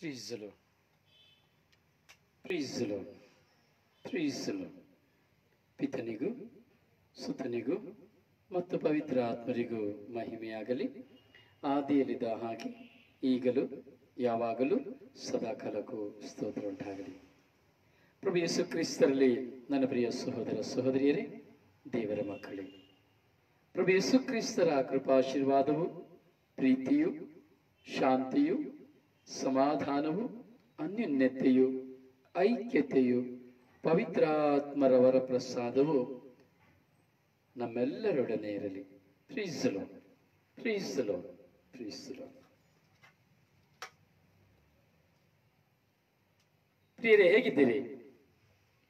Praise the Lord. Praise the Lord. Praise the Lord. ಪಿತನಿಗೂ ಸುತನಿಗೂ ಮತ್ತು ಪವಿತ್ರ ಆತ್ಮರಿಗೂ ಮಹಿಮೆಯಾಗಲಿ. ಆದಿಯಲ್ಲಿದ್ದ ಹಾಗೆ ಈಗಲೂ ಯಾವಾಗಲೂ ಸದಾಕಾಲಕ್ಕೂ ಸ್ತೋತ್ರ ಉಂಟಾಗಲಿ. ಪ್ರಭು ಯೇಸು ಕ್ರಿಸ್ತರಲ್ಲಿ ನನ್ನ ಪ್ರಿಯ ಸಹೋದರ ಸಹೋದರಿಯರೇ, ದೇವರ ಮಕ್ಕಳೇ, ಪ್ರಭು ಯೇಸು ಕ್ರಿಸ್ತರ ಕೃಪಾಶೀರ್ವಾದವು, ಪ್ರೀತಿಯು, ಶಾಂತಿಯು, ಸಮಾಧಾನವು, ಅನ್ಯೋನ್ಯತೆಯು, ಐಕ್ಯತೆಯು, ಪವಿತ್ರಾತ್ಮರವರ ಪ್ರಸಾದವು ನಮ್ಮೆಲ್ಲರೊಡನೆ ಇರಲಿ. Praise the lord, praise the lord, praise the lord. ಪ್ರಿಯರೇ, ಹೇಗಿದ್ದೀರಿ?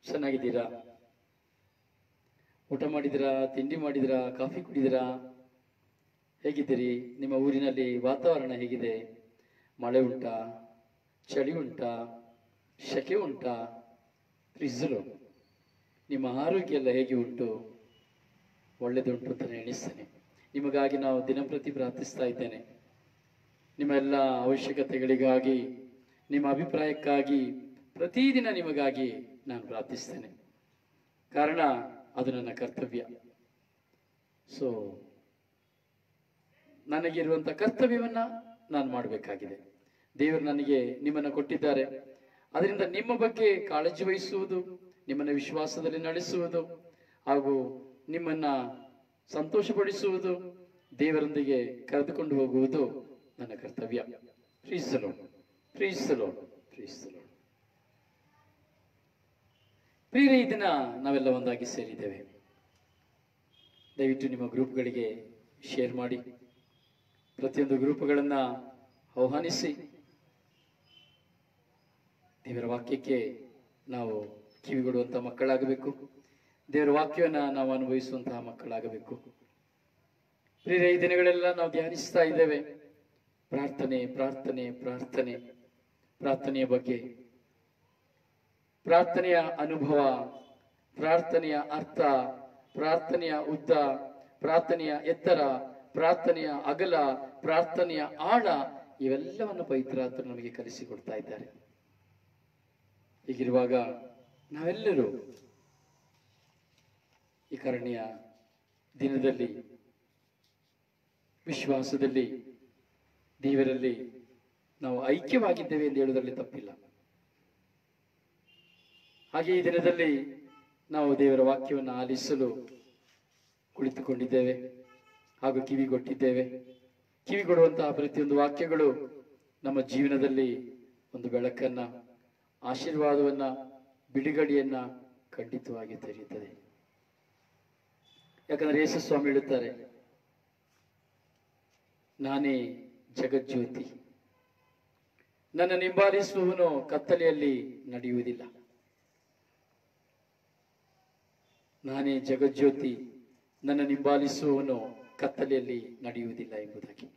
ಚೆನ್ನಾಗಿದ್ದೀರಾ? ಊಟ ಮಾಡಿದಿರಾ? ತಿಂಡಿ ಮಾಡಿದಿರಾ? ಕಾಫಿ ಕುಡಿದಿರಾ? ಹೇಗಿದ್ದೀರಿ? ನಿಮ್ಮ ಊರಿನಲ್ಲಿ ವಾತಾವರಣ ಹೇಗಿದೆ? ಮಳೆ ಉಂಟಾ? ಚಳಿ ಉಂಟಾ? ಶೆಕೆ ಉಂಟಾ? ಪ್ರೀಸಲು ನಿಮ್ಮ ಆರೋಗ್ಯ ಎಲ್ಲ ಹೇಗೆ ಉಂಟು? ಒಳ್ಳೆದುಂಟು ಅಂತ ಎಣಿಸ್ತೇನೆ. ನಿಮಗಾಗಿ ನಾವು ದಿನಪ್ರತಿ ಪ್ರಾರ್ಥಿಸ್ತಾ ಇದ್ದೇನೆ. ನಿಮ್ಮ ಎಲ್ಲ ಅವಶ್ಯಕತೆಗಳಿಗಾಗಿ, ನಿಮ್ಮ ಅಭಿಪ್ರಾಯಕ್ಕಾಗಿ ಪ್ರತಿದಿನ ನಿಮಗಾಗಿ ನಾನು ಪ್ರಾರ್ಥಿಸ್ತೇನೆ. ಕಾರಣ ಅದು ನನ್ನ ಕರ್ತವ್ಯ. ಸೊ ನನಗಿರುವಂಥ ಕರ್ತವ್ಯವನ್ನ ನಾನು ಮಾಡಬೇಕಾಗಿದೆ. ದೇವರು ನನಗೆ ನಿಮ್ಮನ್ನು ಕೊಟ್ಟಿದ್ದಾರೆ. ಅದರಿಂದ ನಿಮ್ಮ ಬಗ್ಗೆ ಕಾಳಜಿ ವಹಿಸುವುದು, ನಿಮ್ಮನ್ನು ವಿಶ್ವಾಸದಲ್ಲಿ ನಡೆಸುವುದು ಹಾಗೂ ನಿಮ್ಮನ್ನ ಸಂತೋಷಪಡಿಸುವುದು, ದೇವರೊಂದಿಗೆ ಕರೆದುಕೊಂಡು ಹೋಗುವುದು ನನ್ನ ಕರ್ತವ್ಯ. Praise the lord, praise the lord, praise the lord. ಪ್ರಿಯರೇ, ಈ ದಿನ ನಾವೆಲ್ಲ ಒಂದಾಗಿ ಸೇರಿದ್ದೇವೆ. ದಯವಿಟ್ಟು ನಿಮ್ಮ ಗ್ರೂಪ್ಗಳಿಗೆ ಶೇರ್ ಮಾಡಿ, ಪ್ರತಿಯೊಂದು ಗ್ರೂಪ್ಗಳನ್ನ ಆಹ್ವಾನಿಸಿ, ದೇವರ ವಾಕ್ಯಕ್ಕೆ ನಾವು ಕಿವಿಗೊಡುವಂತಹ ಮಕ್ಕಳಾಗಬೇಕು. ದೇವರ ವಾಕ್ಯವನ್ನ ನಾವು ಅನುಭವಿಸುವಂತಹ ಮಕ್ಕಳಾಗಬೇಕು. ಪ್ರಿಯರೇ, ಈ ದಿನಗಳೆಲ್ಲ ನಾವು ಧ್ಯಾನಿಸ್ತಾ ಇದ್ದೇವೆ ಪ್ರಾರ್ಥನೆ, ಪ್ರಾರ್ಥನೆ, ಪ್ರಾರ್ಥನೆ, ಪ್ರಾರ್ಥನೆಯ ಬಗ್ಗೆ, ಪ್ರಾರ್ಥನೆಯ ಅನುಭವ, ಪ್ರಾರ್ಥನೆಯ ಅರ್ಥ, ಪ್ರಾರ್ಥನೆಯ ಉದ್ದ, ಪ್ರಾರ್ಥನೆಯ ಎತ್ತರ, ಪ್ರಾರ್ಥನೆಯ ಅಗಲ, ಪ್ರಾರ್ಥನೆಯ ಆಳ, ಇವೆಲ್ಲವನ್ನು ಪವಿತ್ರಾತ್ಮರು ನಮಗೆ ಕಲಿಸಿಕೊಡ್ತಾ ಇದ್ದಾರೆ. ಹೀಗಿರುವಾಗ ನಾವೆಲ್ಲರೂ ಈ ಕರುಣೆಯ ದಿನದಲ್ಲಿ ವಿಶ್ವಾಸದಲ್ಲಿ ದೇವರಲ್ಲಿ ನಾವು ಐಕ್ಯವಾಗಿದ್ದೇವೆ ಎಂದು ಹೇಳುವುದರಲ್ಲಿ ತಪ್ಪಿಲ್ಲ. ಹಾಗೆ ಈ ದಿನದಲ್ಲಿ ನಾವು ದೇವರ ವಾಕ್ಯವನ್ನು ಆಲಿಸಲು ಕುಳಿತುಕೊಂಡಿದ್ದೇವೆ ಹಾಗೂ ಕಿವಿಗೊಟ್ಟಿದ್ದೇವೆ. ಕಿವಿಗೊಡುವಂತಹ ಪ್ರತಿಯೊಂದು ವಾಕ್ಯಗಳು ನಮ್ಮ ಜೀವನದಲ್ಲಿ ಒಂದು ಬೆಳಕನ್ನ, ಆಶೀರ್ವಾದವನ್ನ, ಬಿಡುಗಡೆಯನ್ನ ಖಂಡಿತವಾಗಿ ತೆರೆಯುತ್ತದೆ. ಯಾಕಂದ್ರೆ ಯೇಸು ಸ್ವಾಮಿ ಹೇಳುತ್ತಾರೆ, ನಾನೇ ಜಗಜ್ಯೋತಿ, ನನ್ನ ಹಿಂಬಾಲಿಸುವವನು ಕತ್ತಲೆಯಲ್ಲಿ ನಡೆಯುವುದಿಲ್ಲ. ನಾನೇ ಜಗಜ್ಯೋತಿ, ನನ್ನ ಹಿಂಬಾಲಿಸುವವನು ಕತ್ತಲೆಯಲ್ಲಿ ನಡೆಯುವುದಿಲ್ಲ ಎಂಬುದಾಗಿ.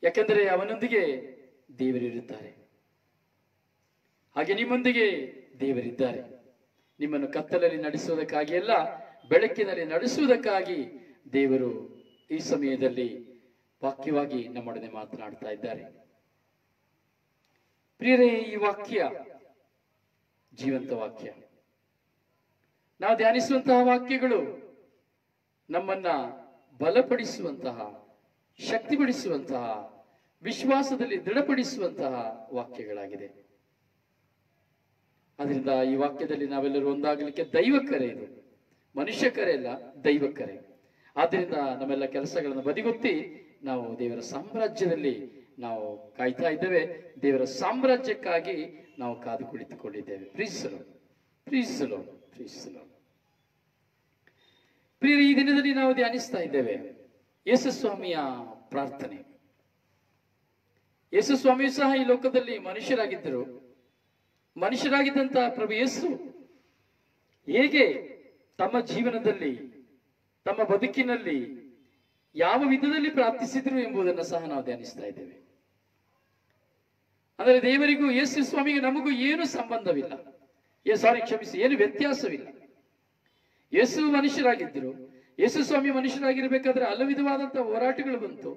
ಯಾಕೆಂದರೆ ಅವನೊಂದಿಗೆ ದೇವರಿರುತ್ತಾರೆ. ಹಾಗೆ ನಿಮ್ಮೊಂದಿಗೆ ದೇವರಿದ್ದಾರೆ. ನಿಮ್ಮನ್ನು ಕತ್ತಲಲ್ಲಿ ನಡೆಸುವುದಕ್ಕಾಗಿ ಅಲ್ಲ, ಬೆಳಕಿನಲ್ಲಿ ನಡೆಸುವುದಕ್ಕಾಗಿ ದೇವರು ಈ ಸಮಯದಲ್ಲಿ ವಾಕ್ಯವಾಗಿ ನಮ್ಮೊಡನೆ ಮಾತನಾಡ್ತಾ ಇದ್ದಾರೆ. ಪ್ರಿಯರೇ, ಈ ವಾಕ್ಯ ಜೀವಂತ ವಾಕ್ಯ. ನಾವು ಧ್ಯಾನಿಸುವಂತಹ ವಾಕ್ಯಗಳು ನಮ್ಮನ್ನ ಬಲಪಡಿಸುವಂತಹ, ಶಕ್ತಿಪಡಿಸುವಂತಹ, ವಿಶ್ವಾಸದಲ್ಲಿ ದೃಢಪಡಿಸುವಂತಹ ವಾಕ್ಯಗಳಾಗಿದೆ. ಅದರಿಂದ ಈ ವಾಕ್ಯದಲ್ಲಿ ನಾವೆಲ್ಲರೂ ಒಂದಾಗಲಿಕ್ಕೆ ದೈವ ಕರೆ ಇದು. ಮನುಷ್ಯ ಕರೆ ಅಲ್ಲ, ದೈವ ಕರೆ. ಆದ್ದರಿಂದ ನಮ್ಮೆಲ್ಲ ಕೆಲಸಗಳನ್ನು ಬದಿಗೊತ್ತಿ ನಾವು ದೇವರ ಸಾಮ್ರಾಜ್ಯದಲ್ಲಿ ನಾವು ಕಾಯ್ತಾ ಇದ್ದೇವೆ. ದೇವರ ಸಾಮ್ರಾಜ್ಯಕ್ಕಾಗಿ ನಾವು ಕಾದು ಕುಳಿತುಕೊಂಡಿದ್ದೇವೆ. Praise the lord, praise the lord, praise the lord. ಪ್ರಿಯ, ಈ ದಿನದಲ್ಲಿ ನಾವು ಧ್ಯಾನಿಸ್ತಾ ಇದ್ದೇವೆ ಯೇಸು ಸ್ವಾಮಿಯ ಪ್ರಾರ್ಥನೆ. ಯೇಸು ಸ್ವಾಮಿಯು ಸಹ ಈ ಲೋಕದಲ್ಲಿ ಮನುಷ್ಯರಾಗಿದ್ದರು. ಮನುಷ್ಯರಾಗಿದ್ದಂತಹ ಪ್ರಭು ಯೇಸು ಹೇಗೆ ತಮ್ಮ ಜೀವನದಲ್ಲಿ, ತಮ್ಮ ಬದುಕಿನಲ್ಲಿ ಯಾವ ವಿಧದಲ್ಲಿ ಪ್ರಾರ್ಥಿಸಿದ್ರು ಎಂಬುದನ್ನು ಸಹ ನಾವು ಧ್ಯಾನಿಸ್ತಾ ಇದ್ದೇವೆ. ಅಂದರೆ ದೇವರಿಗೂ ಯೇಸು ಸ್ವಾಮಿಗೆ ನಮಗೂ ಏನು ಸಂಬಂಧವಿಲ್ಲ, ಕ್ಷಮಿಸಿ, ಏನು ವ್ಯತ್ಯಾಸವಿಲ್ಲ. ಯೇಸು ಮನುಷ್ಯರಾಗಿದ್ದರು, ಯೇಸು ಸ್ವಾಮಿ ಮನುಷ್ಯರಾಗಿರ್ಬೇಕಾದ್ರೆ ಹಲವು ವಿಧವಾದಂತಹ ಹೋರಾಟಗಳು ಬಂತು.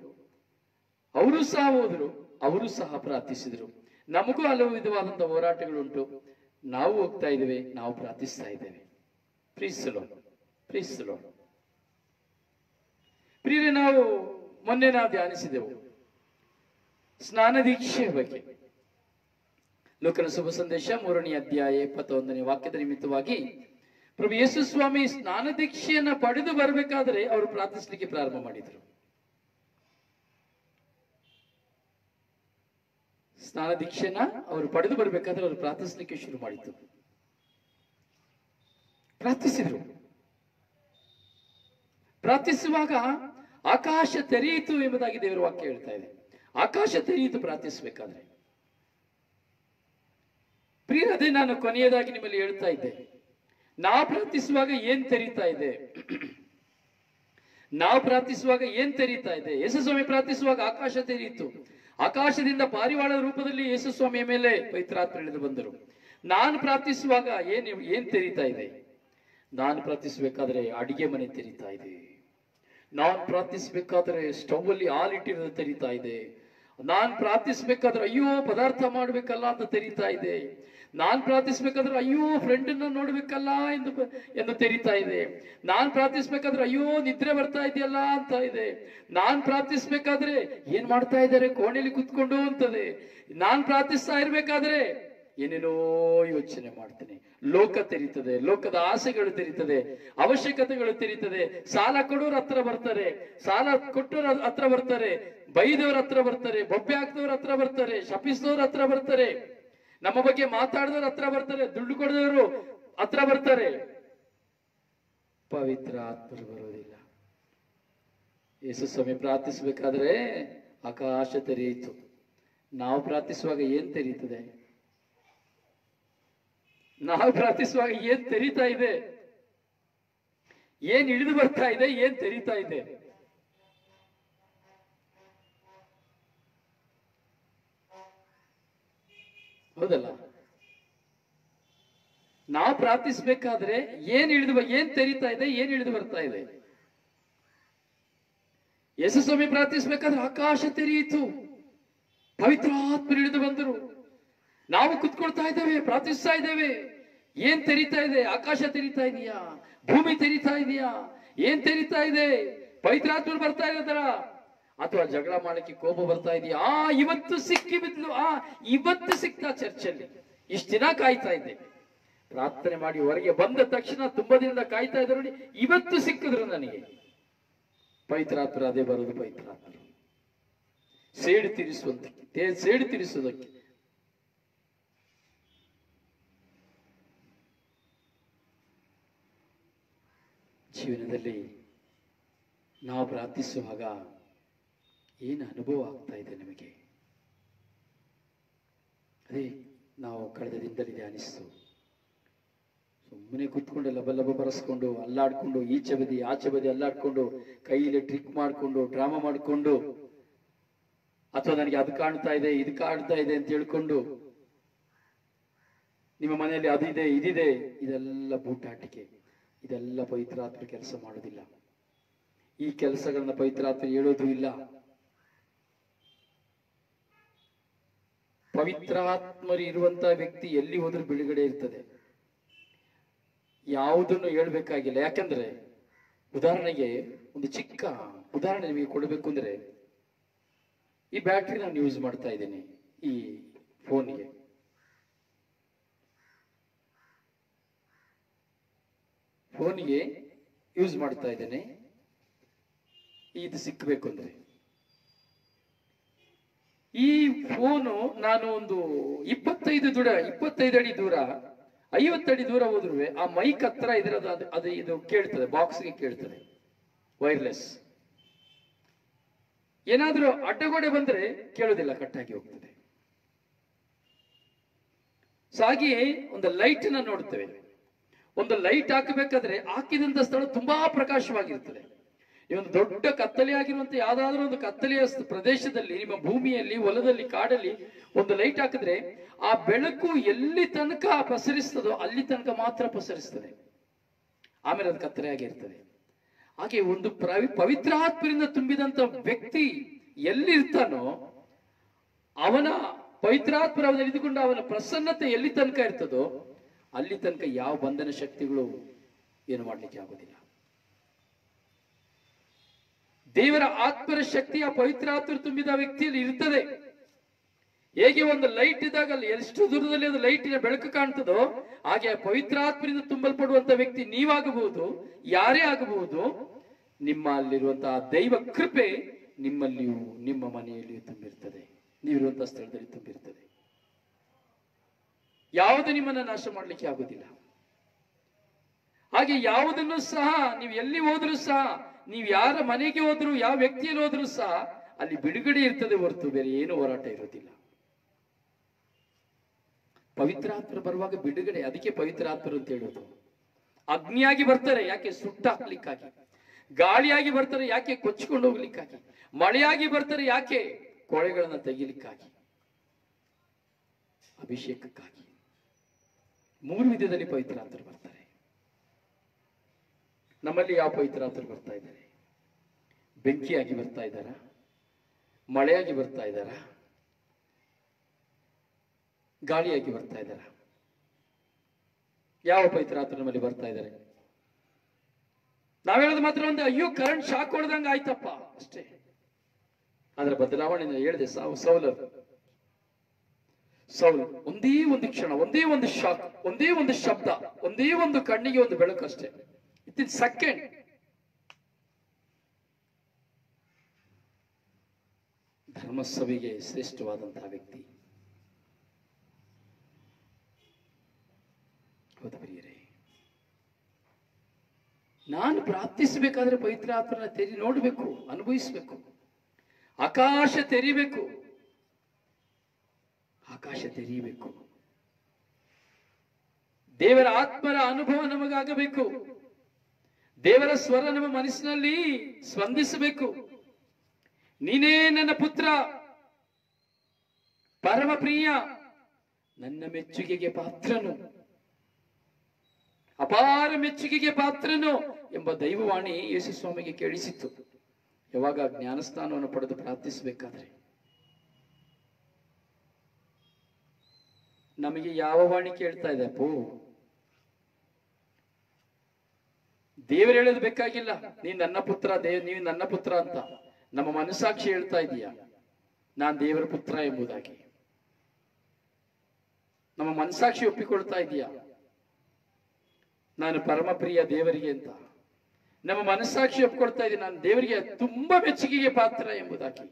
ಅವರು ಸಹ ಹೋದ್ರು, ಅವರು ಸಹ ಪ್ರಾರ್ಥಿಸಿದ್ರು. ನಮಗೂ ಹಲವು ವಿಧವಾದಂತಹ ಹೋರಾಟಗಳುಂಟು. ನಾವು ಹೋಗ್ತಾ ಇದ್ದೇವೆ, ನಾವು ಪ್ರಾರ್ಥಿಸ್ತಾ ಇದ್ದೇವೆ. ಪ್ರೀಸ್ the lord, praise the lord. ಪ್ರಿಯರೇ, ಮೊನ್ನೆ ನಾವು ಧ್ಯಾನಿಸಿದೆವು ಸ್ನಾನ ದೀಕ್ಷೆಯ ಬಗ್ಗೆ. ಲೋಕನ ಶುಭ ಸಂದೇಶ 3ನೇ ಅಧ್ಯಾಯ 21ನೇ ವಾಕ್ಯದ ನಿಮಿತ್ತವಾಗಿ ಪ್ರಭು ಯೇಸು ಸ್ವಾಮಿ ಸ್ನಾನ ದೀಕ್ಷೆಯನ್ನ ಪಡೆದು ಬರಬೇಕಾದ್ರೆ ಅವರು ಪ್ರಾರ್ಥಿಸಲಿಕ್ಕೆ ಪ್ರಾರಂಭ ಮಾಡಿದರು. ಸ್ನಾನ ದೀಕ್ಷೆನ ಅವರು ಪಡೆದು ಬರಬೇಕಾದ್ರೆ ಅವರು ಪ್ರಾರ್ಥಿಸಲಿಕ್ಕೆ ಶುರು ಮಾಡಿತು. ಪ್ರಾರ್ಥಿಸಿದ್ರು. ಪ್ರಾರ್ಥಿಸುವಾಗ ಆಕಾಶ ತೆರೆಯಿತು ಎಂಬುದಾಗಿ ದೇವರ ವಾಕ್ಯ ಹೇಳ್ತಾ ಇದೆ. ಆಕಾಶ ತೆರೆಯಿತು ಪ್ರಾರ್ಥಿಸಬೇಕಾದ್ರೆ. ಪ್ರಿಯರೇ, ನಾನು ಕೊನೆಯದಾಗಿ ನಿಮ್ಮಲ್ಲಿ ಹೇಳ್ತಾ ಇದ್ದೆ, ನಾವು ಪ್ರಾರ್ಥಿಸುವಾಗ ಏನ್ ತೆರೀತಾ ಇದೆ? ನಾವು ಪ್ರಾರ್ಥಿಸುವಾಗ ಏನ್ ತೆರೀತಾ ಇದೆ? ಯೇಸು ಸ್ವಾಮಿ ಪ್ರಾರ್ಥಿಸುವಾಗ ಆಕಾಶ ತೆರೆಯಿತು. ಆಕಾಶದಿಂದ ಪಾರಿವಾಳ ರೂಪದಲ್ಲಿ ಯೇಸು ಸ್ವಾಮಿಯ ಮೇಲೆ ಪವಿತ್ರಾತ್ಮ ಇಳಿದು ಬಂದರು. ನಾನು ಪ್ರಾರ್ಥಿಸುವಾಗ ಏನ್ ತೆರೀತಾ ಇದೆ? ನಾನು ಪ್ರಾರ್ಥಿಸಬೇಕಾದ್ರೆ ಅಡಿಗೆ ಮನೆ ತೆರೀತಾ ಇದೆ. ನಾನು ಪ್ರಾರ್ಥಿಸಬೇಕಾದ್ರೆ ಸ್ಟವ್ ಅಲ್ಲಿ ಹಾಲಿಟ್ಟಿರೋದು ತೆರೀತಾ ಇದೆ. ನಾನ್ ಪ್ರಾರ್ಥಿಸ್ಬೇಕಾದ್ರೆ ಅಯ್ಯೋ ಪದಾರ್ಥ ಮಾಡ್ಬೇಕಲ್ಲ ಅಂತ ತೆರೀತಾ ಇದೆ. ನಾನ್ ಪ್ರಾರ್ಥಿಸ್ಬೇಕಾದ್ರೆ ಅಯ್ಯೋ ಫ್ರೆಂಡ್ ಅನ್ನ ನೋಡ್ಬೇಕಲ್ಲ ಎಂದು ತೆರೀತಾ ಇದೆ. ನಾನ್ ಪ್ರಾರ್ಥಿಸ್ಬೇಕಾದ್ರೆ ಅಯ್ಯೋ ನಿದ್ರೆ ಬರ್ತಾ ಇದೆಯಲ್ಲ ಅಂತ ಇದೆ. ನಾನ್ ಪ್ರಾರ್ಥಿಸ್ಬೇಕಾದ್ರೆ ಏನ್ ಮಾಡ್ತಾ ಇದ್ದಾರೆ ಕೋಣೆಯಲ್ಲಿ ಕುತ್ಕೊಂಡು ಅಂತದೆ. ನಾನ್ ಪ್ರಾರ್ಥಿಸ್ತಾ ಇರ್ಬೇಕಾದ್ರೆ ಏನೇನೋ ಯೋಚನೆ ಮಾಡ್ತೇನೆ. ಲೋಕ ತೆರೀತದೆ, ಲೋಕದ ಆಸೆಗಳು ತೆರೀತದೆ, ಅವಶ್ಯಕತೆಗಳು ತೆರೀತದೆ. ಸಾಲ ಕೊಡೋರು ಹತ್ರ ಬರ್ತಾರೆ, ಸಾಲ ಕೊಟ್ಟೋರು ಹತ್ರ ಬರ್ತಾರೆ, ಬೈದವ್ರ ಹತ್ರ ಬರ್ತಾರೆ, ಬೊಬ್ಬೆ ಹಾಕ್ದವ್ರ ಹತ್ರ ಬರ್ತಾರೆ, ಶಪಿಸಿದವ್ರ ಹತ್ರ ಬರ್ತಾರೆ, ನಮ್ಮ ಬಗ್ಗೆ ಮಾತಾಡಿದವ್ರ ಹತ್ರ ಬರ್ತಾರೆ, ದುಡ್ಡು ಕೊಡದವರು ಹತ್ರ ಬರ್ತಾರೆ. ಪವಿತ್ರ ಆತ್ಮರು ಬರೋದಿಲ್ಲ. ಯೇಸು ಸ್ವಾಮಿ ಪ್ರಾರ್ಥಿಸಬೇಕಾದ್ರೆ ಆಕಾಶ ತೆರೆಯಿತು. ನಾವು ಪ್ರಾರ್ಥಿಸುವಾಗ ಏನ್ ತೆರೀತದೆ? ನಾವು ಪ್ರಾರ್ಥಿಸುವಾಗ ಏನ್ ತೆರೀತಾ ಇದೆ? ಏನ್ ಇಳಿದು ಬರ್ತಾ ಇದೆ? ಏನ್ ತೆರೀತಾ ಇದೆ? ಹೌದಲ್ಲ? ನಾವು ಪ್ರಾರ್ಥಿಸ್ಬೇಕಾದ್ರೆ ಏನ್ ತೆರೀತಾ ಇದೆ? ಏನ್ ಇಳಿದು ಬರ್ತಾ ಇದೆ? ಯೇಸು ಸ್ವಾಮಿ ಪ್ರಾರ್ಥಿಸ್ಬೇಕಾದ್ರೆ ಆಕಾಶ ತೆರೆಯಿತು, ಪವಿತ್ರ ಆತ್ಮ ಇಳಿದು ಬಂದರು. ನಾವು ಕುತ್ಕೊಳ್ತಾ ಇದ್ದೇವೆ, ಪ್ರಾರ್ಥಿಸ್ತಾ ಇದ್ದೇವೆ. ಏನ್ ತೆರೀತಾ ಇದೆ? ಆಕಾಶ ತೆರೀತಾ ಇದೆಯಾ? ಭೂಮಿ ತೆರೀತಾ ಇದೆಯಾ? ಏನ್ ತೆರೀತಾ ಇದೆ? ಪವಿತ್ರಾತ್ಮ ಬರ್ತಾ ಇರೋದರ ಅಥವಾ ಜಗಳ ಮಾಡಲಿಕ್ಕೆ ಕೋಪ ಬರ್ತಾ ಇದೆಯಾ? ಇವತ್ತು ಸಿಕ್ಕಿ ಬಿದ್ಲು. ಇವತ್ತು ಸಿಕ್ತಾ ಚರ್ಚಲ್ಲಿ. ಇಷ್ಟ ದಿನ ಕಾಯ್ತಾ ಇದ್ದೆ, ಪ್ರಾರ್ಥನೆ ಮಾಡಿ ಹೊರಗೆ ಬಂದ ತಕ್ಷಣ ತುಂಬಾ ದಿನದಿಂದ ಕಾಯ್ತಾ ಇದ್ದ ನೋಡಿ, ಇವತ್ತು ಸಿಕ್ಕಿದ್ರು ನನಗೆ. ಪವಿತ್ರಾತ್ಮ ಅದೇ ಬರೋದು. ಪವಿತ್ರಾತ್ಮ ಸೇಡು ತೀರಿಸುವಂತೆ, ಸೇಡು ತೀರಿಸುವುದಕ್ಕೆ. ಜೀವನದಲ್ಲಿ ನಾವು ಪ್ರಾರ್ಥಿಸುವಾಗ ಏನು ಅನುಭವ ಆಗ್ತಾ ಇದೆ ನಮಗೆ? ಅದೇ ನಾವು ಕಳೆದ ದಿನದಲ್ಲಿ ಧ್ಯಾನಿಸ್ತು. ಸುಮ್ಮನೆ ಕೂತ್ಕೊಂಡು ಲಬ ಬರೆಸ್ಕೊಂಡು ಅಲ್ಲಾಡ್ಕೊಂಡು ಈಚೆ ಬದಿ ಆಚೆ ಬದಿ ಅಲ್ಲಾಡ್ಕೊಂಡು ಕೈಯಲ್ಲಿ ಟ್ರಿಕ್ ಮಾಡಿಕೊಂಡು ಡ್ರಾಮಾ ಮಾಡಿಕೊಂಡು, ಅಥವಾ ನನಗೆ ಅದು ಕಾಣ್ತಾ ಇದೆ ಇದು ಕಾಣ್ತಾ ಇದೆ ಅಂತ ಹೇಳ್ಕೊಂಡು, ನಿಮ್ಮ ಮನೆಯಲ್ಲಿ ಅದಿದೆ ಇದಿದೆ, ಇದೆಲ್ಲ ಬೂಟಾಟಿಕೆ. ಇದೆಲ್ಲ ಪವಿತ್ರಾತ್ಮ ಕೆಲಸ ಮಾಡೋದಿಲ್ಲ. ಈ ಕೆಲಸಗಳನ್ನ ಪವಿತ್ರಾತ್ಮ ಹೇಳೋದು ಇಲ್ಲ. ಪವಿತ್ರಾತ್ಮರು ಇರುವಂತಹ ವ್ಯಕ್ತಿ ಎಲ್ಲಿ ಹೋದ್ರೂ ಬಿಡುಗಡೆ ಇರ್ತದೆ. ಯಾವುದನ್ನು ಹೇಳ್ಬೇಕಾಗಿಲ್ಲ. ಯಾಕಂದ್ರೆ ಉದಾಹರಣೆಗೆ ಒಂದು ಚಿಕ್ಕ ಉದಾಹರಣೆ ನಿಮಗೆ ಕೊಡಬೇಕು ಅಂದ್ರೆ, ಈ ಬ್ಯಾಟ್ರಿ ನಾನು ಯೂಸ್ ಮಾಡ್ತಾ ಇದ್ದೀನಿ ಈ ಫೋನ್ಗೆ. ಯೂಸ್ ಮಾಡ್ತಾ ಇದ್ದೇನೆ. ಇದು ಸಿಕ್ಕಬೇಕು ಅಂದ್ರೆ ಈ ಫೋನು ನಾನು ಒಂದು 25 ಅಡಿ ದೂರ 50 ಅಡಿ ದೂರ ಹೋದ್ರು ಆ ಮೈಕ್ ಹತ್ರ ಅದು ಇದು ಕೇಳ್ತದೆ, ಬಾಕ್ಸ್ಗೆ ಕೇಳ್ತದೆ, ವೈರ್ಲೆಸ್. ಏನಾದ್ರೂ ಅಡ್ಡಗೋಡೆ ಬಂದ್ರೆ ಕೇಳೋದಿಲ್ಲ, ಕಟ್ಟಾಗಿ ಹೋಗ್ತದೆ. ಹಾಗೆಯೇ ಒಂದು ಲೈಟ್ ನ ನೋಡ್ತೇವೆ. ಒಂದು ಲೈಟ್ ಹಾಕಬೇಕಾದ್ರೆ ಹಾಕಿದಂತ ಸ್ಥಳ ತುಂಬಾ ಪ್ರಕಾಶವಾಗಿರ್ತದೆ. ಈ ಒಂದು ದೊಡ್ಡ ಕತ್ತಲೆ ಆಗಿರುವಂತ ಯಾವ್ದಾದ್ರೂ ಒಂದು ಕತ್ತಲೆಯ ಪ್ರದೇಶದಲ್ಲಿ, ನಿಮ್ಮ ಭೂಮಿಯಲ್ಲಿ, ಹೊಲದಲ್ಲಿ, ಕಾಡಲ್ಲಿ ಒಂದು ಲೈಟ್ ಹಾಕಿದ್ರೆ ಆ ಬೆಳಕು ಎಲ್ಲಿ ತನಕ ಪಸರಿಸ್ತದೋ ಅಲ್ಲಿ ತನಕ ಮಾತ್ರ ಪಸರಿಸ್ತದೆ. ಆಮೇಲೆ ಅದು ಕತ್ತಲೆ ಆಗಿರ್ತದೆ. ಹಾಗೆ ಒಂದು ಪವಿತ್ರಾತ್ಮರಿಂದ ತುಂಬಿದಂತ ವ್ಯಕ್ತಿ ಎಲ್ಲಿರ್ತಾನೋ ಅವನ ಪವಿತ್ರಾತ್ಮರ ಅವನ ಇದ್ದುಕೊಂಡು ಅವನ ಪ್ರಸನ್ನತೆ ಎಲ್ಲಿ ತನಕ ಇರ್ತದೋ ಅಲ್ಲಿ ತನಕ ಯಾವ ಬಂಧನ ಶಕ್ತಿಗಳು ಏನು ಮಾಡ್ಲಿಕ್ಕೆ ಆಗೋದಿಲ್ಲ. ದೇವರ ಆತ್ಮರ ಶಕ್ತಿ ಆ ಪವಿತ್ರಾತ್ಮ ತುಂಬಿದ ವ್ಯಕ್ತಿಯಲ್ಲಿ ಇರ್ತದೆ. ಹೇಗೆ ಒಂದು ಲೈಟ್ ಇದ್ದಾಗ ಅಲ್ಲಿ ಎಷ್ಟು ದೂರದಲ್ಲಿ ಅದು ಲೈಟಿನ ಬೆಳಕು ಕಾಣ್ತದೋ ಹಾಗೆ ಪವಿತ್ರಾತ್ಮರಿಂದ ತುಂಬಲ್ಪಡುವಂತ ವ್ಯಕ್ತಿ ನೀವಾಗಬಹುದು, ಯಾರೇ ಆಗಬಹುದು. ನಿಮ್ಮ ಅಲ್ಲಿರುವಂತಹ ದೈವ ಕೃಪೆ ನಿಮ್ಮಲ್ಲಿಯೂ ನಿಮ್ಮ ಮನೆಯಲ್ಲಿಯೂ ತುಂಬಿರ್ತದೆ, ನೀವಿರುವಂತಹ ಸ್ಥಳದಲ್ಲಿ ತುಂಬಿರ್ತದೆ. ಯಾವುದು ನಿಮ್ಮನ್ನ ನಾಶ ಮಾಡ್ಲಿಕ್ಕೆ ಆಗುದಿಲ್ಲ. ಹಾಗೆ ಯಾವುದನ್ನು ಸಹ ನೀವು ಎಲ್ಲಿ ಹೋದ್ರೂ ಸಹ, ನೀವು ಯಾರ ಮನೆಗೆ ಹೋದ್ರು, ಯಾವ ವ್ಯಕ್ತಿಯಲ್ಲಿ ಹೋದ್ರೂ ಸಹ ಅಲ್ಲಿ ಬಿಡುಗಡೆ ಇರ್ತದೆ ಹೊರತು ಬೇರೆ ಏನು ಹೋರಾಟ ಇರೋದಿಲ್ಲ. ಪವಿತ್ರಾತ್ಮರು ಬರುವಾಗ ಬಿಡುಗಡೆ, ಅದಕ್ಕೆ ಪವಿತ್ರಾತ್ಮರು ಅಂತ ಹೇಳೋದು. ಅಗ್ನಿಯಾಗಿ ಬರ್ತಾರೆ, ಯಾಕೆ ಸುಟ್ಟಾಕ್ಲಿಕ್ಕಾಗಿ. ಗಾಳಿಯಾಗಿ ಬರ್ತಾರೆ, ಯಾಕೆ ಕೊಚ್ಚಿಕೊಂಡು ಹೋಗ್ಲಿಕ್ಕಾಗಿ. ಮಳೆಯಾಗಿ ಬರ್ತಾರೆ, ಯಾಕೆ ಕೊಳೆಗಳನ್ನ ತೆಗಿಲಿಕ್ಕಾಗಿ, ಅಭಿಷೇಕಕ್ಕಾಗಿ. 3 ವಿಧದಲ್ಲಿ ಪವಿತ್ರಾತ್ಮರು ಬರ್ತಾರೆ. ನಮ್ಮಲ್ಲಿ ಯಾವ ಪವಿತ್ರಾತ್ಮರು ಬರ್ತಾ ಇದ್ದಾರೆ? ಬೆಂಕಿಯಾಗಿ ಬರ್ತಾ ಇದ್ದಾರ? ಮಳೆಯಾಗಿ ಬರ್ತಾ ಇದ್ದಾರ? ಗಾಳಿಯಾಗಿ ಬರ್ತಾ ಇದ್ದಾರ? ಯಾವ ಪವಿತ್ರಾತ್ಮ ನಮ್ಮಲ್ಲಿ ಬರ್ತಾ ಇದ್ದಾರೆ? ನಾವ್ ಹೇಳೋದು ಮಾತ್ರ ಒಂದು, ಅಯ್ಯೋ ಕರೆಂಟ್ ಶಾಕ್ ಹೊಡೆದಂಗ ಆಯ್ತಪ್ಪ ಅಷ್ಟೇ. ಅದರ ಬದಲಾವಣೆ ಹೇಳಿದೆ. ಸೌಲ್ ಒಂದೇ ಒಂದು ಕ್ಷಣ, ಒಂದೇ ಒಂದು ಶಾಕ್, ಒಂದೇ ಒಂದು ಶಬ್ದ, ಒಂದೇ ಒಂದು ಕಣ್ಣಿಗೆ ಒಂದು ಬೆಳಕು ಅಷ್ಟೇ. ಇನ್ ಸೆಕೆಂಡ್ ಧರ್ಮಸಭೆಗೆ ಶ್ರೇಷ್ಠವಾದಂತಹ ವ್ಯಕ್ತಿ. ಹೌದು ಪ್ರಿಯರೇ, ನಾನು ಪ್ರಾರ್ಥಿಸಬೇಕಾದ್ರೆ ಪವಿತ್ರ ಆತ್ಮನ ತೆರಿ ನೋಡ್ಬೇಕು, ಅನುಭವಿಸ್ಬೇಕು. ಆಕಾಶ ತೆರಿಬೇಕು, ಆಕಾಶ ತೆರೀಬೇಕು. ದೇವರ ಆತ್ಮರ ಅನುಭವ ನಮಗಾಗಬೇಕು. ದೇವರ ಸ್ವರ ನಮ್ಮ ಮನಸ್ಸಿನಲ್ಲಿ ಸ್ಪಂದಿಸಬೇಕು. ನೀನೇ ನನ್ನ ಪುತ್ರ, ಪರಮ ಪ್ರಿಯ, ನನ್ನ ಮೆಚ್ಚುಗೆಗೆ ಪಾತ್ರನು, ಅಪಾರ ಮೆಚ್ಚುಗೆಗೆ ಪಾತ್ರನು ಎಂಬ ದೈವವಾಣಿ ಯೇಸು ಸ್ವಾಮಿಗೆ ಕೇಳಿಸಿತ್ತು. ಯಾವಾಗ ಜ್ಞಾನಸ್ಥಾನವನ್ನು ಪಡೆದು ಪ್ರಾರ್ಥಿಸಬೇಕಾದ್ರೆ ನಮಗೆ ಯಾವ ವಾಣಿ ಕೇಳ್ತಾ ಇದೆ? ಅಪ್ಪೋ, ದೇವರು ಹೇಳೋದು ಬೇಕಾಗಿಲ್ಲ, ನೀನ್ ನನ್ನ ಪುತ್ರ, ನೀವು ನನ್ನ ಪುತ್ರ ಅಂತ. ನಮ್ಮ ಮನಸ್ಸಾಕ್ಷಿ ಹೇಳ್ತಾ ಇದೀಯಾ ನಾನ್ ದೇವರ ಪುತ್ರ ಎಂಬುದಾಗಿ? ನಮ್ಮ ಮನಸ್ಸಾಕ್ಷಿ ಒಪ್ಪಿಕೊಳ್ತಾ ಇದೀಯಾ ನಾನು ಪರಮ ಪ್ರಿಯ ದೇವರಿಗೆ ಅಂತ? ನಮ್ಮ ಮನಸ್ಸಾಕ್ಷಿ ಒಪ್ಪಿಕೊಳ್ತಾ ಇದೀನಿ ನಾನು ದೇವರಿಗೆ ತುಂಬಾ ಮೆಚ್ಚುಗೆಗೆ ಪಾತ್ರ ಎಂಬುದಾಗಿ?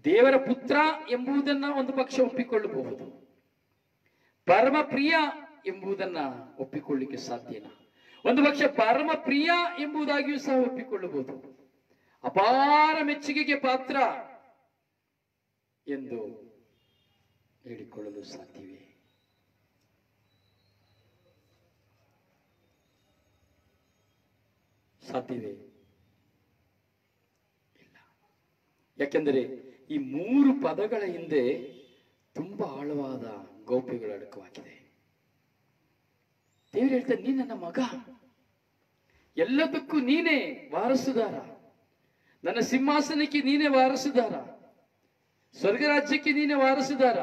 ದೇವರ ಪುತ್ರ ಎಂಬುದನ್ನ ಒಂದು ಪಕ್ಷ ಒಪ್ಪಿಕೊಳ್ಳಬಹುದು, ಪರಮ ಪ್ರಿಯ ಎಂಬುದನ್ನ ಒಪ್ಪಿಕೊಳ್ಳಿಕ್ಕೆ ಸಾಧ್ಯನಾ? ಒಂದು ಪಕ್ಷ ಪರಮ ಪ್ರಿಯ ಎಂಬುದಾಗಿಯೂ ಸಹ ಒಪ್ಪಿಕೊಳ್ಳಬಹುದು, ಅಪಾರ ಮೆಚ್ಚುಗೆಗೆ ಪಾತ್ರ ಎಂದು ಹೇಳಿಕೊಳ್ಳಲು ಸಾಧ್ಯವೇ? ಸಾಧ್ಯವೇ? ಇಲ್ಲ. ಯಾಕೆಂದರೆ ಈ 3 ಪದಗಳ ಹಿಂದೆ ತುಂಬಾ ಆಳವಾದ ಗೌಪ್ಯಗಳು ಅಡಕವಾಗಿದೆ. ದೇವರು ಹೇಳ್ತಾರೆ, ನೀ ನನ್ನ ಮಗ, ಎಲ್ಲದಕ್ಕೂ ನೀನೇ ವಾರಸುದಾರ, ನನ್ನ ಸಿಂಹಾಸನಕ್ಕೆ ನೀನೇ ವಾರಸುದಾರ, ಸ್ವರ್ಗರಾಜ್ಯಕ್ಕೆ ನೀನೇ ವಾರಸುದಾರ.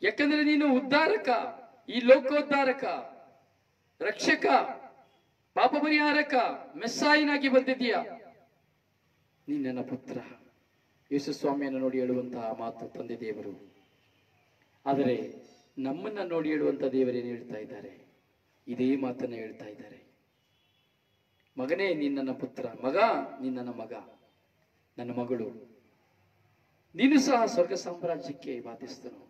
ಯಾಕಂದ್ರೆ ನೀನು ಉದ್ಧಾರಕ, ಈ ಲೋಕೋದ್ಧಾರಕ, ರಕ್ಷಕ, ಪಾಪ ಪರಿಹಾರಕ, ಮೆಸ್ಸಾಯಿನಾಗಿ ಬಂದಿದ್ದೀಯ. ನೀ ನನ್ನ ಪುತ್ರ. ಯೇಸು ಸ್ವಾಮಿಯನ್ನು ನೋಡಿ ಹೇಳುವಂತಹ ಮಾತು ತಂದೆ ದೇವರು. ಆದರೆ ನಮ್ಮನ್ನ ನೋಡಿ ಹೇಳುವಂತ ದೇವರೇನು ಹೇಳ್ತಾ ಇದ್ದಾರೆ? ಇದೇ ಮಾತನ್ನ ಹೇಳ್ತಾ ಇದ್ದಾರೆ. ಮಗನೇ, ನೀನ್ ನನ್ನ ಪುತ್ರ, ಮಗ ನೀನ್ ನನ್ನ ಮಗ, ನನ್ನ ಮಗಳು, ನೀನು ಸಹ ಸ್ವರ್ಗ ಸಾಮ್ರಾಜ್ಯಕ್ಕೆ ಬಾಧಿಸ್ತನು,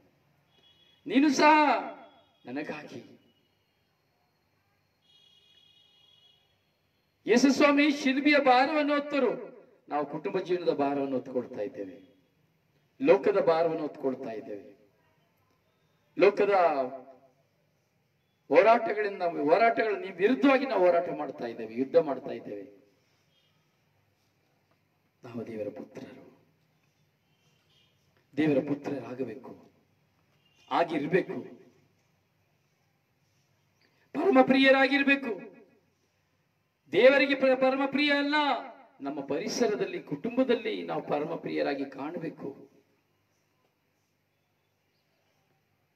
ನೀನು ಸಹ ನನಗಾಗಿ. ಯೇಸು ಸ್ವಾಮಿ ಶಿಲ್ಬಿಯ ಭಾರವನ್ನು ಹೊತ್ತರು, ನಾವು ಕುಟುಂಬ ಜೀವನದ ಭಾರವನ್ನು ಹೊತ್ಕೊಳ್ತಾ ಇದ್ದೇವೆ, ಲೋಕದ ಭಾರವನ್ನು ಹೊತ್ಕೊಳ್ತಾ ಇದ್ದೇವೆ. ಲೋಕದ ಹೋರಾಟಗಳ ವಿರುದ್ಧವಾಗಿ ನಾವು ಹೋರಾಟ ಮಾಡ್ತಾ ಇದ್ದೇವೆ, ಯುದ್ಧ ಮಾಡ್ತಾ ಇದ್ದೇವೆ. ನಾವು ದೇವರ ಪುತ್ರರು, ದೇವರ ಪುತ್ರರಾಗಬೇಕು, ಆಗಿರ್ಬೇಕು. ಪರಮ ಪ್ರಿಯರಾಗಿರ್ಬೇಕು. ದೇವರಿಗೆ ಪರಮ ಪ್ರಿಯ ಅಲ್ಲ, ನಮ್ಮ ಪರಿಸರದಲ್ಲಿ, ಕುಟುಂಬದಲ್ಲಿ ನಾವು ಪರಮ ಪ್ರಿಯರಾಗಿ ಕಾಣಬೇಕು.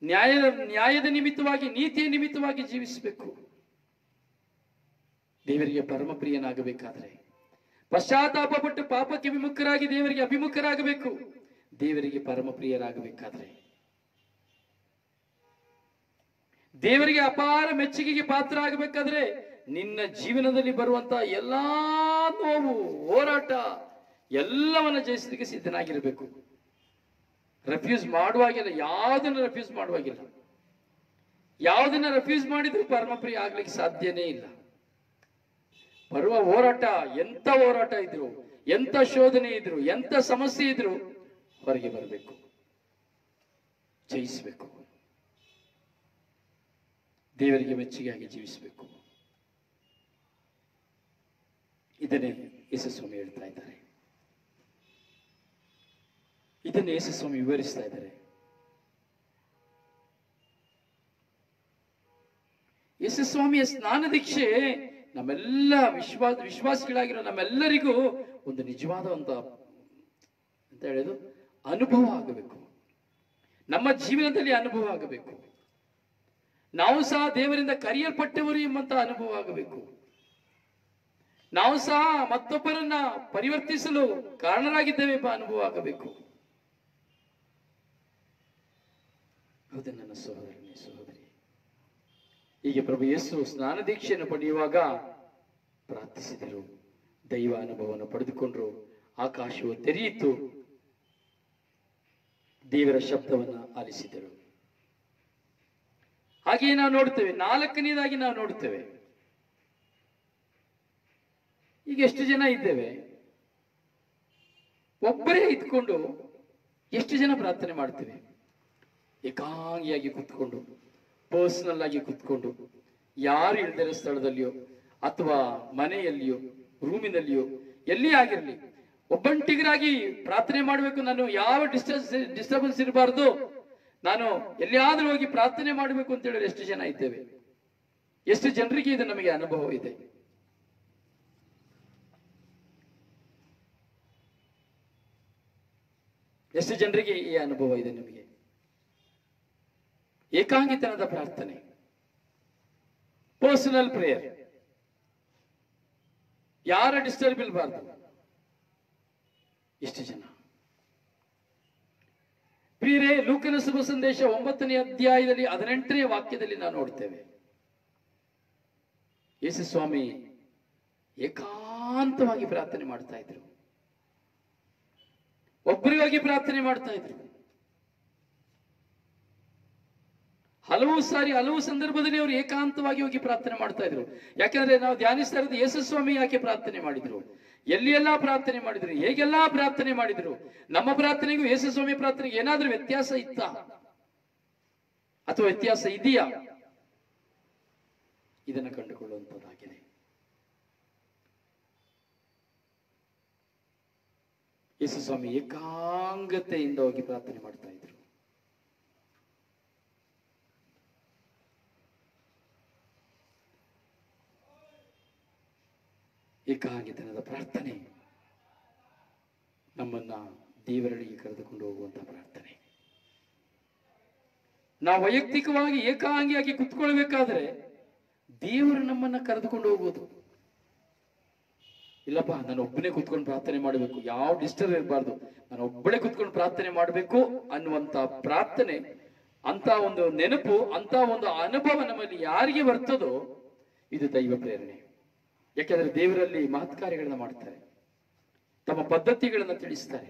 ನ್ಯಾಯದ ನಿಮಿತ್ತವಾಗಿ, ನೀತಿಯ ನಿಮಿತ್ತವಾಗಿ ಜೀವಿಸಬೇಕು. ದೇವರಿಗೆ ಪರಮ ಪ್ರಿಯನಾಗಬೇಕಾದ್ರೆ ಪಶ್ಚಾತ್ತಾಪ ಪಟ್ಟು ಪಾಪಕ್ಕೆ ವಿಮುಖರಾಗಿ ದೇವರಿಗೆ ಅಭಿಮುಖರಾಗಬೇಕು. ದೇವರಿಗೆ ಪರಮ ಪ್ರಿಯರಾಗಬೇಕಾದ್ರೆ, ದೇವರಿಗೆ ಅಪಾರ ಮೆಚ್ಚುಗೆಗೆ ಪಾತ್ರ ಆಗಬೇಕಾದ್ರೆ ನಿನ್ನ ಜೀವನದಲ್ಲಿ ಬರುವಂತಹ ಎಲ್ಲಾ ನೋವು, ಹೋರಾಟ ಎಲ್ಲವನ್ನ ಜಯಿಸಲಿಕ್ಕೆ ಸಿದ್ಧನಾಗಿರಬೇಕು. ರೆಫ್ಯೂಸ್ ಮಾಡುವಾಗಿಲ್ಲ, ಯಾವುದನ್ನ ರೆಫ್ಯೂಸ್ ಮಾಡುವಾಗಿಲ್ಲ. ಯಾವುದನ್ನ ರೆಫ್ಯೂಸ್ ಮಾಡಿದ್ರು ಪರಮಪ್ರಿಯ ಆಗ್ಲಿಕ್ಕೆ ಸಾಧ್ಯನೇ ಇಲ್ಲ. ಬರುವ ಹೋರಾಟ, ಎಂತ ಹೋರಾಟ ಇದ್ರು, ಎಂತ ಶೋಧನೆ ಇದ್ರು, ಎಂತ ಸಮಸ್ಯೆ ಇದ್ರು ಹೊರಗೆ ಬರಬೇಕು, ಜಯಿಸಬೇಕು, ದೇವರಿಗೆ ಮೆಚ್ಚುಗೆಯಾಗಿ ಜೀವಿಸಬೇಕು. ಇದನ್ನೇ ಯೇಸುಸ್ವಾಮಿ ಹೇಳ್ತಾ ಇದ್ದಾರೆ, ಇದನ್ನೇ ಯೇಸುಸ್ವಾಮಿ ವಿವರಿಸ್ತಾ ಇದ್ದಾರೆ. ಯೇಸುಸ್ವಾಮಿಯ ಸ್ನಾನ ದೀಕ್ಷೆ ನಮ್ಮೆಲ್ಲ ವಿಶ್ವಾಸಿಗಳಾಗಿರೋ ನಮ್ಮೆಲ್ಲರಿಗೂ ಒಂದು ನಿಜವಾದ ಅಂತ ಹೇಳೋದು ಅನುಭವ ಆಗಬೇಕು. ನಮ್ಮ ಜೀವನದಲ್ಲಿ ಅನುಭವ ಆಗಬೇಕು. ನಾವು ಸಹ ದೇವರಿಂದ ಕರೆಯಲ್ಪಟ್ಟವರು ಎಂಬಂತ ಅನುಭವ ಆಗಬೇಕು. ನಾವು ಸಹ ಮತ್ತೊಬ್ಬರನ್ನ ಪರಿವರ್ತಿಸಲು ಕಾರಣರಾಗಿದ್ದೇವೆ ಎಂಬ ಅನುಭವ ಆಗಬೇಕು. ಹೌದು ನನ್ನ ಸಹೋದರನೇ, ಸಹೋದರಿ, ಹೀಗೆ ಪ್ರಭು ಯೇಸು ಸ್ನಾನ ದೀಕ್ಷೆಯನ್ನು ಪಡೆಯುವಾಗ ಪ್ರಾರ್ಥಿಸಿದರು, ದೈವ ಅನುಭವವನ್ನು ಪಡೆದುಕೊಂಡ್ರು. ಆಕಾಶವು ತೆರೆಯಿತು, ದೇವರ ಶಬ್ದವನ್ನು ಆಲಿಸಿದರು. ಹಾಗೆಯೇ ನಾವು ನೋಡುತ್ತೇವೆ. ನಾಲ್ಕನೇದಾಗಿ ನಾವು ನೋಡುತ್ತೇವೆ, ಈಗ ಎಷ್ಟು ಜನ ಇದ್ದೇವೆ, ಒಬ್ಬರೇ ಇದ್ಕೊಂಡು ಎಷ್ಟು ಜನ ಪ್ರಾರ್ಥನೆ ಮಾಡ್ತೇವೆ? ಏಕಾಂಗಿಯಾಗಿ ಕೂತ್ಕೊಂಡು, ಪರ್ಸನಲ್ ಆಗಿ ಕೂತ್ಕೊಂಡು, ಯಾರು ಇಲ್ದಿರೋ ಸ್ಥಳದಲ್ಲಿಯೋ ಅಥವಾ ಮನೆಯಲ್ಲಿಯೋ ರೂಮಿನಲ್ಲಿಯೋ ಎಲ್ಲಿ ಆಗಿರಲಿ ಒಬ್ಬಂಟಿಗರಾಗಿ ಪ್ರಾರ್ಥನೆ ಮಾಡಬೇಕು. ನಾನು ಯಾವ ಡಿಸ್ಟರ್ಬೆನ್ಸ್ ಇರಬಾರ್ದು, ನಾನು ಎಲ್ಲಿಯಾದ್ರೂ ಹೋಗಿ ಪ್ರಾರ್ಥನೆ ಮಾಡಬೇಕು ಅಂತ ಹೇಳಿದ್ರೆ ಎಷ್ಟು ಜನ ಇದ್ದೇವೆ? ಎಷ್ಟು ಜನರಿಗೆ ಇದು ನಮಗೆ ಅನುಭವ ಇದೆ? ಎಷ್ಟು ಜನರಿಗೆ ಈ ಅನುಭವ ಇದೆ ನಿಮಗೆ? ಏಕಾಂಗಿತನದ ಪ್ರಾರ್ಥನೆ, ಪರ್ಸನಲ್ ಪ್ರೇಯರ್, ಯಾರ ಡಿಸ್ಟರ್ಬ್ ಇರಬಾರ್ದು. ಎಷ್ಟು ಜನ? ಪ್ರಿಯರೇ, ಲೂಕನ ಶುಭ ಸಂದೇಶ 9ನೇ ಅಧ್ಯಾಯದಲ್ಲಿ 18ನೇ ವಾಕ್ಯದಲ್ಲಿ ನಾವು ನೋಡ್ತೇವೆ, ಯೇಸುಸ್ವಾಮಿ ಏಕಾಂತವಾಗಿ ಪ್ರಾರ್ಥನೆ ಮಾಡ್ತಾ ಇದ್ರು, ಒಬ್ಬರಿಗಾಗಿ ಪ್ರಾರ್ಥನೆ ಮಾಡ್ತಾ ಇದ್ರು. ಹಲವು ಸಂದರ್ಭದಲ್ಲಿ ಅವರು ಏಕಾಂತವಾಗಿ ಹೋಗಿ ಪ್ರಾರ್ಥನೆ ಮಾಡ್ತಾ ಇದ್ರು. ಯಾಕಂದ್ರೆ ನಾವು ಧ್ಯಾನಿಸ್ತಾ ಇರೋದು ಯೇಸುಸ್ವಾಮಿ ಯಾಕೆ ಪ್ರಾರ್ಥನೆ ಮಾಡಿದ್ರು, ಎಲ್ಲಿಯೆಲ್ಲ ಪ್ರಾರ್ಥನೆ ಮಾಡಿದ್ರು, ಹೇಗೆಲ್ಲಾ ಪ್ರಾರ್ಥನೆ ಮಾಡಿದ್ರು. ನಮ್ಮ ಪ್ರಾರ್ಥನೆಗೂ ಯೇಸುಸ್ವಾಮಿ ಪ್ರಾರ್ಥನೆಗೆ ಏನಾದ್ರೂ ವ್ಯತ್ಯಾಸ ಇತ್ತಾ ಅಥವಾ ವ್ಯತ್ಯಾಸ ಇದೆಯಾ? ಇದನ್ನು ಕಂಡುಕೊಳ್ಳುವಂತದ್ದಾಗಿದೆ. ಯೇಸುಸ್ವಾಮಿ ಏಕಾಂಗತೆಯಿಂದ ಹೋಗಿ ಪ್ರಾರ್ಥನೆ ಮಾಡ್ತಾ ಇದ್ರು. ಏಕಾಂಗಿತನದ ಪ್ರಾರ್ಥನೆ ನಮ್ಮನ್ನ ದೇವರಲ್ಲಿಗೆ ಕರೆದುಕೊಂಡು ಹೋಗುವಂತಹ ಪ್ರಾರ್ಥನೆ. ನಾವು ವೈಯಕ್ತಿಕವಾಗಿ ಏಕಾಂಗಿಯಾಗಿ ಕುತ್ಕೊಳ್ಬೇಕಾದ್ರೆ ದೇವರು ನಮ್ಮನ್ನ ಕರೆದುಕೊಂಡು ಹೋಗುವುದು. ಇಲ್ಲಪ್ಪ, ನಾನು ಒಬ್ಬನೇ ಕುತ್ಕೊಂಡು ಪ್ರಾರ್ಥನೆ ಮಾಡಬೇಕು, ಯಾವ ಡಿಸ್ಟರ್ಬ್ ಇರಬಾರ್ದು, ನಾನು ಒಬ್ಬಳೇ ಕುತ್ಕೊಂಡು ಪ್ರಾರ್ಥನೆ ಮಾಡಬೇಕು ಅನ್ನುವಂತ ಪ್ರಾರ್ಥನೆ, ಅಂತ ಒಂದು ನೆನಪು, ಅಂತ ಒಂದು ಅನುಭವ ನಮ್ಮಲ್ಲಿ ಯಾರಿಗೆ ಬರ್ತದೋ ಇದು ದೈವ ಪ್ರೇರಣೆ. ಯಾಕೆಂದ್ರೆ ದೇವರಲ್ಲಿ ಮಹತ್ ಕಾರ್ಯಗಳನ್ನ ಮಾಡ್ತಾರೆ, ತಮ್ಮ ಪದ್ಧತಿಗಳನ್ನ ತಿಳಿಸ್ತಾರೆ,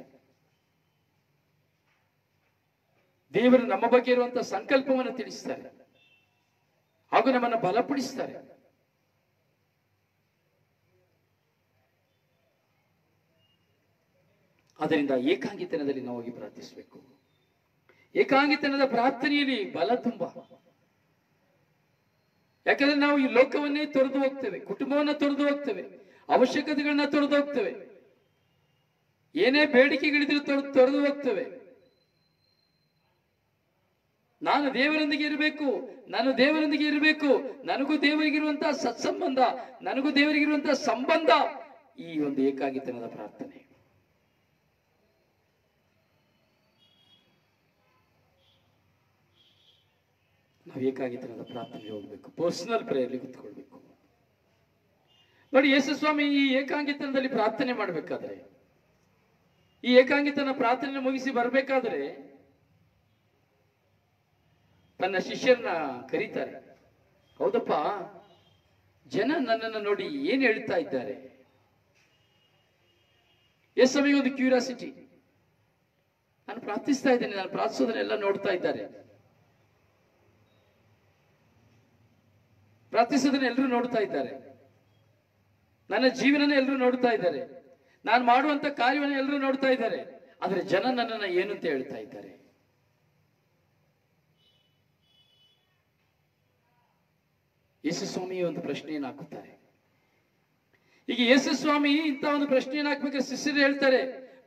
ದೇವರು ನಮ್ಮ ಬಗ್ಗೆ ಇರುವಂತಹ ಸಂಕಲ್ಪವನ್ನು ತಿಳಿಸ್ತಾರೆ, ಹಾಗೂ ನಮ್ಮನ್ನು ಬಲಪಡಿಸ್ತಾರೆ. ಆದ್ದರಿಂದ ಏಕಾಂಗಿತನದಲ್ಲಿ ನಾವು ಹೋಗಿ ಪ್ರಾರ್ಥಿಸಬೇಕು. ಏಕಾಂಗಿತನದ ಪ್ರಾರ್ಥನೆಯಲ್ಲಿ ಬಲ ತುಂಬಾ. ಯಾಕಂದ್ರೆ ನಾವು ಈ ಲೋಕವನ್ನೇ ತೊರೆದು ಹೋಗ್ತೇವೆ, ಕುಟುಂಬವನ್ನ ತೊರೆದು ಹೋಗ್ತೇವೆ, ಅವಶ್ಯಕತೆಗಳನ್ನ ತೊರೆದು ಹೋಗ್ತೇವೆ, ಏನೇ ಬೇಡಿಕೆಗಳಿದ್ರು ತೊರೆದು ಹೋಗ್ತೇವೆ. ನಾನು ದೇವರೊಂದಿಗೆ ಇರಬೇಕು, ನಾನು ದೇವರೊಂದಿಗೆ ಇರಬೇಕು, ನನಗೂ ದೇವರಿಗಿರುವಂತಹ ಸತ್ಸಂಬಂಧ, ನನಗೂ ದೇವರಿಗಿರುವಂತಹ ಸಂಬಂಧ, ಈ ಒಂದು ಏಕಾಂಗಿತನದ ಪ್ರಾರ್ಥನೆ. ನಾವು ಏಕಾಂಗಿತನದ ಪ್ರಾರ್ಥನೆಗೆ ಹೋಗ್ಬೇಕು, ಪರ್ಸನಲ್ ಪ್ರೇಯರ್ಲಿ ಕುತ್ಕೊಳ್ಬೇಕು. ನೋಡಿ, ಯೇಸು ಸ್ವಾಮಿ ಈ ಏಕಾಂಗಿತನದಲ್ಲಿ ಪ್ರಾರ್ಥನೆ ಮಾಡಬೇಕಾದ್ರೆ, ಈ ಏಕಾಂಗಿತನ ಪ್ರಾರ್ಥನೆ ಮುಗಿಸಿ ಬರಬೇಕಾದ್ರೆ ತನ್ನ ಶಿಷ್ಯರನ್ನ ಕರೀತಾರೆ. ಹೌದಪ್ಪ, ಜನ ನನ್ನನ್ನು ನೋಡಿ ಏನ್ ಹೇಳ್ತಾ ಇದ್ದಾರೆ? ಯೇಸು ಸ್ವಾಮಿಗೆ ಒಂದು ಕ್ಯೂರಿಯಾಸಿಟಿ. ನಾನು ಪ್ರಾರ್ಥಿಸ್ತಾ ಇದ್ದೇನೆ, ನಾನು ಪ್ರಾರ್ಥಿಸೋದನ್ನೆಲ್ಲ ನೋಡ್ತಾ ಇದ್ದಾರೆ, ಪ್ರಾರ್ಥಿಸೋದನ್ನ ಎಲ್ಲರೂ ನೋಡ್ತಾ ಇದ್ದಾರೆ, ನನ್ನ ಜೀವನನ ಎಲ್ಲರೂ ನೋಡ್ತಾ ಇದ್ದಾರೆ, ನಾನು ಮಾಡುವಂತ ಕಾರ್ಯವನ್ನು ಎಲ್ಲರೂ ನೋಡ್ತಾ ಇದ್ದಾರೆ. ಆದ್ರೆ ಜನ ನನ್ನನ್ನ ಏನು ಅಂತ ಹೇಳ್ತಾ ಇದ್ದಾರೆ? ಯೇಸು ಸ್ವಾಮಿ ಒಂದು ಪ್ರಶ್ನೆಯನ್ನು ಹಾಕುತ್ತಾರೆ. ಈಗ ಯೇಸು ಸ್ವಾಮಿ ಇಂಥ ಒಂದು ಪ್ರಶ್ನೆಯನ್ನು ಹಾಕ್ಬೇಕಾದ್ರೆ ಶಿಷ್ಯರು ಹೇಳ್ತಾರೆ,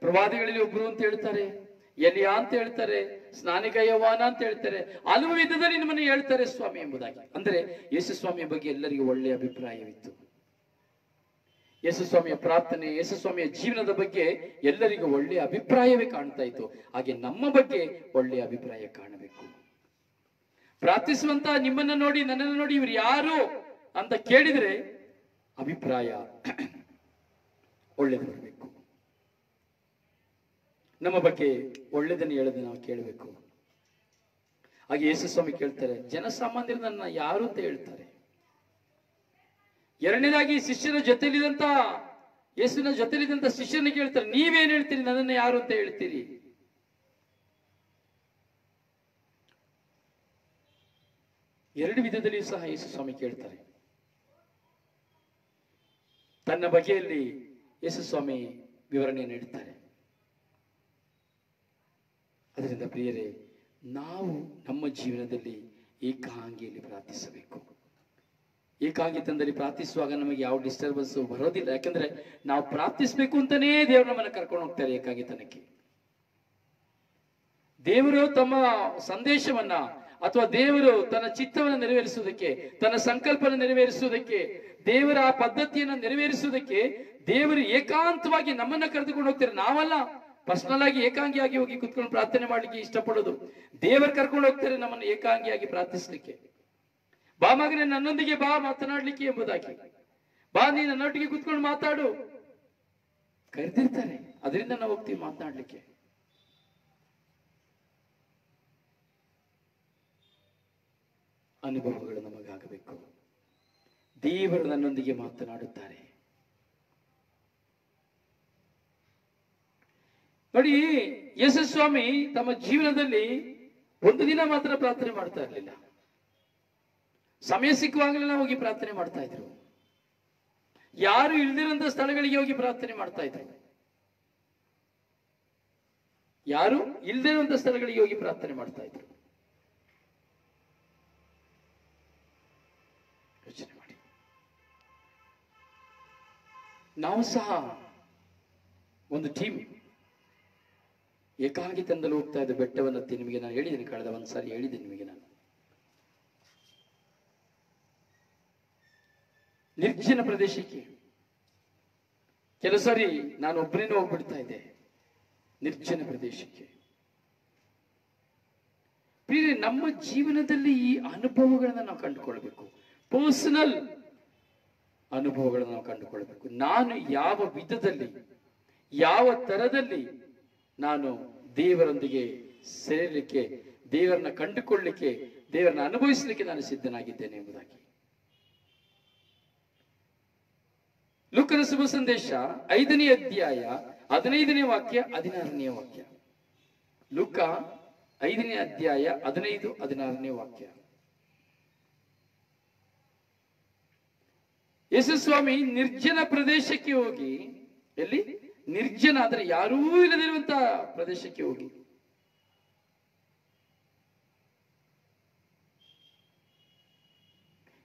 ಪ್ರವಾದಿಗಳಲ್ಲಿ ಒಬ್ರು ಅಂತ ಹೇಳ್ತಾರೆ, ಎಲಿಯಾ ಅಂತ ಹೇಳ್ತಾರೆ, ಸ್ನಾನಿಕ ಯೋಹಾನ ಅಂತ ಹೇಳ್ತಾರೆ, ಹಲವು ವಿಧದಲ್ಲಿ ನಿಮ್ಮನ್ನು ಹೇಳ್ತಾರೆ ಸ್ವಾಮಿ ಎಂಬುದಾಗಿ. ಅಂದ್ರೆ ಯೇಸು ಸ್ವಾಮಿಯ ಬಗ್ಗೆ ಎಲ್ಲರಿಗೂ ಒಳ್ಳೆಯ ಅಭಿಪ್ರಾಯವಿತ್ತು. ಯೇಸು ಸ್ವಾಮಿಯ ಪ್ರಾರ್ಥನೆ, ಯೇಸು ಸ್ವಾಮಿಯ ಜೀವನದ ಬಗ್ಗೆ ಎಲ್ಲರಿಗೂ ಒಳ್ಳೆಯ ಅಭಿಪ್ರಾಯವೇ ಕಾಣ್ತಾ ಇತ್ತು. ಹಾಗೆ ನಮ್ಮ ಬಗ್ಗೆ ಒಳ್ಳೆಯ ಅಭಿಪ್ರಾಯ ಕಾಣಬೇಕು. ಪ್ರಾರ್ಥಿಸುವಂತ ನಿಮ್ಮನ್ನ ನೋಡಿ, ನನ್ನನ್ನು ನೋಡಿ ಇವರು ಯಾರು ಅಂತ ಕೇಳಿದ್ರೆ ಅಭಿಪ್ರಾಯ ಒಳ್ಳೇದು ಬರಬೇಕು. ನಮ್ಮ ಬಗ್ಗೆ ಒಳ್ಳೆದನ್ನು ಹೇಳೋದು ನಾವು ಕೇಳಬೇಕು. ಹಾಗೆ ಯೇಸು ಸ್ವಾಮಿ ಕೇಳ್ತಾರೆ, ಜನಸಾಮಾನ್ಯರು ನನ್ನ ಯಾರು ಅಂತ ಹೇಳ್ತಾರೆ. ಎರಡನೇದಾಗಿ ಶಿಷ್ಯರ ಜೊತೆಲಿದಂತ, ಯೇಸುವಿನ ಜೊತೆಲಿದಂತ ಶಿಷ್ಯರನ್ನ ಕೇಳ್ತಾರೆ, ನೀವೇನ್ ಹೇಳ್ತೀರಿ, ನನ್ನನ್ನು ಯಾರು ಅಂತ ಹೇಳ್ತೀರಿ? ಎರಡು ವಿಧದಲ್ಲಿಯೂ ಸಹ ಯೇಸು ಸ್ವಾಮಿ ಕೇಳ್ತಾರೆ. ತನ್ನ ಬಗೆಯಲ್ಲಿ ಯೇಸು ಸ್ವಾಮಿ ವಿವರಣೆಯನ್ನು ನೀಡುತ್ತಾರೆ. ಅದರಿಂದ ಪ್ರಿಯರೇ, ನಾವು ನಮ್ಮ ಜೀವನದಲ್ಲಿ ಏಕಾಂಗಿಯಲ್ಲಿ ಪ್ರಾರ್ಥಿಸಬೇಕು. ಏಕಾಂಗಿತನದಲ್ಲಿ ಪ್ರಾರ್ಥಿಸುವಾಗ ನಮಗೆ ಯಾವ ಡಿಸ್ಟರ್ಬೆನ್ಸ್ ಬರೋದಿಲ್ಲ. ಯಾಕಂದ್ರೆ ನಾವು ಪ್ರಾರ್ಥಿಸಬೇಕು ಅಂತಾನೇ ದೇವರು ನಮ್ಮನ್ನು ಕರ್ಕೊಂಡು ಹೋಗ್ತಾರೆ ಏಕಾಂಗಿತನಕ್ಕೆ. ದೇವರು ತಮ್ಮ ಸಂದೇಶವನ್ನ ಅಥವಾ ದೇವರು ತನ್ನ ಚಿತ್ತವನ್ನು ನೆರವೇರಿಸುವುದಕ್ಕೆ, ತನ್ನ ಸಂಕಲ್ಪನ ನೆರವೇರಿಸುವುದಕ್ಕೆ, ದೇವರ ಆ ಪದ್ಧತಿಯನ್ನು ನೆರವೇರಿಸುವುದಕ್ಕೆ ದೇವರು ಏಕಾಂತವಾಗಿ ನಮ್ಮನ್ನ ಕರೆದುಕೊಂಡು ಹೋಗ್ತಾರೆ. ನಾವಲ್ಲ ಪರ್ಸನಲ್ ಆಗಿ ಏಕಾಂಗಿಯಾಗಿ ಹೋಗಿ ಕುತ್ಕೊಂಡು ಪ್ರಾರ್ಥನೆ ಮಾಡ್ಲಿಕ್ಕೆ ಇಷ್ಟಪಡೋದು. ದೇವರು ಕರ್ಕೊಂಡು ಹೋಗ್ತಾರೆ ನಮ್ಮನ್ನು ಏಕಾಂಗಿಯಾಗಿ ಪ್ರಾರ್ಥಿಸ್ಲಿಕ್ಕೆ. ಬಾ ಮಗನೇ, ನನ್ನೊಂದಿಗೆ ಬಾ ಮಾತನಾಡ್ಲಿಕ್ಕೆ ಎಂಬುದಾಗಿ. ಬಾ, ನೀ ನನ್ನೊಟ್ಟಿಗೆ ಕುತ್ಕೊಂಡು ಮಾತಾಡು ಕರೆದಿರ್ತಾರೆ. ಅದರಿಂದ ನಾವು ಹೋಗ್ತೀವಿ ಮಾತನಾಡ್ಲಿಕ್ಕೆ. ಅನುಭವಗಳು ನಮಗಾಗಬೇಕು. ದೇವರು ನನ್ನೊಂದಿಗೆ ಮಾತನಾಡುತ್ತಾರೆ. ನೋಡಿ, ಯೇಸು ಸ್ವಾಮಿ ತಮ್ಮ ಜೀವನದಲ್ಲಿ ಒಂದು ದಿನ ಮಾತ್ರ ಪ್ರಾರ್ಥನೆ ಮಾಡ್ತಾ ಇರಲಿಲ್ಲ. ಸಮಯ ಸಿಕ್ಕುವಾಗಲೆಲ್ಲ ಹೋಗಿ ಪ್ರಾರ್ಥನೆ ಮಾಡ್ತಾ ಇದ್ರು. ಯಾರು ಇಲ್ದಿರಂತ ಸ್ಥಳಗಳಿಗೆ ಹೋಗಿ ಪ್ರಾರ್ಥನೆ ಮಾಡ್ತಾ ಇದ್ರು. ಯಾರು ಇಲ್ದಿರುವಂತ ಸ್ಥಳಗಳಿಗೆ ಹೋಗಿ ಪ್ರಾರ್ಥನೆ ಮಾಡ್ತಾ ಇದ್ರು. ಯೋಚನೆ ಮಾಡಿ. ನಾವು ಸಹ ಒಂದು ಟೀಮ್ ಏಕಾಂಗಿತನದಲ್ಲಿ ಹೋಗ್ತಾ ಇದ್ದ ಬೆಟ್ಟವನ್ನು ಹತ್ತಿ, ನಿಮಗೆ ನಾನು ಹೇಳಿದ್ದೀನಿ, ಕಳೆದ ಒಂದ್ಸಾರಿ ಹೇಳಿದ್ದೀನಿ ನಿಮಗೆ ನಾನು. ನಿರ್ಜನ ಪ್ರದೇಶಕ್ಕೆ ಕೆಲವು ಸಾರಿ ನಾನು ಒಬ್ಬನೇನು ಹೋಗ್ಬಿಡ್ತಾ ಇದ್ದೆ, ನಿರ್ಜನ ಪ್ರದೇಶಕ್ಕೆ. ಪ್ರಿಯರೇ, ನಮ್ಮ ಜೀವನದಲ್ಲಿ ಈ ಅನುಭವಗಳನ್ನ ನಾವು ಕಂಡುಕೊಳ್ಬೇಕು. ಪರ್ಸನಲ್ ಅನುಭವಗಳನ್ನು ನಾವು ಕಂಡುಕೊಳ್ಬೇಕು. ನಾನು ಯಾವ ವಿಧದಲ್ಲಿ, ಯಾವ ತರದಲ್ಲಿ ನಾನು ದೇವರೊಂದಿಗೆ ಸೇರಲಿಕ್ಕೆ, ದೇವರನ್ನ ಕಂಡುಕೊಳ್ಳಲಿಕ್ಕೆ, ದೇವರನ್ನ ಅನುಭವಿಸಲಿಕ್ಕೆ ನಾನು ಸಿದ್ಧನಾಗಿದ್ದೇನೆ ಎಂಬುದಾಗಿ. ಲೂಕನ ಶುಭ ಸಂದೇಶ 5ನೇ ಅಧ್ಯಾಯ 15ನೇ ವಾಕ್ಯ 16ನೇ ವಾಕ್ಯ. ಲೂಕ 5ನೇ ಅಧ್ಯಾಯ 15, 16ನೇ ವಾಕ್ಯ. ಯೇಸು ಸ್ವಾಮಿ ನಿರ್ಜನ ಪ್ರದೇಶಕ್ಕೆ ಹೋಗಿ, ಎಲ್ಲಿ ನಿರ್ಜನ ಅಂದ್ರೆ ಯಾರೂ ಇಲ್ಲದಿರುವಂತಹ ಪ್ರದೇಶಕ್ಕೆ ಹೋಗಿ,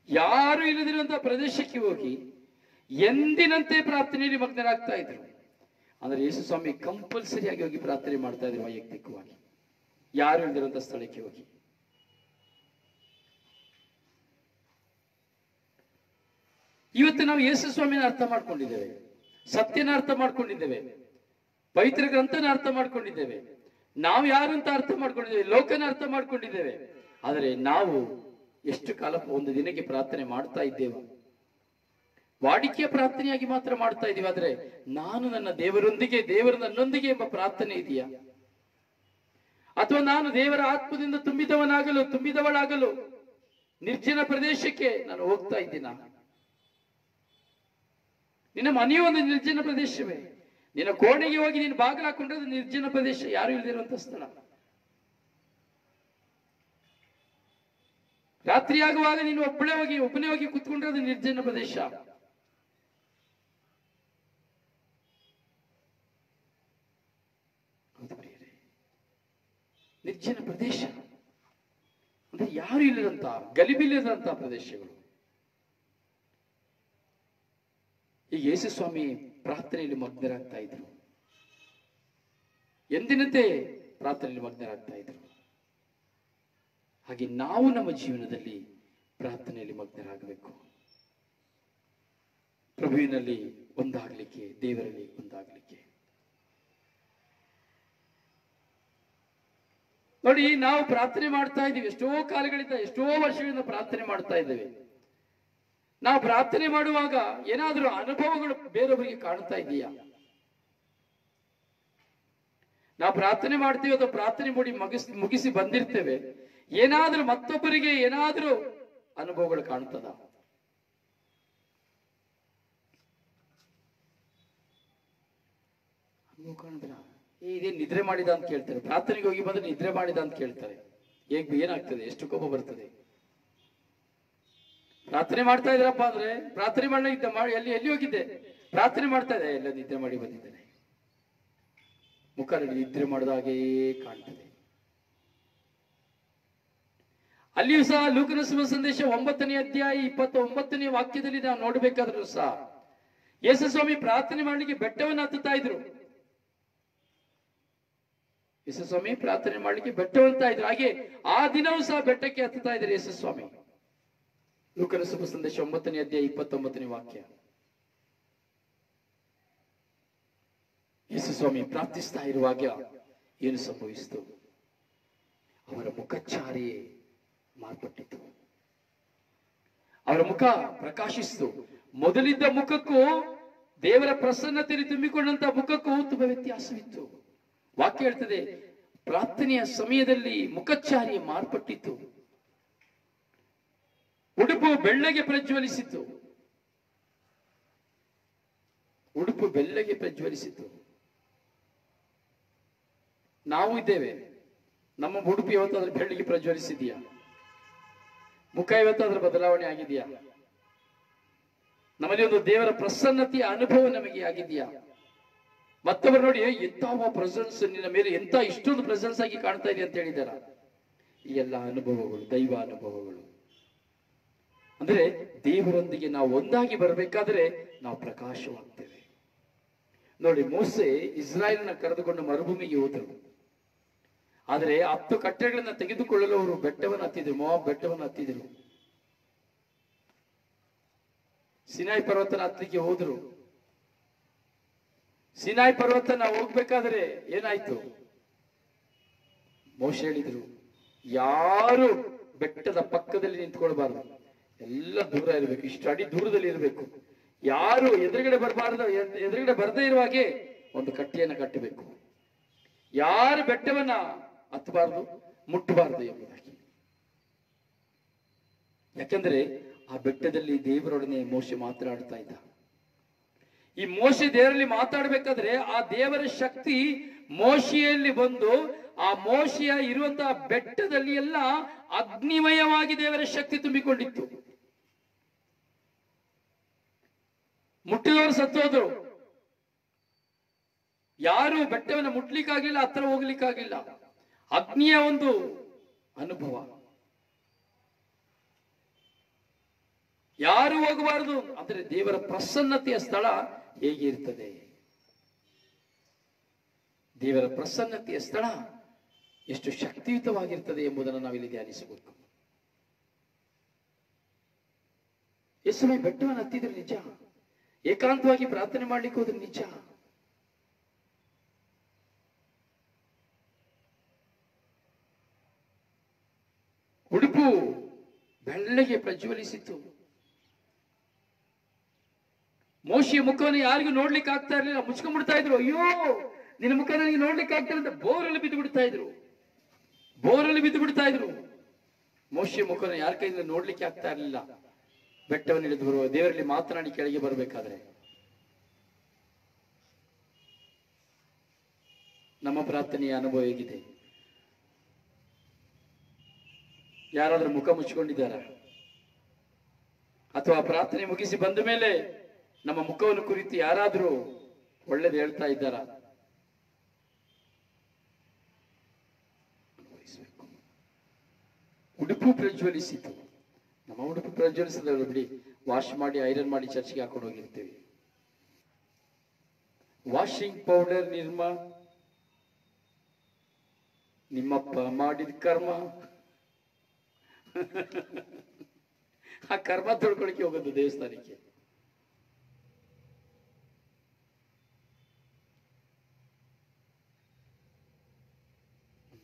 ಯಾರು ಇಲ್ಲದಿರುವಂತಹ ಪ್ರದೇಶಕ್ಕೆ ಹೋಗಿ ಎಂದಿನಂತೆ ಪ್ರಾರ್ಥನೆಯಲ್ಲಿ ಮಗ್ನರಾಗ್ತಾ ಇದ್ರು. ಅಂದ್ರೆ ಯೇಸು ಸ್ವಾಮಿ ಕಂಪಲ್ಸರಿಯಾಗಿ ಹೋಗಿ ಪ್ರಾರ್ಥನೆ ಮಾಡ್ತಾ ಇದ್ರು ವೈಯಕ್ತಿಕವಾಗಿ, ಯಾರು ಇಲ್ದಿರುವಂತ ಸ್ಥಳಕ್ಕೆ ಹೋಗಿ. ಇವತ್ತು ನಾವು ಯೇಸು ಸ್ವಾಮಿನ ಅರ್ಥ ಮಾಡ್ಕೊಂಡಿದ್ದೇವೆ, ಸತ್ಯನ ಅರ್ಥ ಮಾಡ್ಕೊಂಡಿದ್ದೇವೆ, ಪವಿತ್ರ ಗ್ರಂಥನ ಅರ್ಥ ಮಾಡ್ಕೊಂಡಿದ್ದೇವೆ, ನಾವು ಯಾರು ಅಂತ ಅರ್ಥ ಮಾಡ್ಕೊಂಡಿದ್ದೇವೆ, ಲೋಕನ ಅರ್ಥ ಮಾಡ್ಕೊಂಡಿದ್ದೇವೆ. ಆದರೆ ನಾವು ಎಷ್ಟು ಕಾಲ ಒಂದು ದಿನಕ್ಕೆ ಪ್ರಾರ್ಥನೆ ಮಾಡ್ತಾ ಇದ್ದೇವೆ? ವಾಡಿಕೆಯ ಪ್ರಾರ್ಥನೆಯಾಗಿ ಮಾತ್ರ ಮಾಡ್ತಾ ಇದ್ದೀವಿ. ಆದ್ರೆ ನಾನು ನನ್ನ ದೇವರೊಂದಿಗೆ, ದೇವರು ನನ್ನೊಂದಿಗೆ ಎಂಬ ಪ್ರಾರ್ಥನೆ ಇದೆಯಾ? ಅಥವಾ ನಾನು ದೇವರ ಆತ್ಮದಿಂದ ತುಂಬಿದವಳಾಗಲು ನಿರ್ಜನ ಪ್ರದೇಶಕ್ಕೆ ನಾನು ಹೋಗ್ತಾ ಇದ್ದೀನ? ನಿನ್ನ ಮನೆಯು ಒಂದು ನಿರ್ಜನ ಪ್ರದೇಶವೇ. ನಿನ್ನ ಕೋಣೆಗೆ ಹೋಗಿ ನೀನು ಬಾಗಿಲು ಹಾಕೊಂಡ್ರೆ ಅದು ನಿರ್ಜನ ಪ್ರದೇಶ, ಯಾರು ಇಲ್ಲದಿರುವಂತ ಸ್ಥಳ. ರಾತ್ರಿ ಆಗುವಾಗ ನೀನು ಒಬ್ಬನೇ ಹೋಗಿ ಕುತ್ಕೊಂಡ್ರೆ ಅದು ನಿರ್ಜನ ಪ್ರದೇಶ. ನಿರ್ಜನ ಪ್ರದೇಶ ಅಂದ್ರೆ ಯಾರು ಇಲ್ಲದಂತ, ಗಲಿಬಿಲ್ಲದಂತ ಪ್ರದೇಶಗಳು. ಈಗ ಯೇಸು ಸ್ವಾಮಿ ಪ್ರಾರ್ಥನೆಯಲ್ಲಿ ಮಗ್ನರಾಗ್ತಾ ಇದ್ರು, ಎಂದಿನಂತೆ ಪ್ರಾರ್ಥನೆಯಲ್ಲಿ ಮಗ್ನರಾಗ್ತಾ ಇದ್ರು. ಹಾಗೆ ನಾವು ನಮ್ಮ ಜೀವನದಲ್ಲಿ ಪ್ರಾರ್ಥನೆಯಲ್ಲಿ ಮಗ್ನರಾಗಬೇಕು. ಪ್ರಭುವಿನಲ್ಲಿ ಒಂದಾಗ್ಲಿಕ್ಕೆ, ದೇವರಲ್ಲಿ ಒಂದಾಗ್ಲಿಕ್ಕೆ. ನೋಡಿ, ನಾವು ಪ್ರಾರ್ಥನೆ ಮಾಡ್ತಾ ಇದ್ದೀವಿ, ಎಷ್ಟೋ ಕಾಲಗಳಿಂದ, ಎಷ್ಟೋ ವರ್ಷಗಳಿಂದ ಪ್ರಾರ್ಥನೆ ಮಾಡ್ತಾ ಇದ್ದೇವೆ. ನಾವು ಪ್ರಾರ್ಥನೆ ಮಾಡುವಾಗ ಏನಾದರೂ ಅನುಭವಗಳು ಬೇರೊಬ್ಬರಿಗೆ ಕಾಣ್ತಾ ಇದೆಯಾ? ನಾವು ಪ್ರಾರ್ಥನೆ ಮಾಡ್ತೀವಿ ಅಥವಾ ಪ್ರಾರ್ಥನೆ ಮುಗಿಸಿ ಬಂದಿರ್ತೇವೆ, ಏನಾದ್ರೂ ಮತ್ತೊಬ್ಬರಿಗೆ ಏನಾದ್ರೂ ಅನುಭವಗಳು ಕಾಣ್ತದ? ಅನುಭವ ಕಾಣುದಿಲ್ಲ. ಇದೇ ನಿದ್ರೆ ಮಾಡಿದ ಅಂತ ಕೇಳ್ತಾರೆ, ಪ್ರಾರ್ಥನೆಗೆ ಹೋಗಿ ಬಂದ್ರೆ ನಿದ್ರೆ ಮಾಡಿದ ಅಂತ ಕೇಳ್ತಾರೆ. ಏನಾಗ್ತದೆ? ಎಷ್ಟು ಕೋಪ ಬರ್ತದೆ? ಪ್ರಾರ್ಥನೆ ಮಾಡ್ತಾ ಇದ್ರಪ್ಪ ಅಂದ್ರೆ, ಪ್ರಾರ್ಥನೆ ಮಾಡಿ ಎಲ್ಲಿ ಹೋಗಿದ್ದೆ? ಪ್ರಾರ್ಥನೆ ಮಾಡ್ತಾ ಇದ್ದೆ, ಎಲ್ಲ ನಿದ್ರೆ ಮಾಡಿ ಬಂದಿದ್ದೇನೆ. ಮುಖದಲ್ಲಿ ನಿದ್ರೆ ಮಾಡಿದಾಗೇ ಕಾಣ್ತದೆ. ಅಲ್ಲಿಯೂ ಸಹ ಲೂಕನ ಶುಭ ಸಂದೇಶ 9ನೇ ಅಧ್ಯಾಯ 29ನೇ ವಾಕ್ಯದಲ್ಲಿ ನಾವು ನೋಡ್ಬೇಕಾದ್ರೂ ಸಹ ಯೇಸು ಸ್ವಾಮಿ ಪ್ರಾರ್ಥನೆ ಮಾಡ್ಲಿಕ್ಕೆ ಬೆಟ್ಟವನ್ನು ಹತ್ತುತ್ತಾ ಇದ್ರು. ಯೇಸು ಸ್ವಾಮಿ ಪ್ರಾರ್ಥನೆ ಮಾಡ್ಲಿಕ್ಕೆ ಬೆಟ್ಟವಂತ ಇದ್ರು. ಹಾಗೆ ಆ ದಿನವೂ ಸಹ ಬೆಟ್ಟಕ್ಕೆ ಹತ್ತುತ್ತಾ ಇದ್ದಾರೆ ಯೇಸು ಸ್ವಾಮಿ. ಲೂಕನ ಶುಭ ಸಂದೇಶ 9ನೇ ಅಧ್ಯಾಯ 29ನೇ ವಾಕ್ಯ. ಯೇಸು ಸ್ವಾಮಿ ಪ್ರಾರ್ಥಿಸ್ತಾ ಇರುವಾಗ ಏನು ಸಂಭವಿಸಿತು? ಅವರ ಮುಖಚ್ಚಾರಿಯೇ ಮಾರ್ಪಟ್ಟಿತು, ಅವರ ಮುಖ ಪ್ರಕಾಶಿಸಿತು. ಮೊದಲಿದ್ದ ಮುಖಕ್ಕೂ ದೇವರ ಪ್ರಸನ್ನತೆಯಲ್ಲಿ ತುಂಬಿಕೊಂಡಂತ ಮುಖಕ್ಕೂ ತುಂಬಾ ವ್ಯತ್ಯಾಸವಿತ್ತು. ವಾಕ್ಯ ಹೇಳ್ತದೆ, ಪ್ರಾರ್ಥನೆಯ ಸಮಯದಲ್ಲಿ ಮುಖಚ್ಚಾರಿಯೇ ಮಾರ್ಪಟ್ಟಿತ್ತು, ಉಡುಪು ಬೆಳ್ಳಗೆ ಪ್ರಜ್ವಲಿಸಿತು. ಉಡುಪು ಬೆಳ್ಳಗೆ ಪ್ರಜ್ವಲಿಸಿತು. ನಾವು ಇದ್ದೇವೆ, ನಮ್ಮ ಉಡುಪು ಇವತ್ತಾದ್ರೂ ಬೆಳ್ಳಗೆ ಪ್ರಜ್ವಲಿಸಿದೆಯಾ? ಮುಖ ಇವತ್ತಾದ್ರೂ ಬದಲಾವಣೆ ಆಗಿದೆಯಾ? ನಮ್ಮಲ್ಲಿ ಒಂದು ದೇವರ ಪ್ರಸನ್ನತೆಯ ಅನುಭವ ನಮಗೆ ಆಗಿದೆಯಾ? ಮತ್ತೊಬ್ಬರು ನೋಡಿ, ಎಂತ ಪ್ರೆಸೆನ್ಸ್ ನಿನ್ನ ಮೇಲೆ, ಎಂತ ಇಷ್ಟೊಂದು ಪ್ರೆಸೆನ್ಸ್ ಆಗಿ ಕಾಣ್ತಾ ಇದೆ ಅಂತ ಹೇಳಿದಾರ. ಈ ಎಲ್ಲ ಅನುಭವಗಳು ದೈವ ಅನುಭವಗಳು. ಅಂದ್ರೆ ದೇವರೊಂದಿಗೆ ನಾವು ಒಂದಾಗಿ ಬರಬೇಕಾದ್ರೆ ನಾವು ಪ್ರಕಾಶವಾಗ್ತೇವೆ. ನೋಡಿ, ಮೋಸೆ ಇಸ್ರಾಯೇಲನ್ನ ಕರೆದುಕೊಂಡು ಮರುಭೂಮಿಗೆ ಹೋದರು. ಆದರೆ 10 ಕಟ್ಟೆಗಳನ್ನ ತೆಗೆದುಕೊಳ್ಳಲು ಅವರು ಬೆಟ್ಟವನ್ನು ಹತ್ತಿದ್ರು, ಮೋವಾಬ್ ಬೆಟ್ಟವನ್ನು ಹತ್ತಿದ್ರು. ಸಿನಾಯ್ ಪರ್ವತನ ಹತ್ತಲಿಕ್ಕೆ ಹೋದ್ರು. ಸಿನಾಯ್ ಪರ್ವತನ ಹೋಗ್ಬೇಕಾದ್ರೆ ಏನಾಯ್ತು? ಮೋಶೆ ಹೇಳಿದ್ರು, ಯಾರು ಬೆಟ್ಟದ ಪಕ್ಕದಲ್ಲಿ ನಿಂತ್ಕೊಳ್ಬಾರ್ದು, ಎಲ್ಲ ದೂರ ಇರಬೇಕು, ಇಷ್ಟು ಅಡಿ ದೂರದಲ್ಲಿ ಇರಬೇಕು. ಯಾರು ಎದುರುಗಡೆ ಬರಬಾರ್ದು, ಎದುರುಗಡೆ ಬರದೇ ಇರುವ ಹಾಗೆ ಒಂದು ಕಟ್ಟೆಯನ್ನು ಕಟ್ಟಬೇಕು. ಯಾರು ಬೆಟ್ಟವನ್ನ ಹತ್ತಬಾರ್ದು, ಮುಟ್ಟಬಾರ್ದು ಎಂಬುದಾಗಿ. ಯಾಕಂದ್ರೆ ಆ ಬೆಟ್ಟದಲ್ಲಿ ದೇವರೊಡನೆ ಮೋಶೆ ಮಾತನಾಡ್ತಾ ಇದ್ದ. ಈ ಮೋಶೆ ದೇವರಲ್ಲಿ ಮಾತಾಡ್ಬೇಕಾದ್ರೆ ಆ ದೇವರ ಶಕ್ತಿ ಮೋಶೆಯಲ್ಲಿ ಬಂದು ಆ ಮೋಶೆಯ ಇರುವಂತಹ ಬೆಟ್ಟದಲ್ಲಿ ಎಲ್ಲ ಅಗ್ನಿಮಯವಾಗಿ ದೇವರ ಶಕ್ತಿ ತುಂಬಿಕೊಂಡಿತ್ತು. ಮುಟ್ಟಿದವರು ಸತ್ತೋದ್ರು. ಯಾರು ಬೆಟ್ಟವನ್ನು ಮುಟ್ಲಿಕ್ಕಾಗಿಲ್ಲ, ಹತ್ರ ಹೋಗ್ಲಿಕ್ಕಾಗಿಲ್ಲ. ಅಗ್ನಿಯ ಒಂದು ಅನುಭವ. ಯಾರು ಹೋಗಬಾರದು ಅಂದ್ರೆ ದೇವರ ಪ್ರಸನ್ನತೆಯ ಸ್ಥಳ ಹೇಗೆ ಇರ್ತದೆ? ದೇವರ ಪ್ರಸನ್ನತೆಯ ಸ್ಥಳ ಎಷ್ಟು ಶಕ್ತಿಯುತವಾಗಿರ್ತದೆ ಎಂಬುದನ್ನು ನಾವಿಲ್ಲಿ ಧ್ಯಾನಿಸಬೇಕು. ಎಷ್ಟು ಸಮಯ ಬೆಟ್ಟವನ್ನು ಹತ್ತಿದ್ರೆ ನಿಜ, ಏಕಾಂತವಾಗಿ ಪ್ರಾರ್ಥನೆ ಮಾಡ್ಲಿಕ್ಕೆ ಹೋದ್ರೆ ನಿಜ. ಉಡುಪು ಬೆಳ್ಳಗೆ ಪ್ರಜ್ವಲಿಸಿತು. ಮೋಶೆಯ ಮುಖವನ್ನು ಯಾರಿಗೂ ನೋಡ್ಲಿಕ್ಕೆ ಆಗ್ತಾ ಇರ್ಲಿಲ್ಲ, ಮುಚ್ಕೊಂಡ್ಬಿಡ್ತಾ ಇದ್ರು. ಅಯ್ಯೋ ನಿನ್ನ ಮುಖ ನನಗೆ ನೋಡ್ಲಿಕ್ಕೆ ಆಗ್ತಾ ಇಲ್ಲ, ಬೋರಲ್ಲಿ ಬಿದ್ದು ಬಿಡ್ತಾ ಇದ್ರು, ಬೋರಲ್ಲಿ ಬಿದ್ದು ಬಿಡ್ತಾ ಇದ್ರು. ಮೋಶೆಯ ಮುಖವನ್ನು ಯಾರ ಕೈಯಿಂದ ನೋಡ್ಲಿಕ್ಕೆ ಆಗ್ತಾ ಇರಲಿಲ್ಲ. ಬೆಟ್ಟವನ್ನು ಇಳಿದು ಬರುವ ದೇವರಲ್ಲಿ ಮಾತನಾಡಿ ಕೆಳಗೆ ಬರಬೇಕಾದ್ರೆ ನಮ್ಮ ಪ್ರಾರ್ಥನೆಯ ಅನುಭವ ಹೇಗಿದೆ? ಯಾರಾದ್ರೂ ಮುಖ ಮುಚ್ಚಿಕೊಂಡಿದ್ದಾರ? ಅಥವಾ ಪ್ರಾರ್ಥನೆ ಮುಗಿಸಿ ಬಂದ ಮೇಲೆ ನಮ್ಮ ಮುಖವನ್ನು ಕುರಿತು ಯಾರಾದ್ರೂ ಒಳ್ಳೇದು ಹೇಳ್ತಾ ಇದ್ದಾರ? ಉಡುಪು ಪ್ರಜ್ವಲಿಸಿತು. ನಮ್ಮ ಉಡುಪು ಪ್ರಜ್ವಲಿಸಿದ ಬಿಡಿ, ವಾಶ್ ಮಾಡಿ ಐರನ್ ಮಾಡಿ ಚರ್ಚ್ಗೆ ಹಾಕೊಂಡು ಹೋಗಿರ್ತೇವೆ. ವಾಷಿಂಗ್ ಪೌಡರ್ ನಿರ್ಮಾ, ನಿಮ್ಮಪ್ಪ ಮಾಡಿದ ಕರ್ಮ, ಆ ಕರ್ಮ ತೊಳ್ಕೊಳಕ್ಕೆ ಹೋಗೋದು ದೇವಸ್ಥಾನಕ್ಕೆ.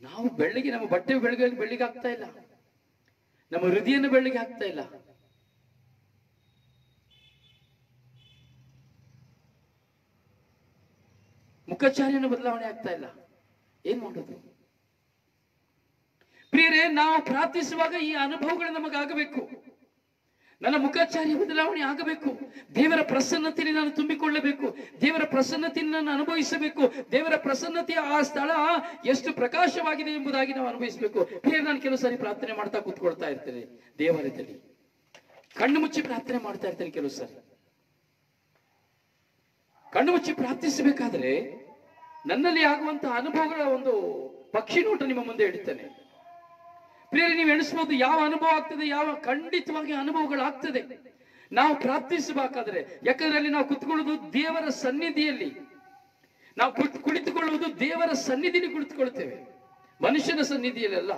ನಾವು ಬೆಳ್ಳಿಗೆ ನಮ್ಮ ಬಟ್ಟೆ ಬೆಳ್ಳಿಗೆ ಆಗ್ತಾ ಇಲ್ಲ, ನಮ್ಮ ಹೃದಯನ ಬೆಳ್ಳಿಗೆ ಆಗ್ತಾ ಇಲ್ಲ. ಮುಖಚಾರ್ಯನ ಬದಲಾವಣೆ ಆಗ್ತಾ ಇಲ್ಲ. ಏನ್ ಮಾಡೋದು ಪ್ರಿಯರೇ? ನಾವು ಪ್ರಾರ್ಥಿಸುವಾಗ ಈ ಅನುಭವಗಳು ನಮಗಾಗಬೇಕು. ನನ್ನ ಮುಖಾಚಾರ್ಯ ಬದಲಾವಣೆ ಆಗಬೇಕು. ದೇವರ ಪ್ರಸನ್ನತೆಯಲ್ಲಿ ನಾನು ತುಂಬಿಕೊಳ್ಳಬೇಕು. ದೇವರ ಪ್ರಸನ್ನತೆಯನ್ನು ನಾನು ಅನುಭವಿಸಬೇಕು. ದೇವರ ಪ್ರಸನ್ನತೆಯ ಆ ಸ್ಥಳ ಎಷ್ಟು ಪ್ರಕಾಶವಾಗಿದೆ ಎಂಬುದಾಗಿ ನಾವು ಅನುಭವಿಸಬೇಕು. ಪ್ರಿಯರೇ, ನಾನು ಕೆಲವು ಸಾರಿ ಪ್ರಾರ್ಥನೆ ಮಾಡ್ತಾ ಕೂತ್ಕೊಳ್ತಾ ಇರ್ತೇನೆ ದೇವಾಲಯದಲ್ಲಿ, ಕಣ್ಣು ಮುಚ್ಚಿ ಪ್ರಾರ್ಥನೆ ಮಾಡ್ತಾ ಇರ್ತೇನೆ. ಕೆಲವು ಸಾರಿ ಕಣ್ಣು ಮುಚ್ಚಿ ಪ್ರಾರ್ಥಿಸಬೇಕಾದ್ರೆ ನನ್ನಲ್ಲಿ ಆಗುವಂತಹ ಅನುಭವಗಳ ಒಂದು ಪಕ್ಷಿ ನೋಟ ನಿಮ್ಮ ಮುಂದೆ ಇಡುತ್ತೇನೆ. ಪ್ರಿಯರೇ, ನೀವು ಎಣಿಸಬಹುದು ಯಾವ ಅನುಭವ ಆಗ್ತದೆ, ಯಾವ ಖಂಡಿತವಾಗಿ ಅನುಭವಗಳಾಗ್ತದೆ ನಾವು ಪ್ರಾರ್ಥಿಸಬೇಕಾದ್ರೆ. ಯಾಕಂದ್ರೆ ಅಲ್ಲಿ ನಾವು ಕುತ್ಕೊಳ್ಳುವುದು ದೇವರ ಸನ್ನಿಧಿಯಲ್ಲಿ, ನಾವು ಕುಳಿತುಕೊಳ್ಳುವುದು ದೇವರ ಸನ್ನಿಧಿಯಲ್ಲಿ ಕುಳಿತುಕೊಳ್ತೇವೆ, ಮನುಷ್ಯನ ಸನ್ನಿಧಿಯಲ್ಲ.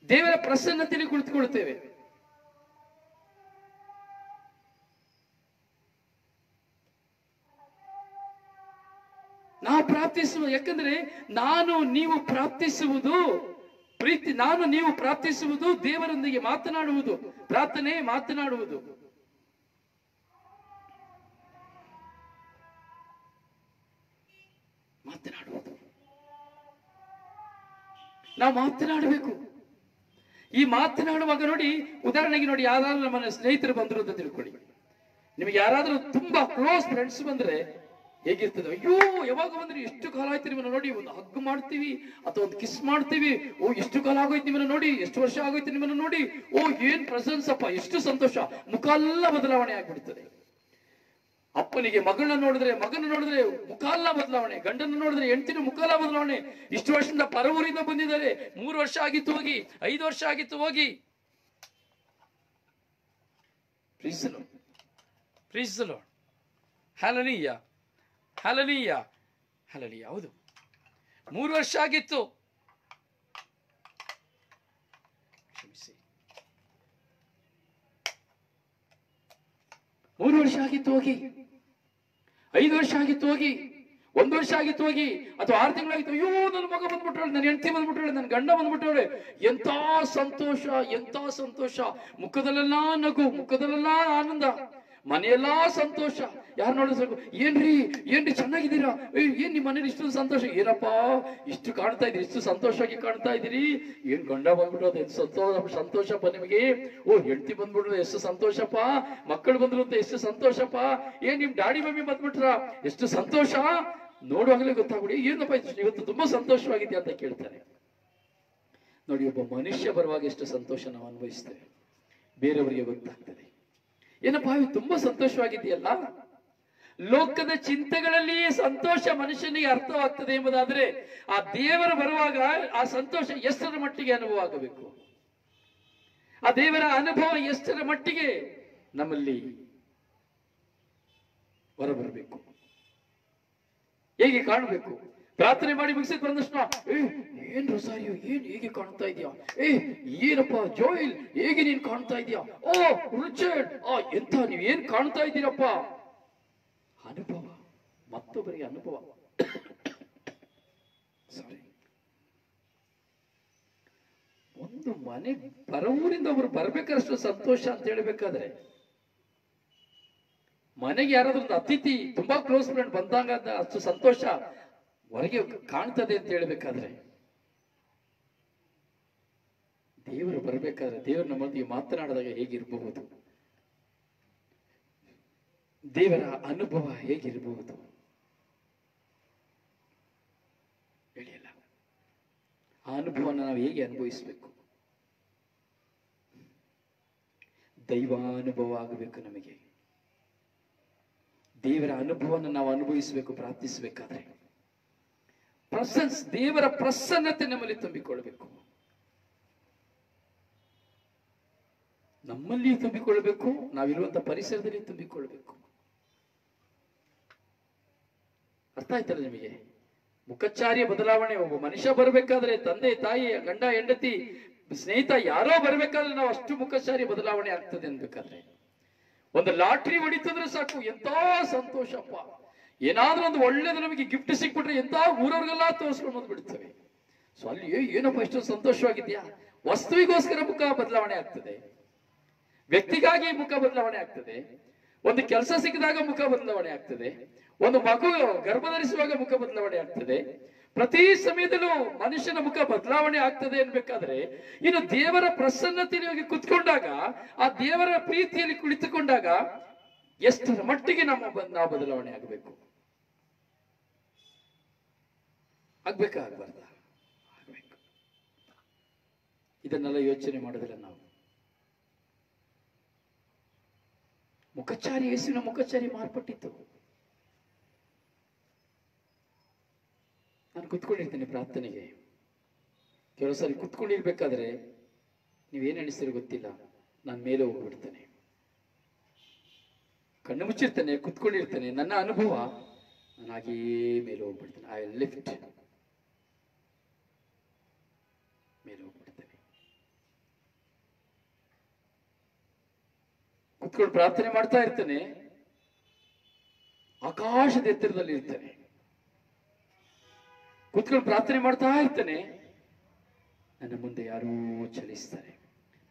ದೇವರ ಪ್ರಸನ್ನತೆಯಲ್ಲಿ ಕುಳಿತುಕೊಳ್ತೇವೆ. ನಾವು ಪ್ರಾರ್ಥಿಸುವ, ಯಾಕಂದ್ರೆ ನಾನು ನೀವು ಪ್ರಾರ್ಥಿಸುವುದು ಪ್ರೀತಿ, ನಾನು ನೀವು ಪ್ರಾರ್ಥಿಸುವುದು ದೇವರೊಂದಿಗೆ ಮಾತನಾಡುವುದು. ಪ್ರಾರ್ಥನೆ ಮಾತನಾಡುವುದು. ನಾವು ಮಾತನಾಡಬೇಕು. ಈ ಮಾತನಾಡುವಾಗ ನೋಡಿ, ಉದಾಹರಣೆಗೆ ನೋಡಿ, ಯಾರಾದ್ರೂ ನಮ್ಮ ಸ್ನೇಹಿತರು ಬಂದ್ರು ಅಂತ ತಿಳ್ಕೊಳ್ಳಿ. ನಿಮಗೆ ಯಾರಾದ್ರೂ ತುಂಬಾ ಕ್ಲೋಸ್ ಫ್ರೆಂಡ್ಸ್ ಬಂದ್ರೆ ಹೇಗಿರ್ತದೆ? ಅಯ್ಯೋ, ಯಾವಾಗ ಬಂದ್ರಿ, ಎಷ್ಟು ಕಾಲ ಆಯ್ತು ನಿಮ್ಮನ್ನ ನೋಡಿ, ಒಂದು ಹಗ್ ಮಾಡ್ತೀವಿ ಅಥವಾ ಒಂದು ಕಿಸ್ ಮಾಡ್ತೀವಿ. ಓ, ಎಷ್ಟು ಕಾಲ ಆಗೋಯ್ತು ನಿಮ್ಮನ್ನ ನೋಡಿ, ಎಷ್ಟು ವರ್ಷ ಆಗೋಯ್ತು ನಿಮ್ಮನ್ನ ನೋಡಿ, ಓ ಏನ್ ಪ್ರೆಸೆನ್ಸ್ ಅಪ್ಪ, ಎಷ್ಟು ಸಂತೋಷ. ಮುಖ ಎಲ್ಲ ಬದಲಾವಣೆ ಆಗ್ಬಿಡ್ತದೆ. ಅಪ್ಪನಿಗೆ ಮಗಳನ್ನ ನೋಡಿದ್ರೆ, ಮಗನ ನೋಡಿದ್ರೆ ಮುಖ ಎಲ್ಲ ಬದಲಾವಣೆ, ಗಂಡನ ನೋಡಿದ್ರೆ ಹೆಂಡತಿನ ಮುಖ ಎಲ್ಲ ಬದಲಾವಣೆ. ಇಷ್ಟು ವರ್ಷದಿಂದ ಪರವೂರಿಂದ ಬಂದಿದ್ದಾರೆ, 3 ವರ್ಷ ಆಗಿತ್ತು ಹೋಗಿ, 5 ವರ್ಷ ಆಗಿತ್ತು ಹೋಗಿ. Praise the lord. Hallelujah, hallelujah, hallelujah. ಹೌದು, 3 ವರ್ಷ ಆಗಿತ್ತು. ಕ್ಷಮಿಸಿ, 3 ವರ್ಷ ಆಗಿತ್ತು ಹೋಗಿ, 5 ವರ್ಷ ಆಗಿತ್ತು ಹೋಗಿ, 1 ವರ್ಷ ಆಗಿತ್ತು ಹೋಗಿ, ಅಥವಾ 6 ತಿಂಗಳಾಗಿತ್ತು. ಅಯ್ಯೋ, ನನ್ನ ಮಗ ಬಂದ್ಬಿಟ್ಟಾಳೆ, ನನ್ನ ಹೆಂಡತಿ ಬಂದ್ಬಿಟ್ಟಾಳೆ, ನನ್ನ ಗಂಡ ಬಂದ್ಬಿಟ್ಟಾಳೆ. ಎಂತ ಸಂತೋಷ, ಎಂತ ಸಂತೋಷ. ಮುಖದಲ್ಲೆಲ್ಲ ನಗು, ಮುಖದಲ್ಲೆಲ್ಲ ಆನಂದ, ಮನೆಯೆಲ್ಲಾ ಸಂತೋಷ. ಯಾರು ನೋಡಿದ್ರು, ಏನ್ರಿ ಚೆನ್ನಾಗಿದ್ದೀರಾ? ಏನ್ ನಿಮ್ಮ ಮನೇಲಿ ಇಷ್ಟು ಸಂತೋಷ? ಏನಪ್ಪ ಇಷ್ಟು ಕಾಣ್ತಾ ಇದ್ರಿ, ಇಷ್ಟು ಸಂತೋಷವಾಗಿ ಕಾಣ್ತಾ ಇದ್ದೀರಿ. ಏನ್ ಗಂಡ ಬಂದ್ಬಿಡೋದು, ಎಷ್ಟು ಸಂತೋಷಪ್ಪ ನಿಮಗೆ. ಓ, ಹೆಂಡತಿ ಬಂದ್ಬಿಡ್ರು, ಎಷ್ಟು ಸಂತೋಷಪ್ಪ. ಮಕ್ಕಳು ಬಂದ್ರು ಅಂತ ಎಷ್ಟು ಸಂತೋಷಪ್ಪ. ಏನ್ ನಿಮ್ ಡ್ಯಾಡಿ ಮಮ್ಮಿ ಬಂದ್ಬಿಟ್ರ, ಎಷ್ಟು ಸಂತೋಷ. ನೋಡುವಾಗಲೇ ಗೊತ್ತಾಗ್ಬಿಡಿ, ಏನಪ್ಪ ಇವತ್ತು ತುಂಬಾ ಸಂತೋಷವಾಗಿದೆ ಅಂತ ಕೇಳ್ತಾರೆ. ನೋಡಿ, ಒಬ್ಬ ಮನುಷ್ಯ ಬರುವಾಗ ಎಷ್ಟು ಸಂತೋಷ ನಾವು ಅನುಭವಿಸ್ತೇವೆ, ಬೇರೆಯವರಿಗೆ ಗೊತ್ತಾಗ್ತದೆ. ಏನಪ್ಪಾ ತುಂಬಾ ಸಂತೋಷವಾಗಿದೆಯಲ್ಲ. ಲೋಕದ ಚಿಂತೆಗಳಲ್ಲಿಯೇ ಸಂತೋಷ ಮನುಷ್ಯನಿಗೆ ಅರ್ಥವಾಗ್ತದೆ ಎಂಬುದಾದ್ರೆ, ಆ ದೇವರು ಬರುವಾಗ ಆ ಸಂತೋಷ ಎಷ್ಟರ ಮಟ್ಟಿಗೆ ಅನುಭವ ಆಗಬೇಕು, ಆ ದೇವರ ಅನುಭವ ಎಷ್ಟರ ಮಟ್ಟಿಗೆ ನಮ್ಮಲ್ಲಿ ಹೊರಬರಬೇಕು, ಹೇಗೆ ಕಾಣಬೇಕು. ಪ್ರಾರ್ಥನೆ ಮಾಡಿ ಮುಗಿಸಿದ ಬಂದಷ್ಟು ಏನ್ ರೊಸಾರಿಯೋ, ಏನ್ ಹೇಗೆ ಕಾಣ್ತಾ ಇದೆಯಾ, ಏನಪ್ಪ ಜೋಯಿಲ್ ಹೇಗೆ ನೀನ್ ಕಾಣ್ತಾ ಇದೀಯಾ, ಓ ರಿಚರ್ಡ್ ಎಂತ ನೀವ್ ಏನ್ ಕಾಣ್ತಾ ಇದ್ದೀರಪ್ಪ. ಅನುಭವ, ಮತ್ತೊಬ್ಬರಿಗೆ ಅನುಭವ. ಸಾರಿ, ಒಂದು ಮನೆ ಬರವೂರಿಂದ ಒಬ್ರು ಬರ್ಬೇಕಾದಷ್ಟು ಸಂತೋಷ ಅಂತ ಹೇಳ್ಬೇಕಾದ್ರೆ, ಮನೆಗೆ ಯಾರಾದ್ರೂ ಒಂದು ಅತಿಥಿ ತುಂಬಾ ಕ್ಲೋಸ್ ಫ್ರೆಂಡ್ ಬಂದಾಗ ಅಷ್ಟು ಸಂತೋಷ ಹೊರಗೆ ಕಾಣ್ತದೆ ಅಂತ ಹೇಳ್ಬೇಕಾದ್ರೆ, ದೇವರು ಬರಬೇಕಾದ್ರೆ, ದೇವರು ನಮ್ಮೊಂದಿಗೆ ಮಾತನಾಡಿದಾಗ ಹೇಗಿರಬಹುದು, ದೇವರ ಅನುಭವ ಹೇಗಿರಬಹುದು ಹೇಳಿಯಲ್ಲ. ಆ ಅನುಭವನ ನಾವು ಹೇಗೆ ಅನುಭವಿಸಬೇಕು? ದೈವಾನುಭವ ಆಗಬೇಕು. ನಮಗೆ ದೇವರ ಅನುಭವನ ನಾವು ಅನುಭವಿಸಬೇಕು. ಪ್ರಾರ್ಥಿಸಬೇಕಾದ್ರೆ ದೇವರ ಪ್ರಸನ್ನತೆ ನಮ್ಮಲ್ಲಿ ತುಂಬಿಕೊಳ್ಳಬೇಕು, ನಮ್ಮಲ್ಲಿ ತುಂಬಿಕೊಳ್ಳಬೇಕು, ನಾವಿರುವಂತಹ ಪರಿಸರದಲ್ಲಿ ತುಂಬಿಕೊಳ್ಳಬೇಕು. ಅರ್ಥ ಆಯ್ತಲ್ಲ ನಿಮಗೆ? ಮುಖಚಾರ್ಯ ಬದಲಾವಣೆ. ಒಬ್ಬ ಮನುಷ್ಯ ಬರಬೇಕಾದ್ರೆ, ತಂದೆ ತಾಯಿ ಗಂಡ ಹೆಂಡತಿ ಸ್ನೇಹಿತ ಯಾರೋ ಬರ್ಬೇಕಾದ್ರೆ ನಾವು ಅಷ್ಟು ಮುಖಚಾರ್ಯ ಬದಲಾವಣೆ ಆಗ್ತದೆ ಅನ್ಬೇಕಾದ್ರೆ, ಒಂದು ಲಾಟ್ರಿ ಹೊಡಿತಿದ್ರೆ ಸಾಕು ಎಂತ ಸಂತೋಷಪ್ಪ, ಏನಾದ್ರೂ ಒಂದು ಒಳ್ಳೇದು ನಮಗೆ ಗಿಫ್ಟ್ ಸಿಕ್ಬಿಟ್ರೆ ಎಂತ ಊರವ್ರಿಗೆಲ್ಲ ತೋರಿಸ್ಕೊಂಡು ಬಂದ್ಬಿಡ್ತೇವೆ. ಸೊ ಅಲ್ಲಿ ಏನಪ್ಪ ಇಷ್ಟು ಸಂತೋಷವಾಗಿದ್ಯಾ. ವಸ್ತುವಿಗೋಸ್ಕರ ಮುಖ ಬದಲಾವಣೆ ಆಗ್ತದೆ, ವ್ಯಕ್ತಿಗಾಗಿ ಮುಖ ಬದಲಾವಣೆ ಆಗ್ತದೆ, ಒಂದು ಕೆಲಸ ಸಿಕ್ಕಿದಾಗ ಮುಖ ಬದಲಾವಣೆ ಆಗ್ತದೆ, ಒಂದು ಮಗು ಗರ್ಭಧರಿಸುವಾಗ ಮುಖ ಬದಲಾವಣೆ ಆಗ್ತದೆ. ಪ್ರತಿ ಸಮಯದಲ್ಲೂ ಮನುಷ್ಯನ ಮುಖ ಬದಲಾವಣೆ ಆಗ್ತದೆ ಅನ್ಬೇಕಾದ್ರೆ, ಇನ್ನು ದೇವರ ಪ್ರಸನ್ನತೆಯಲ್ಲಿ ಹೋಗಿ ಕುತ್ಕೊಂಡಾಗ, ಆ ದೇವರ ಪ್ರೀತಿಯಲ್ಲಿ ಕುಳಿತುಕೊಂಡಾಗ ಎಷ್ಟರ ಮಟ್ಟಿಗೆ ನಾವು ಬದಲಾವಣೆ ಆಗಬೇಕು. ಆಗ್ಬೇಕಾ ಆಗ್ಬಾರ್ದ? ಆಗ್ಬೇಕು. ಇದನ್ನೆಲ್ಲ ಯೋಚನೆ ಮಾಡೋದಿಲ್ಲ ನಾವು. ಮುಖಚಾರಿ, ಯೇಸುವಿನ ಮುಖಚಾರಿ ಮಾರ್ಪಟ್ಟಿತ್ತು. ನಾನು ಕುತ್ಕೊಂಡಿರ್ತೇನೆ ಪ್ರಾರ್ಥನೆಗೆ. ಕೆಲವು ಸಾರಿ ಕುತ್ಕೊಂಡಿರ್ಬೇಕಾದ್ರೆ ನೀವೇನ್ ಎಣಿಸ್ತೀರಿ ಗೊತ್ತಿಲ್ಲ, ನಾನು ಮೇಲೆ ಹೋಗ್ಬಿಡ್ತೇನೆ, ಕಣ್ಣು ಮುಚ್ಚಿರ್ತೇನೆ, ಕುತ್ಕೊಂಡಿರ್ತೇನೆ. ನನ್ನ ಅನುಭವ, ನಾನು ಹಾಗೇ ಮೇಲೆ ಹೋಗ್ಬಿಡ್ತೇನೆ. ಐ ಲಿಫ್ಟ್, ಮೇಲೆ ಹೋಗ್ಬಿಡ್ತೇನೆ. ಕುತ್ಕೊಂಡು ಪ್ರಾರ್ಥನೆ ಮಾಡ್ತಾ ಇರ್ತೇನೆ, ಆಕಾಶದ ಎತ್ತರದಲ್ಲಿ ಇರ್ತೇನೆ. ಕುತ್ಕೊಂಡು ಪ್ರಾರ್ಥನೆ ಮಾಡ್ತಾ ಇರ್ತೇನೆ, ನನ್ನ ಮುಂದೆ ಯಾರೋ ಚಲಿಸ್ತಾರೆ,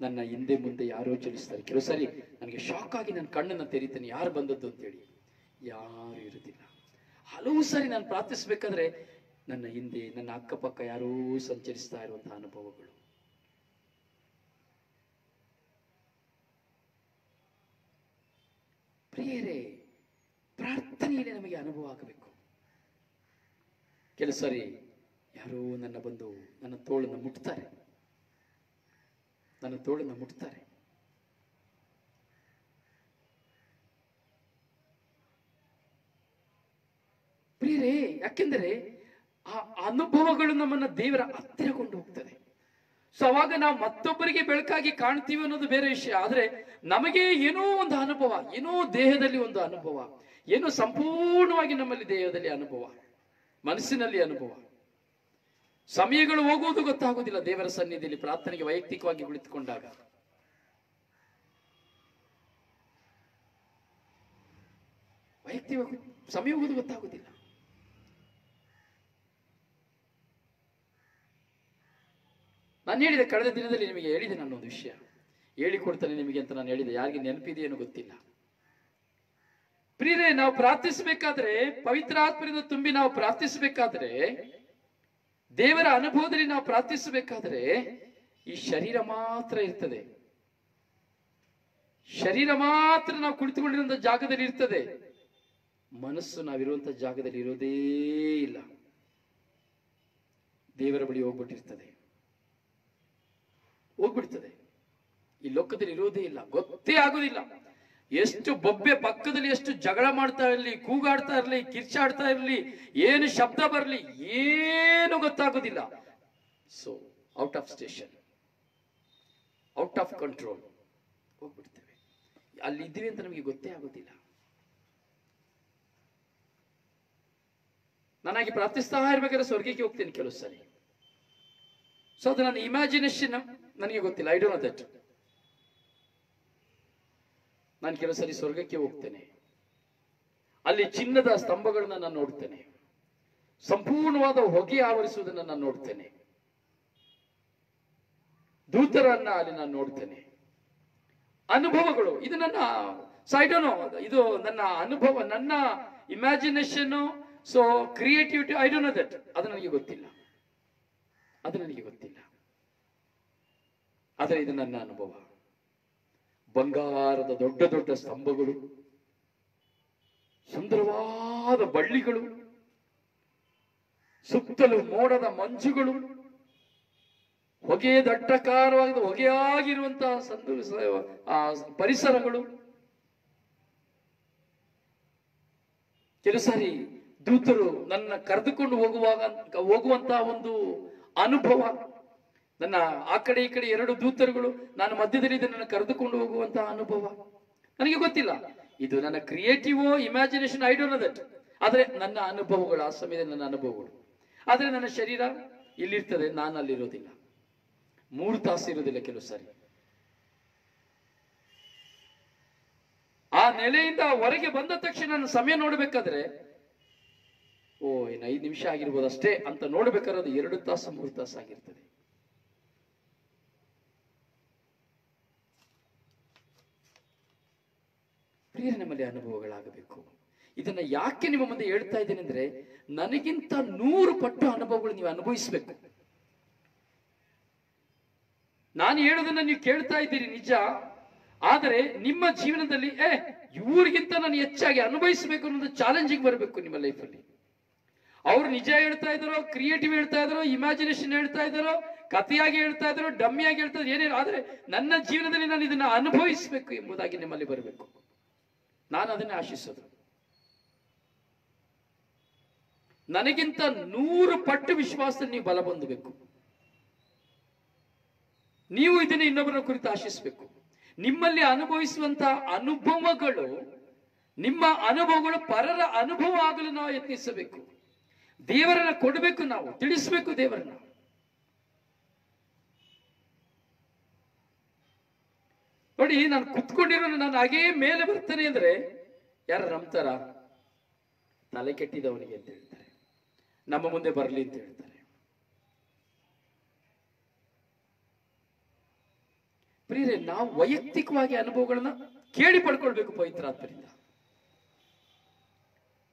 ನನ್ನ ಹಿಂದೆ ಮುಂದೆ ಯಾರೋ ಚಲಿಸ್ತಾರೆ. ಕೆಲವು ಸಾರಿ ನನಗೆ ಶಾಕ್ ಆಗಿ ನನ್ನ ಕಣ್ಣನ್ನು ತೆರೀತೇನೆ, ಯಾರು ಬಂದದ್ದು ಅಂತೇಳಿ. ಯಾರು ಇರುವುದಿಲ್ಲ. ಹಲವು ಸಾರಿ ನಾನು ಪ್ರಾರ್ಥಿಸ್ಬೇಕಾದ್ರೆ ನನ್ನ ಹಿಂದೆ, ನನ್ನ ಅಕ್ಕಪಕ್ಕ ಯಾರೋ ಸಂಚರಿಸ್ತಾ ಇರುವಂತಹ ಅನುಭವಗಳು. ಪ್ರಿಯರೇ, ಪ್ರಾರ್ಥನೆಯಲ್ಲಿ ನಮಗೆ ಅನುಭವ ಆಗಬೇಕು. ಕೆಲವು ಸಾರಿ ಯಾರೋ ನನ್ನ ಬಂದು ನನ್ನ ತೋಳನ್ನು ಮುಟ್ತಾರೆ, ನನ್ನ ತೋಳನ್ನು ಮುಟ್ತಾರೆ. ಪ್ರಿಯರೇ, ಯಾಕೆಂದರೆ ಆ ಅನುಭವಗಳು ನಮ್ಮನ್ನ ದೇವರ ಹತ್ತಿರ ಕೊಂಡು ಹೋಗ್ತದೆ. ಸೊ ಅವಾಗ ನಾವು ಮತ್ತೊಬ್ಬರಿಗೆ ಬೆಳಕಾಗಿ ಕಾಣ್ತೀವಿ ಅನ್ನೋದು ಬೇರೆ ವಿಷಯ. ಆದ್ರೆ ನಮಗೆ ಏನೋ ಒಂದು ಅನುಭವ, ಏನೋ ದೇಹದಲ್ಲಿ ಒಂದು ಅನುಭವ, ಏನೋ ಸಂಪೂರ್ಣವಾಗಿ ನಮ್ಮಲ್ಲಿ ದೇಹದಲ್ಲಿ ಅನುಭವ, ಮನಸ್ಸಿನಲ್ಲಿ ಅನುಭವ. ಸಮಯಗಳು ಹೋಗುವುದು ಗೊತ್ತಾಗುವುದಿಲ್ಲ. ದೇವರ ಸನ್ನಿಧಿಯಲ್ಲಿ ಪ್ರಾರ್ಥನೆಗೆ ವೈಯಕ್ತಿಕವಾಗಿ ಕುಳಿತುಕೊಂಡಾಗ ವೈಯಕ್ತಿಕವಾಗಿ ಸಮಯ ಹೋಗುವುದು ಗೊತ್ತಾಗುವುದಿಲ್ಲ. ನಾನು ಹೇಳಿದೆ, ಕಳೆದ ದಿನದಲ್ಲಿ ನಿಮಗೆ ಹೇಳಿದೆ, ನಾನು ಒಂದು ವಿಷಯ ಹೇಳಿಕೊಡ್ತಾನೆ ನಿಮಗೆ ಅಂತ ನಾನು ಹೇಳಿದೆ. ಯಾರಿಗೆ ನೆನಪಿದೆಯೇನೋ ಗೊತ್ತಿಲ್ಲ. ಪ್ರಿಯರೇ, ನಾವು ಪ್ರಾರ್ಥಿಸಬೇಕಾದ್ರೆ, ಪವಿತ್ರಾತ್ಮರಿಂದ ತುಂಬಿ ನಾವು ಪ್ರಾರ್ಥಿಸಬೇಕಾದ್ರೆ, ದೇವರ ಅನುಭವದಲ್ಲಿ ನಾವು ಪ್ರಾರ್ಥಿಸಬೇಕಾದ್ರೆ, ಈ ಶರೀರ ಮಾತ್ರ ಇರ್ತದೆ. ಶರೀರ ಮಾತ್ರ ನಾವು ಕುಳಿತುಕೊಂಡಿರುವಂತ ಜಾಗದಲ್ಲಿ ಇರ್ತದೆ. ಮನಸ್ಸು ನಾವಿರುವಂತ ಜಾಗದಲ್ಲಿ ಇರೋದೇ ಇಲ್ಲ. ದೇವರ ಬಳಿ ಹೋಗ್ಬಿಟ್ಟಿರ್ತದೆ, ಹೋಗ್ಬಿಡ್ತದೆ. ಈ ಲೋಕದಲ್ಲಿ ಇರೋದೇ ಇಲ್ಲ, ಗೊತ್ತೇ ಆಗೋದಿಲ್ಲ. ಎಷ್ಟು ಬೊಬ್ಬೆ ಪಕ್ಕದಲ್ಲಿ ಎಷ್ಟು ಜಗಳ ಮಾಡ್ತಾ ಇರಲಿ, ಕೂಗಾಡ್ತಾ ಇರಲಿ, ಕಿರ್ಚಾಡ್ತಾ ಇರಲಿ, ಏನು ಶಬ್ದ ಬರಲಿ, ಏನು ಗೊತ್ತಾಗೋದಿಲ್ಲ. So out of station, out of control ಹೋಗ್ಬಿಡ್ತೇವೆ. ಅಲ್ಲಿ ಇದ್ದೀವಿ ಅಂತ ನಮಗೆ ಗೊತ್ತೇ ಆಗೋದಿಲ್ಲ. ನಾನಾಗಿ ಪ್ರಾರ್ಥಿಸ್ತಾ ಇರ್ಬೇಕಾದ್ರೆ ಸ್ವರ್ಗಕ್ಕೆ ಹೋಗ್ತೀನಿ ಕೆಲವು ಸರಿ. ಸೊ ಅದು ನನ್ನ ಇಮ್ಯಾಜಿನೇಷನ್, ನನಗೆ ಗೊತ್ತಿಲ್ಲ, ಐ ಡೋಂಟ್ ನೋ ದಟ್. ನಾನು ಕೆಲವು ಸರಿ ಸ್ವರ್ಗಕ್ಕೆ ಹೋಗ್ತೇನೆ, ಅಲ್ಲಿ ಚಿನ್ನದ ಸ್ತಂಭಗಳನ್ನ ನಾನು ನೋಡ್ತೇನೆ, ಸಂಪೂರ್ಣವಾದ ಹೊಗೆ ಆವರಿಸುವುದನ್ನು ನಾನು ನೋಡ್ತೇನೆ, ದೂತರನ್ನ ಅಲ್ಲಿ ನಾನು ನೋಡ್ತೇನೆ. ಅನುಭವಗಳು, ಇದು ನನ್ನ ಸೈಡನು, ಇದು ನನ್ನ ಅನುಭವ, ನನ್ನ imagination. So creativity, I don't know that. ಅದು ನನಗೆ ಗೊತ್ತಿಲ್ಲ, ಅದು ನನಗೆ ಗೊತ್ತಿಲ್ಲ. ಆದರೆ ಇದು ನನ್ನ ಅನುಭವ. ಬಂಗಾರದ ದೊಡ್ಡ ದೊಡ್ಡ ಸ್ತಂಭಗಳು, ಸುಂದರವಾದ ಬಳ್ಳಿಗಳು, ಸುತ್ತಲೂ ಮೋಡದ ಮಂಜುಗಳು, ಹೊಗೆ ದಟ್ಟಕಾರವಾದ ಹೊಗೆಯಾಗಿರುವಂತಹ ಪರಿಸರಗಳು. ಕೆಲವು ಸಾರಿ ದೂತರು ನನ್ನ ಕರೆದುಕೊಂಡು ಹೋಗುವಂತಹ ಒಂದು ಅನುಭವ. ನನ್ನ ಆ ಕಡೆ ಈ ಕಡೆ ಎರಡು ದೂತರುಗಳು ನಾನು ಮಧ್ಯದಲ್ಲಿ ನನ್ನ ಕರೆದುಕೊಂಡು ಹೋಗುವಂತಹ ಅನುಭವ. ನನಗೆ ಗೊತ್ತಿಲ್ಲ, ಇದು ನನ್ನ creative imagination, I don't know that. ಆದ್ರೆ ನನ್ನ ಅನುಭವಗಳು, ಆ ಸಮಯದಲ್ಲಿ ನನ್ನ ಅನುಭವಗಳು. ಆದ್ರೆ ನನ್ನ ಶರೀರ ಇಲ್ಲಿರ್ತದೆ, ನಾನು ಅಲ್ಲಿರೋದಿಲ್ಲ. 3 ತಾಸು ಇರೋದಿಲ್ಲ ಕೆಲವು ಸಾರಿ. ಆ ನೆಲೆಯಿಂದ ಹೊರಗೆ ಬಂದ ತಕ್ಷಣ ನನ್ನ ಸಮಯ ನೋಡ್ಬೇಕಾದ್ರೆ, ಇನ್ನು 5 ನಿಮಿಷ ಆಗಿರ್ಬೋದು ಅಷ್ಟೇ ಅಂತ ನೋಡ್ಬೇಕಾದ್ರೆ ಅದು 2 ತಾಸು 3 ತಾಸು ಆಗಿರ್ತದೆ. ಪ್ರಿಯ, ನಮ್ಮಲ್ಲಿ ಅನುಭವಗಳಾಗಬೇಕು. ಇದನ್ನ ಯಾಕೆ ನಿಮ್ಮ ಮುಂದೆ ಹೇಳ್ತಾ ಇದ್ದೇನೆ ಅಂದ್ರೆ, ನನಗಿಂತ 100 ಪಟ್ಟು ಅನುಭವಗಳು ನೀವು ಅನುಭವಿಸಬೇಕು. ನಾನು ಹೇಳೋದನ್ನ ನೀವು ಕೇಳ್ತಾ ಇದ್ದೀರಿ ನಿಜ, ಆದರೆ ನಿಮ್ಮ ಜೀವನದಲ್ಲಿ ಇವ್ರಿಗಿಂತ ನಾನು ಹೆಚ್ಚಾಗಿ ಅನುಭವಿಸಬೇಕು ಅನ್ನೋದು ಚಾಲೆಂಜಿಂಗ್ ಬರಬೇಕು ನಿಮ್ಮ ಲೈಫಲ್ಲಿ. ಅವ್ರು ನಿಜ ಹೇಳ್ತಾ ಇದ್ದಾರೋ, ಕ್ರಿಯೇಟಿವ್ ಹೇಳ್ತಾ ಇದ್ದಾರೋ, ಇಮ್ಯಾಜಿನೇಷನ್ ಹೇಳ್ತಾ ಇದ್ದಾರೋ, ಕಥೆಯಾಗಿ ಹೇಳ್ತಾ ಇದ್ದಾರೋ, ಡಮ್ಮಿಯಾಗಿ ಹೇಳ್ತಾ ಇದ್ದಾರೋ, ಏನೇನು, ಆದರೆ ನನ್ನ ಜೀವನದಲ್ಲಿ ನಾನು ಇದನ್ನ ಅನುಭವಿಸಬೇಕು ಎಂಬುದಾಗಿ ನಿಮ್ಮಲ್ಲಿ ಬರಬೇಕು. ನಾನು ಅದನ್ನೇ ಆಶಿಸೋದು. ನನಗಿಂತ 100 ಪಟ್ಟು ವಿಶ್ವಾಸದಲ್ಲಿ ನೀವು ಬಲ ಹೊಂದಬೇಕು. ನೀವು ಇದನ್ನ ಇನ್ನೊಬ್ಬರ ಕುರಿತು ಆಶಿಸಬೇಕು. ನಿಮ್ಮಲ್ಲಿ ಅನುಭವಿಸುವಂತಹ ಅನುಭವಗಳು, ನಿಮ್ಮ ಅನುಭವಗಳು ಪರರ ಅನುಭವ ಆಗಲು ನಾವು ಯತ್ನಿಸಬೇಕು. ದೇವರನ್ನ ಕೊಡಬೇಕು, ನಾವು ತಿಳಿಸಬೇಕು ದೇವರನ್ನ. ನೋಡಿ, ನಾನು ಕುತ್ಕೊಂಡಿರೋ ನಾನು ಹಾಗೇ ಮೇಲೆ ಬರ್ತೇನೆ ಅಂದ್ರೆ ಯಾರು ನಂಬ್ತಾರ? ತಲೆ ಕೆಟ್ಟಿದವನಿಗೆ ಅಂತ ಹೇಳ್ತಾರೆ, ನಮ್ಮ ಮುಂದೆ ಬರಲಿ ಅಂತ ಹೇಳ್ತಾರೆ. ಪ್ರಿಯರೇ, ನಾವು ವೈಯಕ್ತಿಕವಾಗಿ ಅನುಭವಗಳನ್ನ ಕೇಳಿ ಪಡ್ಕೊಳ್ಬೇಕು ಪವಿತ್ರಾತ್ಮರಿಂದ.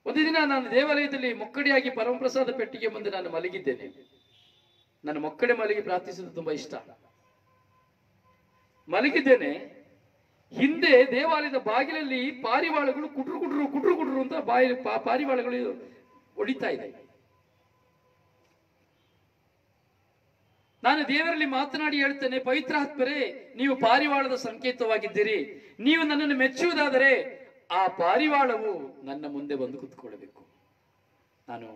ಒಂದು ದಿನ ನಾನು ದೇವಾಲಯದಲ್ಲಿ ಮೊಕ್ಕಡಿಯಾಗಿ ಪರಮಪ್ರಸಾದ ಪೆಟ್ಟಿಗೆ ಮುಂದೆ ನಾನು ಮಲಗಿದ್ದೇನೆ. ನಾನು ಮೊಕ್ಕಡೆ ಮಲಗಿ ಪ್ರಾರ್ಥಿಸೋದು ತುಂಬಾ ಇಷ್ಟ. ಮಲಗಿದ್ದೇನೆ. ಹಿಂದೆ ದೇವಾಲಯದ ಬಾಗಿಲಲ್ಲಿ ಪಾರಿವಾಳಗಳು ಕುಟ್ರು ಕುಟ್ರು ಕುಟ್ರು ಕುಟ್ರು ಅಂತ ಪಾರಿವಾಳಗಳು ಹೊಡಿತಾ ಇದೆ. ನಾನು ದೇವರಲ್ಲಿ ಮಾತನಾಡಿ ಹೇಳ್ತೇನೆ, ಪವಿತ್ರಾತ್ಮರೇ, ನೀವು ಪಾರಿವಾಳದ ಸಂಕೇತವಾಗಿದ್ದೀರಿ. ನೀವು ನನ್ನನ್ನು ಮೆಚ್ಚುವುದಾದರೆ ಆ ಪಾರಿವಾಳವು ನನ್ನ ಮುಂದೆ ಬಂದು ಕುತ್ಕೊಳ್ಬೇಕು. ನಾನು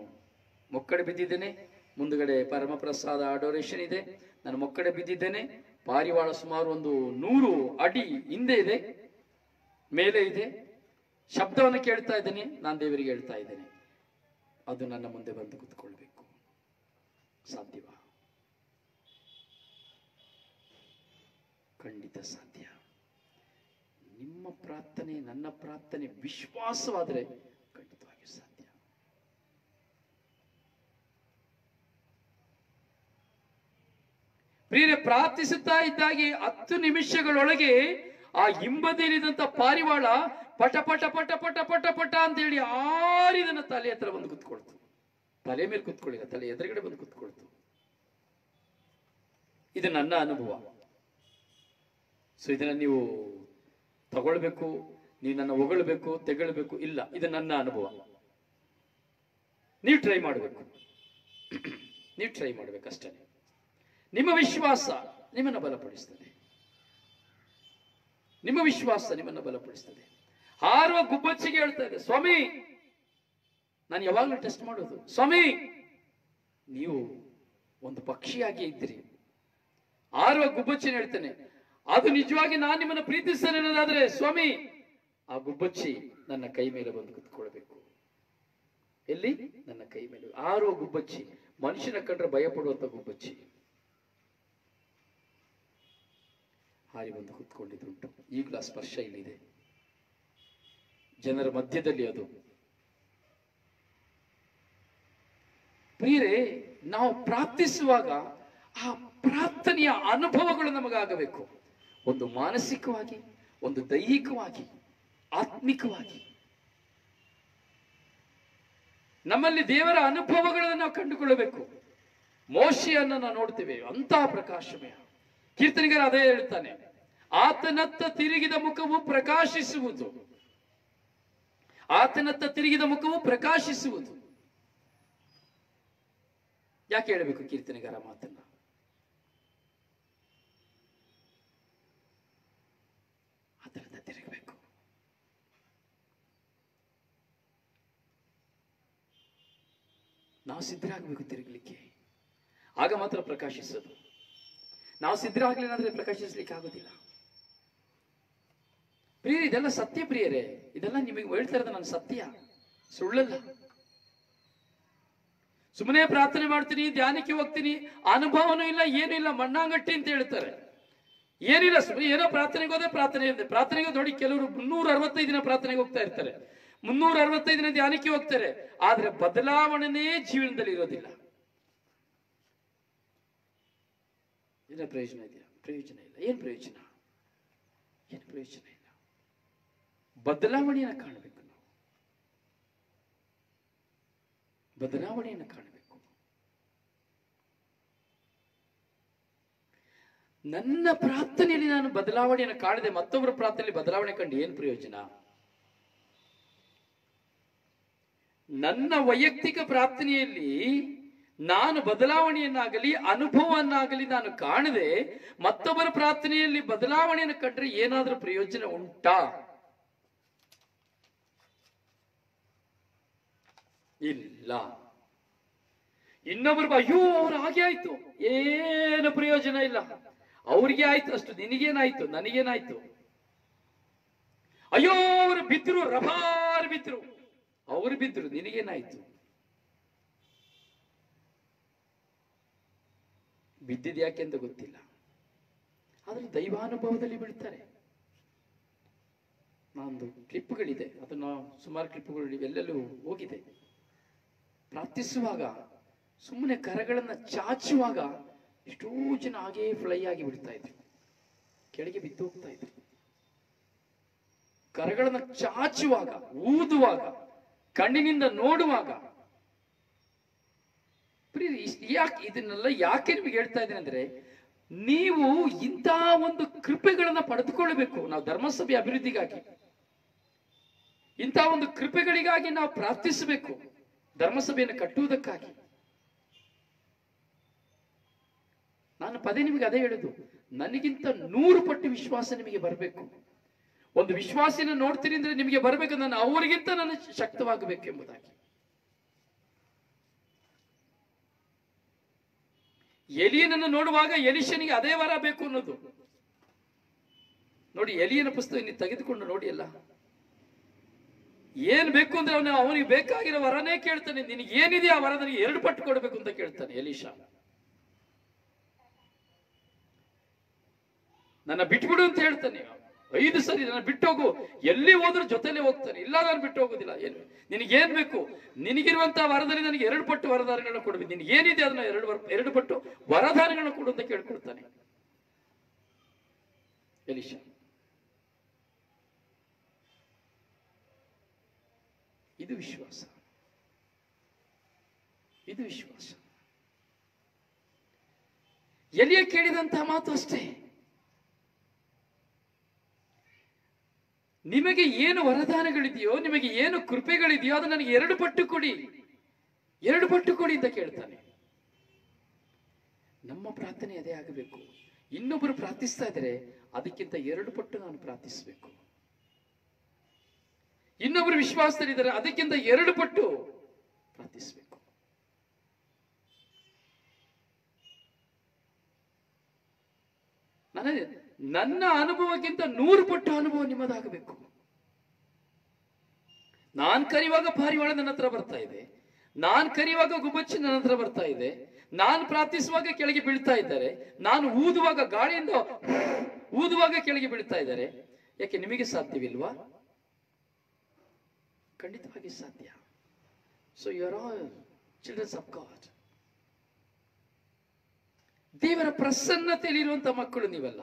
ಮೊಕ್ಕಡೆ ಬಿದ್ದಿದ್ದೇನೆ. ಮುಂದುಗಡೆ ಪರಮಪ್ರಸಾದ ಅಡೋರೇಷನ್ ಇದೆ. ನಾನು ಮೊಕ್ಕಡೆ ಬಿದ್ದಿದ್ದೇನೆ. ಪಾರಿವಾಳ ಸುಮಾರು ಒಂದು 100 ಅಡಿ ಹಿಂದೆ ಇದೆ, ಮೇಲೆ ಇದೆ. ಶಬ್ದವನ್ನು ಕೇಳ್ತಾ ಇದ್ದೇನೆ. ನಾನು ದೇವರಿಗೆ ಹೇಳ್ತಾ ಇದ್ದೇನೆ, ಅದು ನನ್ನ ಮುಂದೆ ಬಂದು ಕುತ್ಕೊಳ್ಬೇಕು. ಸಾಧ್ಯವಾ? ಖಂಡಿತ ಸಾಧ್ಯ. ನಿಮ್ಮ ಪ್ರಾರ್ಥನೆ, ನನ್ನ ಪ್ರಾರ್ಥನೆ ವಿಶ್ವಾಸವಾದರೆ ಖಂಡಿತವಾಗಿಯೂ ಸಾಧ್ಯ. ಪ್ರಿಯರೇ, ಪ್ರಾರ್ಥಿಸುತ್ತಾ ಇದ್ದಾಗೆ 10 ನಿಮಿಷಗಳೊಳಗೆ ಆ ಹಿಂಬದಿಯಲ್ಲಿದ್ದಂತ ಪಾರಿವಾಳ ಪಟ ಪಟ ಪಟ ಪಟ ಪಟ ಪಟ ಅಂತ ಹೇಳಿ ಆರಿದನ ತಲೆ ಹತ್ರ ಬಂದು ಕುತ್ಕೊಳ್ತು. ತಲೆ ಮೇಲೆ ಕುತ್ಕೊಳ್ಳಿಲ್ಲ, ತಲೆ ಎದುರುಗಡೆ ಬಂದು ಕುತ್ಕೊಳ್ತು. ಇದು ನನ್ನ ಅನುಭವ. ಸೊ ಇದನ್ನ ನೀವು ತಗೊಳ್ಬೇಕು, ನೀವು ನನ್ನ ಹೊಗಳಬೇಕು, ತೆಗೊಳ್ಬೇಕು ಇಲ್ಲ. ಇದು ನನ್ನ ಅನುಭವ. ನೀವು ಟ್ರೈ ಮಾಡಬೇಕು, ನೀವು ಟ್ರೈ ಮಾಡ್ಬೇಕಷ್ಟೇ. ನಿಮ್ಮ ವಿಶ್ವಾಸ ನಿಮ್ಮನ್ನು ಬಲಪಡಿಸ್ತದೆ. ನಿಮ್ಮ ವಿಶ್ವಾಸ ನಿಮ್ಮನ್ನು ಬಲಪಡಿಸ್ತದೆ. ಹಾರುವ ಗುಬ್ಬಚ್ಚಿಗೆ ಹೇಳ್ತಾ ಇದೆ, ಸ್ವಾಮಿ, ನಾನು ಯಾವಾಗಲೂ ಟೆಸ್ಟ್ ಮಾಡೋದು, ಸ್ವಾಮಿ ನೀವು ಒಂದು ಪಕ್ಷಿಯಾಗಿ ಇದ್ದೀರಿ. ಹಾರುವ ಗುಬ್ಬಚ್ಚಿನ ಹೇಳ್ತೇನೆ, ಅದು ನಿಜವಾಗಿ ನಾನು ನಿಮ್ಮನ್ನು ಪ್ರೀತಿಸ್ತೇನೆ ಅನ್ನೋದಾದ್ರೆ ಸ್ವಾಮಿ, ಆ ಗುಬ್ಬಚ್ಚಿ ನನ್ನ ಕೈ ಮೇಲೆ ಬಂದು ಕುತ್ಕೊಳ್ಬೇಕು. ಎಲ್ಲಿ? ನನ್ನ ಕೈ ಮೇಲೆ ಹಾರುವ ಗುಬ್ಬಚ್ಚಿ, ಮನುಷ್ಯನ ಕಂಡ್ರೆ ಭಯ ಪಡುವಂತ ಗುಬ್ಬಚ್ಚಿ ಹಾರಿ ಬಂದು ಕೂತ್ಕೊಂಡಿದ್ದುಂಟು. ಈಗಲೂ ಆ ಸ್ಪರ್ಶ ಇಲ್ಲಿದೆ, ಜನರ ಮಧ್ಯದಲ್ಲಿ ಅದು. ಪ್ರಿಯರೇ, ನಾವು ಪ್ರಾರ್ಥಿಸುವಾಗ ಆ ಪ್ರಾರ್ಥನೆಯ ಅನುಭವಗಳು ನಮಗಾಗಬೇಕು. ಒಂದು ಮಾನಸಿಕವಾಗಿ, ಒಂದು ದೈಹಿಕವಾಗಿ, ಆತ್ಮಿಕವಾಗಿ ನಮ್ಮಲ್ಲಿ ದೇವರ ಅನುಭವಗಳನ್ನು ನಾವು ಕಂಡುಕೊಳ್ಳಬೇಕು. ಮೋಶೆಯನ್ನು ನಾವು ನೋಡ್ತೇವೆ, ಅಂತಹ ಪ್ರಕಾಶಮಯ. ಕೀರ್ತನೆಗಾರ ಅದೇ ಹೇಳ್ತಾನೆ, ಆತನತ್ತ ತಿರುಗಿದ ಮುಖವು ಪ್ರಕಾಶಿಸುವುದು, ಆತನತ್ತ ತಿರುಗಿದ ಮುಖವು ಪ್ರಕಾಶಿಸುವುದು. ಯಾಕೆ ಹೇಳಬೇಕು ಕೀರ್ತನೆಗಾರ ಮಾತನ್ನ? ಆತನತ್ತ ತಿರುಗಬೇಕು. ನಾವು ಸಿದ್ಧರಾಗಬೇಕು ತಿರುಗಲಿಕ್ಕೆ, ಆಗ ಮಾತ್ರ ಪ್ರಕಾಶಿಸೋದು. ನಾವು ಸಿದ್ಧರಾಗಲಿಲ್ಲ ಅಂದ್ರೆ ಪ್ರಕಾಶಿಸ್ಲಿಕ್ಕೆ ಆಗೋದಿಲ್ಲ. ಪ್ರಿಯರೇ, ಇದೆಲ್ಲ ಸತ್ಯ ಪ್ರಿಯರೇ, ಇದೆಲ್ಲ ನಿಮಗೆ ಹೇಳ್ತಾ ಇರೋದು ನನ್ನ ಸತ್ಯ, ಸುಳ್ಳಲ್ಲ. ಸುಮ್ಮನೆ ಪ್ರಾರ್ಥನೆ ಮಾಡ್ತೀನಿ, ಧ್ಯಾನಕ್ಕೆ ಹೋಗ್ತೀನಿ, ಅನುಭವನೂ ಇಲ್ಲ, ಏನೂ ಇಲ್ಲ, ಮಣ್ಣಾಂಗಟ್ಟಿ ಅಂತ ಹೇಳ್ತಾರೆ. ಏನಿಲ್ಲ, ಸುಮ್ಮನೆ ಏನೋ ಪ್ರಾರ್ಥನೆಗೆ ಹೋದ್ರೆ ಪ್ರಾರ್ಥನೆ ಇದೆ. ಪ್ರಾರ್ಥನೆಗೆ ನೋಡಿ, ಕೆಲವರು 365 ದಿನ ಪ್ರಾರ್ಥನೆಗೆ ಹೋಗ್ತಾ ಇರ್ತಾರೆ, 365 ದಿನ ಧ್ಯಾನಕ್ಕೆ ಹೋಗ್ತಾರೆ, ಆದ್ರೆ ಬದಲಾವಣೆನೇ ಜೀವನದಲ್ಲಿ ಇರೋದಿಲ್ಲ. ಏನ ಪ್ರಯೋಜನ ಇದೆಯಾ? ಪ್ರಯೋಜನ ಇಲ್ಲ. ಏನ್ ಪ್ರಯೋಜನ? ಏನು ಪ್ರಯೋಜನ ಇಲ್ಲ. ಬದಲಾವಣೆಯನ್ನು ಕಾಣಬೇಕು ನಾವು, ಬದಲಾವಣೆಯನ್ನು ಕಾಣಬೇಕು. ನನ್ನ ಪ್ರಾರ್ಥನೆಯಲ್ಲಿ ನಾನು ಬದಲಾವಣೆಯನ್ನು ಕಾಣದೆ ಮತ್ತೊಬ್ಬರ ಪ್ರಾರ್ಥನೆಯಲ್ಲಿ ಬದಲಾವಣೆ ಕಂಡು ಏನು ಪ್ರಯೋಜನ? ನನ್ನ ವೈಯಕ್ತಿಕ ಪ್ರಾರ್ಥನೆಯಲ್ಲಿ ನಾನು ಬದಲಾವಣೆಯನ್ನಾಗಲಿ ಅನುಭವವನ್ನಾಗಲಿ ನಾನು ಕಾಣದೆ ಮತ್ತೊಬ್ಬರ ಪ್ರಾರ್ಥನೆಯಲ್ಲಿ ಬದಲಾವಣೆಯನ್ನು ಕಂಡ್ರೆ ಏನಾದ್ರೂ ಪ್ರಯೋಜನ ಉಂಟಾ? ಇಲ್ಲ. ಇನ್ನೊಬ್ಬರು ಅಯ್ಯೋ ಅವ್ರು ಹಾಗೆ ಆಯ್ತು, ಏನು ಪ್ರಯೋಜನ ಇಲ್ಲ. ಅವ್ರಿಗೆ ಆಯ್ತು ಅಷ್ಟು, ನಿನಗೇನಾಯ್ತು, ನನಗೇನಾಯ್ತು? ಅಯ್ಯೋ ಅವರು ಬಿದ್ರು, ರಭಾರ್ ಬಿದ್ರು, ಅವರು ಬಿದ್ರು, ನಿನಗೇನಾಯ್ತು? ಬಿದ್ದಿದ್ ಯಾಕೆ ಅಂತ ಗೊತ್ತಿಲ್ಲ, ಆದ್ರೆ ದೈವಾನುಭವದಲ್ಲಿ ಬಿಡ್ತಾರೆ. ನಂದು ಕ್ಲಿಪ್ಗಳಿದೆ, ಅದನ್ನ ಸುಮಾರು ಕ್ಲಿಪ್ಗಳು ಎಲ್ಲೆಲ್ಲೂ ಹೋಗಿದೆ. ಪ್ರಾರ್ಥಿಸುವಾಗ ಸುಮ್ಮನೆ ಕರಗಳನ್ನ ಚಾಚುವಾಗ ಎಷ್ಟೋ ಜನ ಹಾಗೇ ಫ್ಲೈ ಆಗಿ ಬಿಡ್ತಾ ಇದ್ರು, ಕೆಳಗೆ ಬಿದ್ದು ಹೋಗ್ತಾ ಇದ್ರು. ಕರಗಳನ್ನ ಚಾಚುವಾಗ, ಊದುವಾಗ, ಕಣ್ಣಿನಿಂದ ನೋಡುವಾಗ. ಯಾಕೆ ಇದನ್ನೆಲ್ಲ ಯಾಕೆ ನಿಮಗೆ ಹೇಳ್ತಾ ಇದ್ದೇನೆ ಅಂದ್ರೆ, ನೀವು ಇಂತಹ ಒಂದು ಕೃಪೆಗಳನ್ನ ಪಡೆದುಕೊಳ್ಳಬೇಕು. ನಾವು ಧರ್ಮಸಭೆ ಅಭಿವೃದ್ಧಿಗಾಗಿ ಇಂತಹ ಒಂದು ಕೃಪೆಗಳಿಗಾಗಿ ನಾವು ಪ್ರಾರ್ಥಿಸಬೇಕು, ಧರ್ಮಸಭೆಯನ್ನು ಕಟ್ಟುವುದಕ್ಕಾಗಿ. ನಾನು ಪದೇ ನಿಮಗೆ ಅದೇ ಹೇಳುದು, ನನಗಿಂತ 100 ಪಟ್ಟು ವಿಶ್ವಾಸ ನಿಮಗೆ ಬರಬೇಕು. ಒಂದು ವಿಶ್ವಾಸಿನ ನೋಡ್ತೀನಿ ಅಂದ್ರೆ ನಿಮಗೆ ಬರಬೇಕು, ನಾನು ಅವರಿಗಿಂತ ನಾನು ಶಕ್ತವಾಗಬೇಕು ಎಂಬುದಾಗಿ. ಎಲಿಯನನ್ನು ನೋಡುವಾಗ ಎಲಿಶನಿಗೆ ಅದೇ ವರ ಬೇಕು ಅನ್ನೋದು. ನೋಡಿ, ಎಲಿಯನ ಪುಸ್ತಕ ನೀವು ತೆಗೆದುಕೊಂಡು ನೋಡಿ, ಅಲ್ಲ ಏನ್ ಬೇಕು ಅಂದ್ರೆ ಅವನಿಗೆ ಬೇಕಾಗಿರೋ ವರನೇ ಕೇಳ್ತಾನೆ. ನಿನಗೆ ಏನಿದೆ ಆ ವರ ನನಗೆ 2 ಪಟ್ಟು ಕೊಡಬೇಕು ಅಂತ ಕೇಳ್ತಾನೆ ಎಲೀಷಾ. ನನ್ನ ಬಿಟ್ಬಿಡು ಅಂತ ಹೇಳ್ತಾನೆ. 5 ಸರಿ ನನ್ನ ಬಿಟ್ಟೋಗು, ಎಲ್ಲಿ ಹೋದ್ರೂ ಜೊತೆಲೆ ಹೋಗ್ತಾನೆ, ಇಲ್ಲ ನಾನು ಬಿಟ್ಟು ಹೋಗೋದಿಲ್ಲ. ಏನು ನಿನಗೇನ್ ಬೇಕು? ನಿನಗಿರುವಂತಹ ವರದಲ್ಲಿ ನನಗೆ 2 ಪಟ್ಟು ವರದಾನಗಳನ್ನ ಕೊಡಬೇಕು. ನಿನಗೆ ಏನಿದೆ ಅದನ್ನ 2 ಪಟ್ಟು ವರದಾನಗಳನ್ನ ಕೊಡು ಅಂತ ಕೇಳ್ಕೊಡ್ತಾನೆ ಎಲೀಷಾ. ಇದು ವಿಶ್ವಾಸ, ಇದು ವಿಶ್ವಾಸ. ಎಲಿಯ ಕೇಳಿದಂತಹ ಮಾತು ಅಷ್ಟೇ, ನಿಮಗೆ ಏನು ವರದಾನಗಳಿದೆಯೋ, ನಿಮಗೆ ಏನು ಕೃಪೆಗಳಿದೆಯೋ ಅದು ನನಗೆ 2 ಪಟ್ಟು ಕೊಡಿ, 2 ಪಟ್ಟು ಕೊಡಿ ಅಂತ ಕೇಳ್ತಾನೆ. ನಮ್ಮ ಪ್ರಾರ್ಥನೆ ಅದೇ ಆಗಬೇಕು. ಇನ್ನೊಬ್ಬರು ಪ್ರಾರ್ಥಿಸ್ತಾ ಇದ್ರೆ ಅದಕ್ಕಿಂತ 2 ಪಟ್ಟು ನಾನು ಪ್ರಾರ್ಥಿಸಬೇಕು. ಇನ್ನೊಬ್ಬರು ವಿಶ್ವಾಸದಲ್ಲಿದ್ದಾರೆ, ಅದಕ್ಕಿಂತ 2 ಪಟ್ಟು ಪ್ರಾರ್ಥಿಸಬೇಕು. ನನ್ನ ಅನುಭವಕ್ಕಿಂತ 100 ಪಟ್ಟು ಅನುಭವ ನಿಮ್ಮದಾಗಬೇಕು. ನಾನ್ ಕರೆಯುವಾಗ ಪಾರಿವಾಳ ನನ್ನ ಹತ್ರ ಬರ್ತಾ ಇದೆ, ನಾನ್ ಕರೆಯುವಾಗ ಗುಬ್ಬಚ್ಚಿ ನನ್ನ ಹತ್ರ ಬರ್ತಾ ಇದೆ, ನಾನು ಪ್ರಾರ್ಥಿಸುವಾಗ ಕೆಳಗೆ ಬೀಳ್ತಾ ಇದ್ದಾರೆ, ನಾನು ಊದುವಾಗ ಗಾಳಿಯಿಂದ ಊದುವಾಗ ಕೆಳಗೆ ಬೀಳ್ತಾ ಇದ್ದಾರೆ. ಯಾಕೆ ನಿಮಗೆ ಸಾಧ್ಯವಿಲ್ವಾ? ಖಂಡಿತವಾಗಿ ಸಾಧ್ಯ. So you are all childrens of God. ದೇವರ ಪ್ರಸನ್ನತೆಯಲ್ಲಿರುವಂತಹ ಮಕ್ಕಳು ನೀವೆಲ್ಲ,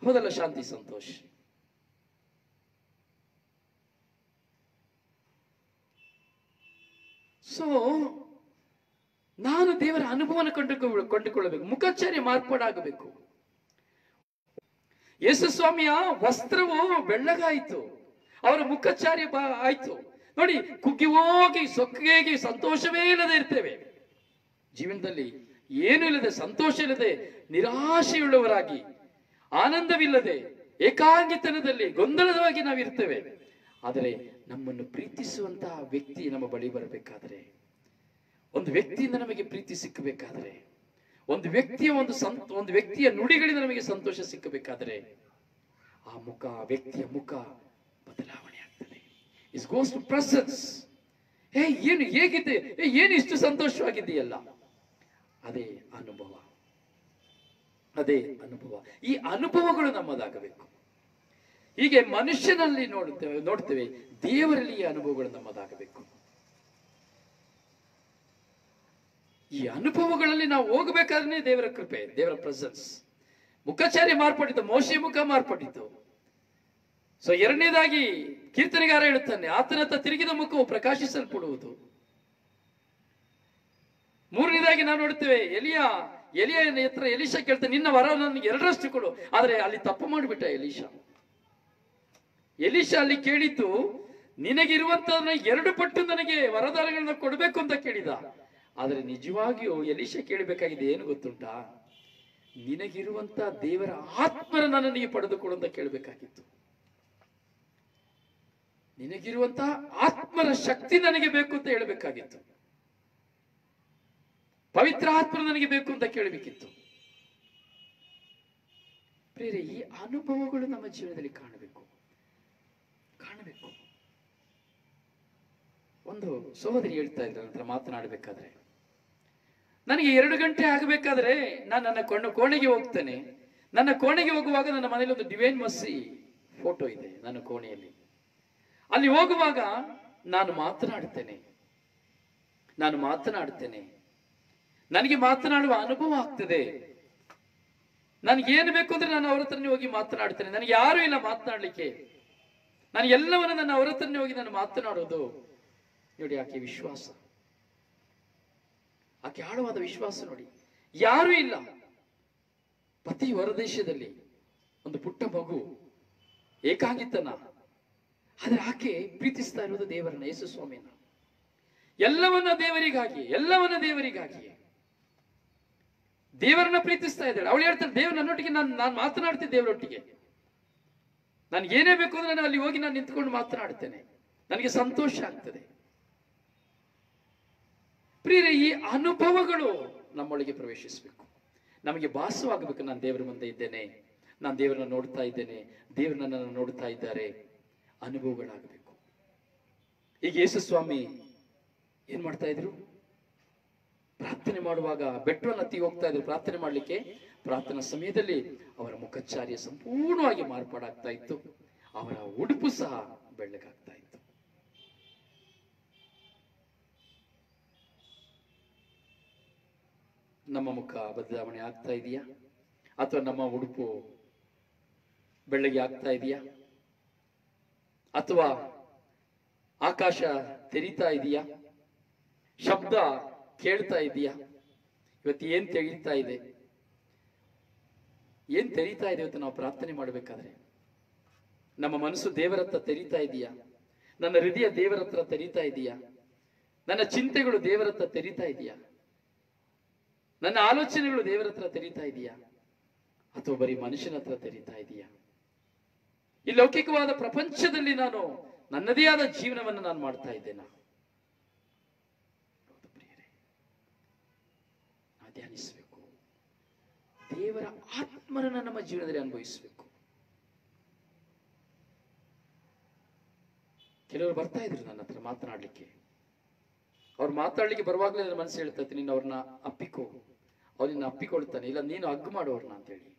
ಹೌದಲ್ಲ ಶಾಂತಿ ಸಂತೋಷ್? ಸೊ ನಾನು ದೇವರ ಅನುಭವನ ಕೊಂಡುಕೊಳ್ಳಬೇಕು, ಮುಖಾಚಾರ್ಯ ಮಾರ್ಪಾಡಾಗಬೇಕು. ಯೇಸು ಸ್ವಾಮಿಯ ವಸ್ತ್ರವು ಬೆಳ್ಳಗಾಯಿತು, ಅವರ ಮುಖಚಾರ್ಯ ಆಯ್ತು. ನೋಡಿ, ಕುಗ್ಗಿ ಹೋಗಿ ಸೊಕ್ಕಿಗೆ ಸಂತೋಷವೇ ಇಲ್ಲದೆ ಇರ್ತೇವೆ ಜೀವನದಲ್ಲಿ. ಏನು ಇಲ್ಲದೆ, ಸಂತೋಷ ಇಲ್ಲದೆ, ನಿರಾಶೆಯುಳ್ಳವರಾಗಿ, ಆನಂದವಿಲ್ಲದೆ, ಏಕಾಂಗಿತನದಲ್ಲಿ ಗೊಂದಲವಾಗಿ ನಾವಿರ್ತೇವೆ. ಆದರೆ ನಮ್ಮನ್ನು ಪ್ರೀತಿಸುವಂತಹ ವ್ಯಕ್ತಿ ನಮ್ಮ ಬಳಿ ಬರಬೇಕಾದರೆ, ಒಂದು ವ್ಯಕ್ತಿಯಿಂದ ನಮಗೆ ಪ್ರೀತಿ ಸಿಕ್ಕಬೇಕಾದರೆ, ಒಂದು ವ್ಯಕ್ತಿಯ ನುಡಿಗಳಿಂದ ನಮಗೆ ಸಂತೋಷ ಸಿಕ್ಕಬೇಕಾದರೆ, ಆ ವ್ಯಕ್ತಿಯ ಮುಖ ಬದಲಾವಣೆ ಆಗ್ತದೆ. Is goes to presence. ಏನು ಹೇಗಿದೆ, ಏನು ಇಷ್ಟು ಸಂತೋಷವಾಗಿದೆಯಲ್ಲ, ಅದೇ ಅನುಭವ, ಅದೇ ಅನುಭವ. ಈ ಅನುಭವಗಳು ನಮ್ಮದಾಗಬೇಕು. ಹೀಗೆ ಮನುಷ್ಯನಲ್ಲಿ ನೋಡ್ತೇವೆ, ದೇವರಲ್ಲಿ ಈ ಅನುಭವಗಳು ನಮ್ಮದಾಗಬೇಕು. ಈ ಅನುಭವಗಳಲ್ಲಿ ನಾವು ಹೋಗಬೇಕಾದ್ರೆ ದೇವರ ಕೃಪೆ, ದೇವರ ಪ್ರೆಸೆನ್ಸ್. ಮುಖಚಾರ್ಯ ಮಾರ್ಪಟ್ಟಿತು, ಮೋಶೆ ಮುಖ ಮಾರ್ಪಟ್ಟಿತು. ಸೊ ಎರಡನೇದಾಗಿ ಕೀರ್ತನೆಗಾರ ಹೇಳುತ್ತಾನೆ, ಆತನತ್ತ ತಿರುಗಿದ ಮುಖವು ಪ್ರಕಾಶಿಸಲ್ಪಡುವುದು. ಮೂರನೇದಾಗಿ ನಾವು ನೋಡ್ತೇವೆ, ಎಲಿಯನ ಹತ್ರ ಎಲೀಷಾ ಕೇಳ್ತಾನೆ, ನಿನ್ನ ವರ ನನಗೆ ಎರಡರಷ್ಟು ಕೊಡು. ಆದ್ರೆ ಅಲ್ಲಿ ತಪ್ಪು ಮಾಡಿಬಿಟ್ಟ ಎಲೀಷಾ ಅಲ್ಲಿ ಕೇಳಿದ್ದು, ನಿನಗಿರುವಂತದನ್ನ 2 ಪಟ್ಟು ನನಗೆ ವರದಾನಗಳನ್ನ ಕೊಡಬೇಕು ಅಂತ ಕೇಳಿದ. ಆದರೆ ನಿಜವಾಗಿಯೂ ಎಲೀಷಾ ಕೇಳಬೇಕಾಗಿದೆ ಏನು ಗೊತ್ತುಂಟಾ? ನಿನಗಿರುವಂತ ದೇವರ ಆತ್ಮರ ನನಗೆ ಪಡೆದುಕೊಡು ಅಂತ ಕೇಳಬೇಕಾಗಿತ್ತು. ನಿನಗಿರುವಂತ ಆತ್ಮರ ಶಕ್ತಿ ನನಗೆ ಬೇಕು ಅಂತ ಹೇಳಬೇಕಾಗಿತ್ತು. ಪವಿತ್ರ ಆತ್ಮ ನನಗೆ ಬೇಕು ಅಂತ ಕೇಳಬೇಕಿತ್ತು. ಪ್ರಿಯರೇ, ಈ ಅನುಭವಗಳು ನಮ್ಮ ಜೀವನದಲ್ಲಿ ಕಾಣಬೇಕು. ಒಂದು ಸಹೋದರಿ ಹೇಳ್ತಾ ಇದ್ರು ನಂತರ ಮಾತನಾಡಬೇಕಾದ್ರೆ, ನನಗೆ 2 ಗಂಟೆ ಆಗಬೇಕಾದ್ರೆ ನಾನು ನನ್ನ ಕೋಣೆಗೆ ಹೋಗ್ತೇನೆ. ನನ್ನ ಕೋಣೆಗೆ ಹೋಗುವಾಗ ನನ್ನ ಮನೆಯಲ್ಲಿ ಒಂದು ಡಿವೈನ್ ಮರ್ಸಿ ಫೋಟೋ ಇದೆ ನನ್ನ ಕೋಣೆಯಲ್ಲಿ. ಅಲ್ಲಿ ಹೋಗುವಾಗ ನಾನು ಮಾತನಾಡ್ತೇನೆ. ನನಗೆ ಮಾತನಾಡುವ ಅನುಭವ ಆಗ್ತದೆ. ನನಗೇನು ಬೇಕು ಅಂದ್ರೆ ನಾನು ಅವ್ರ ಹತ್ರನೇ ಹೋಗಿ ಮಾತನಾಡ್ತೇನೆ. ನನಗೆ ಯಾರು ಇಲ್ಲ ಮಾತನಾಡ್ಲಿಕ್ಕೆ. ನಾನು ಎಲ್ಲವನ್ನ ನನ್ನ ಅವ್ರ ಹತ್ರನೇ ಹೋಗಿ ನಾನು ಮಾತನಾಡೋದು. ನೋಡಿ, ಆಕೆ ವಿಶ್ವಾಸ, ಆಕೆ ಆಳವಾದ ವಿಶ್ವಾಸ ನೋಡಿ. ಯಾರೂ ಇಲ್ಲ, ಪತಿ ಹೊರದೇಶದಲ್ಲಿ, ಒಂದು ಪುಟ್ಟ ಮಗು, ಏಕಾಂಗಿತನ. ಆದ್ರೆ ಆಕೆ ಪ್ರೀತಿಸ್ತಾ ಇರುವುದು ದೇವರನ್ನ, ಯೇಸು ಸ್ವಾಮಿಯನ್ನ. ಎಲ್ಲವನ್ನ ದೇವರಿಗಾಗಿಯೇ ದೇವರನ್ನ ಪ್ರೀತಿಸ್ತಾ ಇದ್ದಾಳೆ. ಅವಳು ಹೇಳ್ತಾಳೆ, ದೇವ್ರ ನನ್ನೊಟ್ಟಿಗೆ ನಾನು ಮಾತನಾಡ್ತೀನಿ. ದೇವರೊಟ್ಟಿಗೆ ನನ್ಗೆ ಏನೇ ಬೇಕು ಅಂದ್ರೆ ನಾನು ಅಲ್ಲಿ ಹೋಗಿ ನಾನು ನಿಂತ್ಕೊಂಡು ಮಾತನಾಡ್ತೇನೆ. ನನಗೆ ಸಂತೋಷ ಆಗ್ತದೆ. ಪ್ರಿಯರೇ, ಈ ಅನುಭವಗಳು ನಮ್ಮೊಳಗೆ ಪ್ರವೇಶಿಸಬೇಕು. ನಮಗೆ ಭಾಸವಾಗಬೇಕು, ನಾನು ದೇವರ ಮುಂದೆ ಇದ್ದೇನೆ, ನಾನು ದೇವರನ್ನ ನೋಡ್ತಾ ಇದ್ದೇನೆ, ದೇವರು ನನ್ನನ್ನು ನೋಡ್ತಾ ಇದ್ದಾರೆ. ಅನುಭವಗಳಾಗಬೇಕು. ಈಗ ಯೇಸು ಸ್ವಾಮಿ ಏನ್ ಮಾಡ್ತಾ ಇದ್ರು? ಪ್ರಾರ್ಥನೆ ಮಾಡುವಾಗ ಬೆಟ್ಟವನ್ನು ಹತ್ತಿ ಹೋಗ್ತಾ ಇದ್ರು ಪ್ರಾರ್ಥನೆ ಮಾಡ್ಲಿಕ್ಕೆ. ಪ್ರಾರ್ಥನಾ ಸಮಯದಲ್ಲಿ ಅವರ ಮುಖಚಾರ್ಯ ಸಂಪೂರ್ಣವಾಗಿ ಮಾರ್ಪಾಡಾಗ್ತಾ ಇತ್ತು. ಅವರ ಉಡುಪು ಸಹ ಬೆಳ್ಳಗಾಗ್ತಾ ಇತ್ತು. ನಮ್ಮ ಮುಖ ಬದಲಾವಣೆ ಆಗ್ತಾ ಇದೆಯಾ? ಅಥವಾ ನಮ್ಮ ಉಡುಪು ಬೆಳ್ಳಗೆ ಆಗ್ತಾ ಇದೆಯಾ? ಅಥವಾ ಆಕಾಶ ತೆರೀತಾ ಇದೆಯಾ? ಶಬ್ದ ಕೇಳ್ತಾ ಇದೆಯಾ? ಇವತ್ತು ಏನ್ ತೆರೀತಾ ಇದೆ ಇವತ್ತು ನಾವು ಪ್ರಾರ್ಥನೆ ಮಾಡಬೇಕಾದ್ರೆ? ನಮ್ಮ ಮನಸ್ಸು ದೇವರ ಹತ್ರ ತೆರೀತಾ ಇದೆಯಾ? ನನ್ನ ಹೃದಯ ದೇವರ ಹತ್ರ ತೆರೀತಾ ಇದೆಯಾ? ನನ್ನ ಚಿಂತೆಗಳು ದೇವರ ಹತ್ರ ತೆರೀತಾ ಇದೆಯಾ? ನನ್ನ ಆಲೋಚನೆಗಳು ದೇವರ ಹತ್ರ ತೆರೀತಾ ಇದೆಯಾ? ಅಥವಾ ಬರೀ ಮನುಷ್ಯನ ಹತ್ರ ತೆರೀತಾ ಇದೆಯಾ? ಈ ಲೌಕಿಕವಾದ ಪ್ರಪಂಚದಲ್ಲಿ ನಾನು ನನ್ನದೇ ಆದ ಜೀವನವನ್ನು ನಾನು ಮಾಡ್ತಾ ಇದ್ದೇನಾ? ನಾವು ಧ್ಯಾನಿಸಬೇಕು. ದೇವರ ಆತ್ಮರನ್ನ ನಮ್ಮ ಜೀವನದಲ್ಲಿ ಅನುಭವಿಸಬೇಕು. ಕೆಲವರು ಬರ್ತಾ ಇದ್ರು ನನ್ನ ಹತ್ರ ಮಾತನಾಡ್ಲಿಕ್ಕೆ. ಅವ್ರು ಮಾತಾಡ್ಲಿಕ್ಕೆ ಬರುವಾಗಲೇ ನನ್ನ ಮನಸ್ಸು ಹೇಳ್ತಾ ಇತ್ತು, ನೀನು ಅವ್ರನ್ನ ಅಪ್ಪಿಕೋ, ಅವ್ರು ನಿನ್ನ ಅಪ್ಪಿಕೊಳ್ತಾನೆ, ಇಲ್ಲ ನೀನು ಹಗ್ಗು ಮಾಡೋರ್ನ ಅಂತೇಳಿ.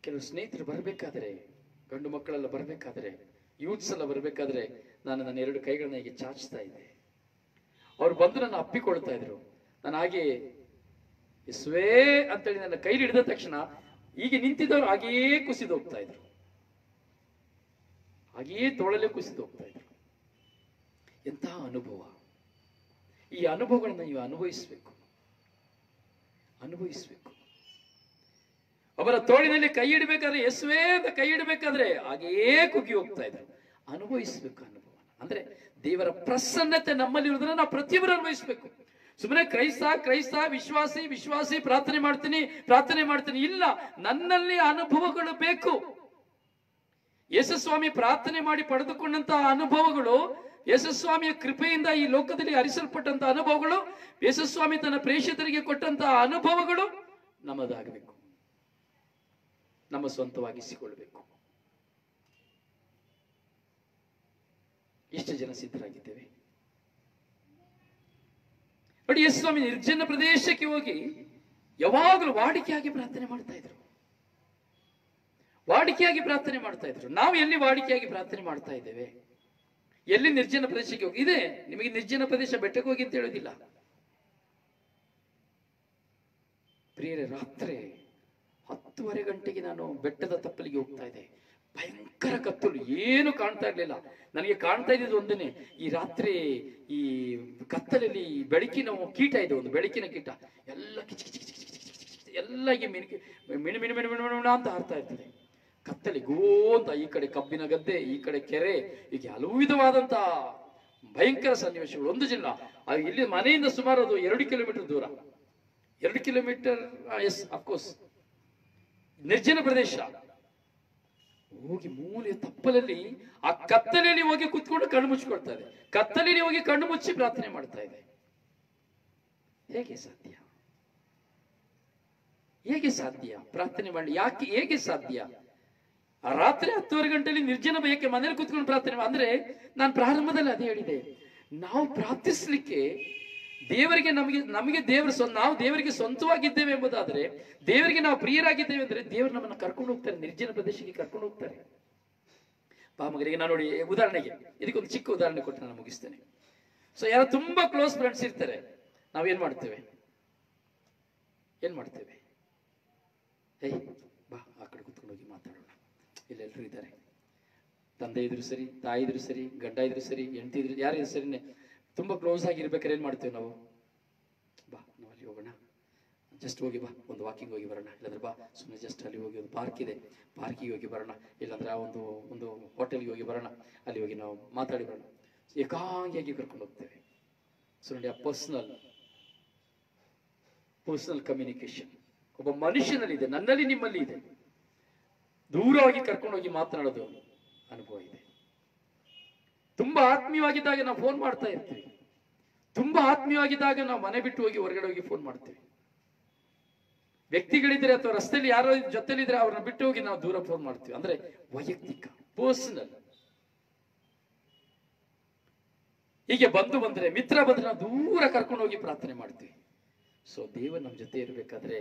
ಕೆಲವು ಸ್ನೇಹಿತರು ಬರಬೇಕಾದ್ರೆ, ಗಂಡು ಮಕ್ಕಳೆಲ್ಲ ಬರಬೇಕಾದ್ರೆ, ಯೂತ್ಸ್ ಎಲ್ಲ ಬರಬೇಕಾದ್ರೆ ನಾನು ನನ್ನ 2 ಕೈಗಳನ್ನ ಹೀಗೆ ಚಾಚ್ತಾ ಇದ್ದೆ. ಅವ್ರು ಬಂದು ನನ್ನ ಅಪ್ಪಿಕೊಳ್ತಾ ಇದ್ರು. ನಾನು ಹಾಗೆ ಯೇಸುವೇ ಅಂತೇಳಿ ನನ್ನ ಕೈ ಹಿಡಿದ ತಕ್ಷಣ ಹೀಗೆ ನಿಂತಿದ್ದವ್ರು ಹಾಗೆಯೇ ಕುಸಿದು ಹೋಗ್ತಾ ಇದ್ರು, ಹಾಗೆಯೇ ತೋಳಲ್ಲೇ ಕುಸಿದು ಹೋಗ್ತಾ ಇದ್ರು. ಎಂತಹ ಅನುಭವ! ಈ ಅನುಭವಗಳನ್ನ ನೀವು ಅನುಭವಿಸ್ಬೇಕು. ಅವರ ತೋಳಿನಲ್ಲಿ ಕೈ ಇಡಬೇಕಾದ್ರೆ, ಯೇಸುವೇ ಅಂತ ಕೈ ಇಡಬೇಕಾದ್ರೆ ಹಾಗೆಯೇ ಕುಗ್ಗಿ ಹೋಗ್ತಾ ಇದ್ರು. ಅನುಭವಿಸ್ಬೇಕು ಅನುಭವ. ಅಂದ್ರೆ ದೇವರ ಪ್ರಸನ್ನತೆ ನಮ್ಮಲ್ಲಿ ಇರುವುದನ್ನ ನಾವು ಪ್ರತಿಯೊಬ್ಬರು ಅನುಭವಿಸ್ಬೇಕು. ಸುಮ್ಮನೆ ಕ್ರೈಸ್ತ ವಿಶ್ವಾಸಿ ಪ್ರಾರ್ಥನೆ ಮಾಡ್ತೀನಿ ಇಲ್ಲ, ನನ್ನಲ್ಲಿ ಅನುಭವಗಳು ಬೇಕು. ಯೇಸುಸ್ವಾಮಿ ಪ್ರಾರ್ಥನೆ ಮಾಡಿ ಪಡೆದುಕೊಂಡಂತಹ ಅನುಭವಗಳು, ಯೇಸುಸ್ವಾಮಿಯ ಕೃಪೆಯಿಂದ ಈ ಲೋಕದಲ್ಲಿ ಹರಿಸಲ್ಪಟ್ಟಂತಹ ಅನುಭವಗಳು, ಯೇಸುಸ್ವಾಮಿ ತನ್ನ ಪ್ರೇಷಿತರಿಗೆ ಕೊಟ್ಟಂತಹ ಅನುಭವಗಳು ನಮ್ಮದಾಗಬೇಕು, ನಮ್ಮ ಸ್ವಂತವಾಗಿಸಿಕೊಳ್ಳಬೇಕು. ಎಷ್ಟು ಜನ ಸಿದ್ಧರಾಗಿದ್ದೇವೆ ನೋಡಿ. ಯೇಸುಸ್ವಾಮಿ ನಿರ್ಜನ ಪ್ರದೇಶಕ್ಕೆ ಹೋಗಿ ಯಾವಾಗಲೂ ವಾಡಿಕೆಯಾಗಿ ಪ್ರಾರ್ಥನೆ ಮಾಡ್ತಾ ಇದ್ರು. ನಾವು ಎಲ್ಲಿ ವಾಡಿಕೆಯಾಗಿ ಪ್ರಾರ್ಥನೆ ಮಾಡ್ತಾ ಇದ್ದೇವೆ? ಎಲ್ಲಿ ನಿರ್ಜನ ಪ್ರದೇಶಕ್ಕೆ ಹೋಗಿ ಇದೆ? ನಿಮಗೆ ನಿರ್ಜನ ಪ್ರದೇಶ ಬೆಟ್ಟಕ್ಕೆ ಹೋಗಿ ಅಂತ ಹೇಳೋದಿಲ್ಲ ಪ್ರಿಯರೇ. ರಾತ್ರಿ 10:30 ಗಂಟೆಗೆ ನಾನು ಬೆಟ್ಟದ ತಪ್ಪಲಿಗೆ ಹೋಗ್ತಾ ಇದ್ದೆ. ಭಯಂಕರ ಕತ್ತಲು, ಏನು ಕಾಣ್ತಾ ಇರ್ಲಿಲ್ಲ. ನನಗೆ ಕಾಣ್ತಾ ಇದ್ದಿದ್ದು ಒಂದನೇ, ಈ ರಾತ್ರಿ ಈ ಕತ್ತಲಲ್ಲಿ ಬೆಳಕಿನ ಕೀಟ ಇದೆ, ಒಂದು ಬೆಳಕಿನ ಕೀಟ ಎಲ್ಲ ಕಿಚ್ ಕಿಚ್ ಕಿಚ್ ಕಿಚ್ ಕಿಚ್ ಎಲ್ಲ ಹೀಗೆ ಮಿಣ ಅಂತ ಹಾರ್ತಾ ಇರ್ತದೆ. ಕತ್ತಲಿ ಗೋ ಅಂತ, ಈ ಕಡೆ ಕಬ್ಬಿನ ಗದ್ದೆ, ಈ ಕಡೆ ಕೆರೆ, ಹೀಗೆ ಹಲವು ವಿಧವಾದಂತ ಭಯಂಕರ ಸನ್ನಿವೇಶಗಳು. ಒಂದು ಜಿಲ್ಲ ಇಲ್ಲಿ ಮನೆಯಿಂದ ಸುಮಾರು ಅದು 2 ಕಿಲೋಮೀಟರ್ ದೂರ, 2 ಕಿಲೋಮೀಟರ್, ಎಸ್ ಅಫ್ಕೋರ್ಸ್ ನಿರ್ಜನ ಪ್ರದೇಶ. ಹೋಗಿ ಮೂಲೆಯ ತಪ್ಪಲಲ್ಲಿ ಆ ಕತ್ತಲೆಯಲ್ಲಿ ಹೋಗಿ ಕುತ್ಕೊಂಡು ಕಣ್ಣು ಮುಚ್ಚಿಕೊಳ್ತಾ ಇದೆ. ಕತ್ತಲೆಯಲ್ಲಿ ಹೋಗಿ ಕಣ್ಣು ಮುಚ್ಚಿ ಪ್ರಾರ್ಥನೆ ಮಾಡ್ತಾ ಇದೆ. ಹೇಗೆ ಸಾಧ್ಯ ಪ್ರಾರ್ಥನೆ ಮಾಡಿ? ಹೇಗೆ ಸಾಧ್ಯ? ಆ ರಾತ್ರಿ 10:30 ಗಂಟೆಯಲ್ಲಿ ನಿರ್ಜನ ಭಯಕ್ಕೆ ಮನೇಲಿ ಕುತ್ಕೊಂಡು ಪ್ರಾರ್ಥನೆ ಅಂದ್ರೆ, ನಾನು ಪ್ರಾರಂಭದಲ್ಲಿ ಅದೇ ಹೇಳಿದೆ, ನಾವು ಪ್ರಾರ್ಥಿಸ್ಲಿಕ್ಕೆ ದೇವರಿಗೆ ನಮಗೆ ನಾವು ದೇವರಿಗೆ ಸ್ವಂತವಾಗಿದ್ದೇವೆ ಎಂಬುದಾದ್ರೆ, ದೇವರಿಗೆ ನಾವು ಪ್ರಿಯರಾಗಿದ್ದೇವೆ ಅಂದ್ರೆ, ದೇವರು ನಮ್ಮನ್ನು ಕರ್ಕೊಂಡು ಹೋಗ್ತಾರೆ, ನಿರ್ಜನ ಪ್ರದೇಶಕ್ಕೆ ಕರ್ಕೊಂಡು ಹೋಗ್ತಾರೆ. ಮಗನಿಗೆ ನಾನು ನೋಡಿ, ಉದಾಹರಣೆಗೆ ಇದಕ್ಕೊಂದು ಚಿಕ್ಕ ಉದಾಹರಣೆ ಕೊಟ್ಟು ನಾನು ಮುಗಿಸ್ತೇನೆ. ಸೊ ಯಾರು ತುಂಬಾ ಕ್ಲೋಸ್ ಫ್ರೆಂಡ್ಸ್ ಇರ್ತಾರೆ, ನಾವೇನ್ ಮಾಡ್ತೇವೆ? ಬಾ ಆ ಕಡೆ ಕುತ್ಕೊಂಡು ಹೋಗಿ ಮಾತಾಡೋಣ, ಇಲ್ಲೆಲ್ಲರೂ ಇದ್ದಾರೆ, ತಂದೆ ಇದ್ರು ಸರಿ, ತಾಯಿ ಇದ್ರು ಸರಿ, ಗಂಡ ಇದ್ರು ಸರಿ, ಹೆಂಡತಿ ಇದ್ರು, ಯಾರಿದ್ರು ಸರಿ, ತುಂಬಾ ಕ್ಲೋಸ್ ಆಗಿರ್ಬೇಕಾದ್ರೆ ಏನ್ ಮಾಡ್ತೇವೆ ನಾವು? ಬಾ ನಾವು ಅಲ್ಲಿ ಹೋಗೋಣ, ಜಸ್ಟ್ ಹೋಗಿ ಬಾ, ಒಂದು ವಾಕಿಂಗ್ ಹೋಗಿ ಬರೋಣ, ಇಲ್ಲಾಂದ್ರೆ ಬಾ ಸುಮ್ಮನೆ ಜಸ್ಟ್ ಅಲ್ಲಿ ಹೋಗಿ ಒಂದು ಪಾರ್ಕ್ ಇದೆ, ಪಾರ್ಕಿಗೆ ಹೋಗಿ ಬರೋಣ, ಇಲ್ಲಾಂದ್ರೆ ಒಂದು ಹೋಟೆಲ್ಗೆ ಹೋಗಿ ಬರೋಣ, ಅಲ್ಲಿ ಹೋಗಿ ನಾವು ಮಾತಾಡಿ ಬರೋಣ. ಏಕಾಂಗಿಯಾಗಿ ಕರ್ಕೊಂಡು ಹೋಗ್ತೇವೆ. ಸೊ ನೋಡಿ, ಆ ಪರ್ಸನಲ್ ಕಮ್ಯುನಿಕೇಶನ್ ಒಬ್ಬ ಮನುಷ್ಯನಲ್ಲಿ ಇದೆ, ನನ್ನಲ್ಲಿ ನಿಮ್ಮಲ್ಲಿ ಇದೆ. ದೂರವಾಗಿ ಕರ್ಕೊಂಡು ಹೋಗಿ ಮಾತನಾಡೋದು ಅನುಭವ ಇದೆ. ತುಂಬಾ ಆತ್ಮೀಯವಾಗಿದ್ದಾಗ ನಾವು ಫೋನ್ ಮಾಡ್ತಾ ಇರ್ತೀವಿ, ತುಂಬಾ ಆತ್ಮೀಯವಾಗಿದ್ದಾಗ ನಾವು ಮನೆ ಬಿಟ್ಟು ಹೋಗಿ ಹೊರಗಡೆ ಹೋಗಿ ಫೋನ್ ಮಾಡ್ತೀವಿ. ವ್ಯಕ್ತಿಗಳಿದ್ರೆ ಅಥವಾ ರಸ್ತೆಯಲ್ಲಿ ಯಾರೋ ಜೊತೆಲಿದ್ರೆ ಅವ್ರನ್ನ ಬಿಟ್ಟು ಹೋಗಿ ನಾವು ದೂರ ಫೋನ್ ಮಾಡ್ತೀವಿ. ಅಂದ್ರೆ ವೈಯಕ್ತಿಕ, ಪರ್ಸನಲ್. ಹೀಗೆ ಬಂದ್ರೆ, ಮಿತ್ರ ಬಂದ್ರೆ ನಾವು ದೂರ ಕರ್ಕೊಂಡು ಹೋಗಿ ಪ್ರಾರ್ಥನೆ ಮಾಡ್ತೀವಿ. ಸೊ ದೇವರು ನಮ್ಮ ಜೊತೆ ಇರಬೇಕಾದ್ರೆ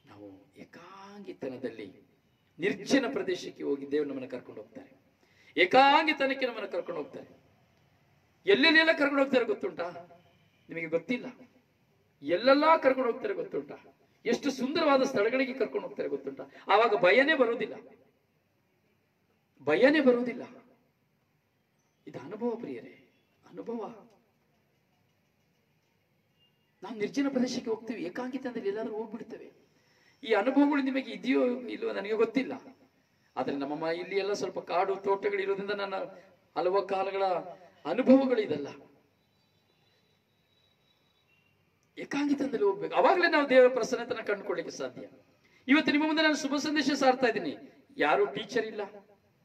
ನಾವು ಏಕಾಂಗಿತನದಲ್ಲಿ ನಿರ್ಜನ ಪ್ರದೇಶಕ್ಕೆ ಹೋಗಿ ದೇವರು ನಮ್ಮನ್ನು ಕರ್ಕೊಂಡು ಹೋಗ್ತಾರೆ. ಏಕಾಂಗಿತನಕ್ಕೆ ನಮ್ಮನ್ನು ಕರ್ಕೊಂಡು ಹೋಗ್ತಾರೆ. ಎಲ್ಲೆಲ್ಲೆಲ್ಲ ಕರ್ಕೊಂಡು ಹೋಗ್ತಾರೆ ಗೊತ್ತುಂಟಾ? ನಿಮಗೆ ಗೊತ್ತಿಲ್ಲ. ಎಲ್ಲೆಲ್ಲಾ ಕರ್ಕೊಂಡು ಹೋಗ್ತಾರೆ ಗೊತ್ತುಂಟಾ? ಎಷ್ಟು ಸುಂದರವಾದ ಸ್ಥಳಗಳಿಗೆ ಕರ್ಕೊಂಡು ಹೋಗ್ತಾರೆ ಗೊತ್ತುಂಟಾ? ಆವಾಗ ಭಯನೇ ಬರುವುದಿಲ್ಲ. ಇದು ಅನುಭವ ಪ್ರಿಯರೇ, ಅನುಭವ. ನಾವು ನಿರ್ಜನ ಪ್ರದೇಶಕ್ಕೆ ಹೋಗ್ತೀವಿ, ಏಕಾಂಗಿತನದಲ್ಲಿ ಎಲ್ಲಾದ್ರೂ ಹೋಗ್ಬಿಡ್ತೇವೆ. ಈ ಅನುಭವಗಳು ನಿಮಗೆ ಇದೆಯೋ ಇಲ್ವೋ ನನಗೆ ಗೊತ್ತಿಲ್ಲ. ಆದ್ರೆ ನಮ್ಮ ಇಲ್ಲಿ ಎಲ್ಲ ಸ್ವಲ್ಪ ಕಾಡು ತೋಟಗಳು ಇರೋದ್ರಿಂದ ನನ್ನ ಹಲವು ಕಾಲಗಳ ಅನುಭವಗಳು ಇದಲ್ಲ. ಏಕಾಂಗಿತನದಲ್ಲಿ ಹೋಗ್ಬೇಕು, ಅವಾಗಲೇ ನಾವು ದೇವರ ಪ್ರಸನ್ನತನ ಕಂಡುಕೊಳ್ಳಿಕ್ಕೆ ಸಾಧ್ಯ. ಇವತ್ತು ನಿಮ್ಮ ಮುಂದೆ ನಾನು ಶುಭ ಸಂದೇಶ ಸಾರ್ತಾ ಇದ್ದೀನಿ. ಯಾರು ಟೀಚರ್ ಇಲ್ಲ,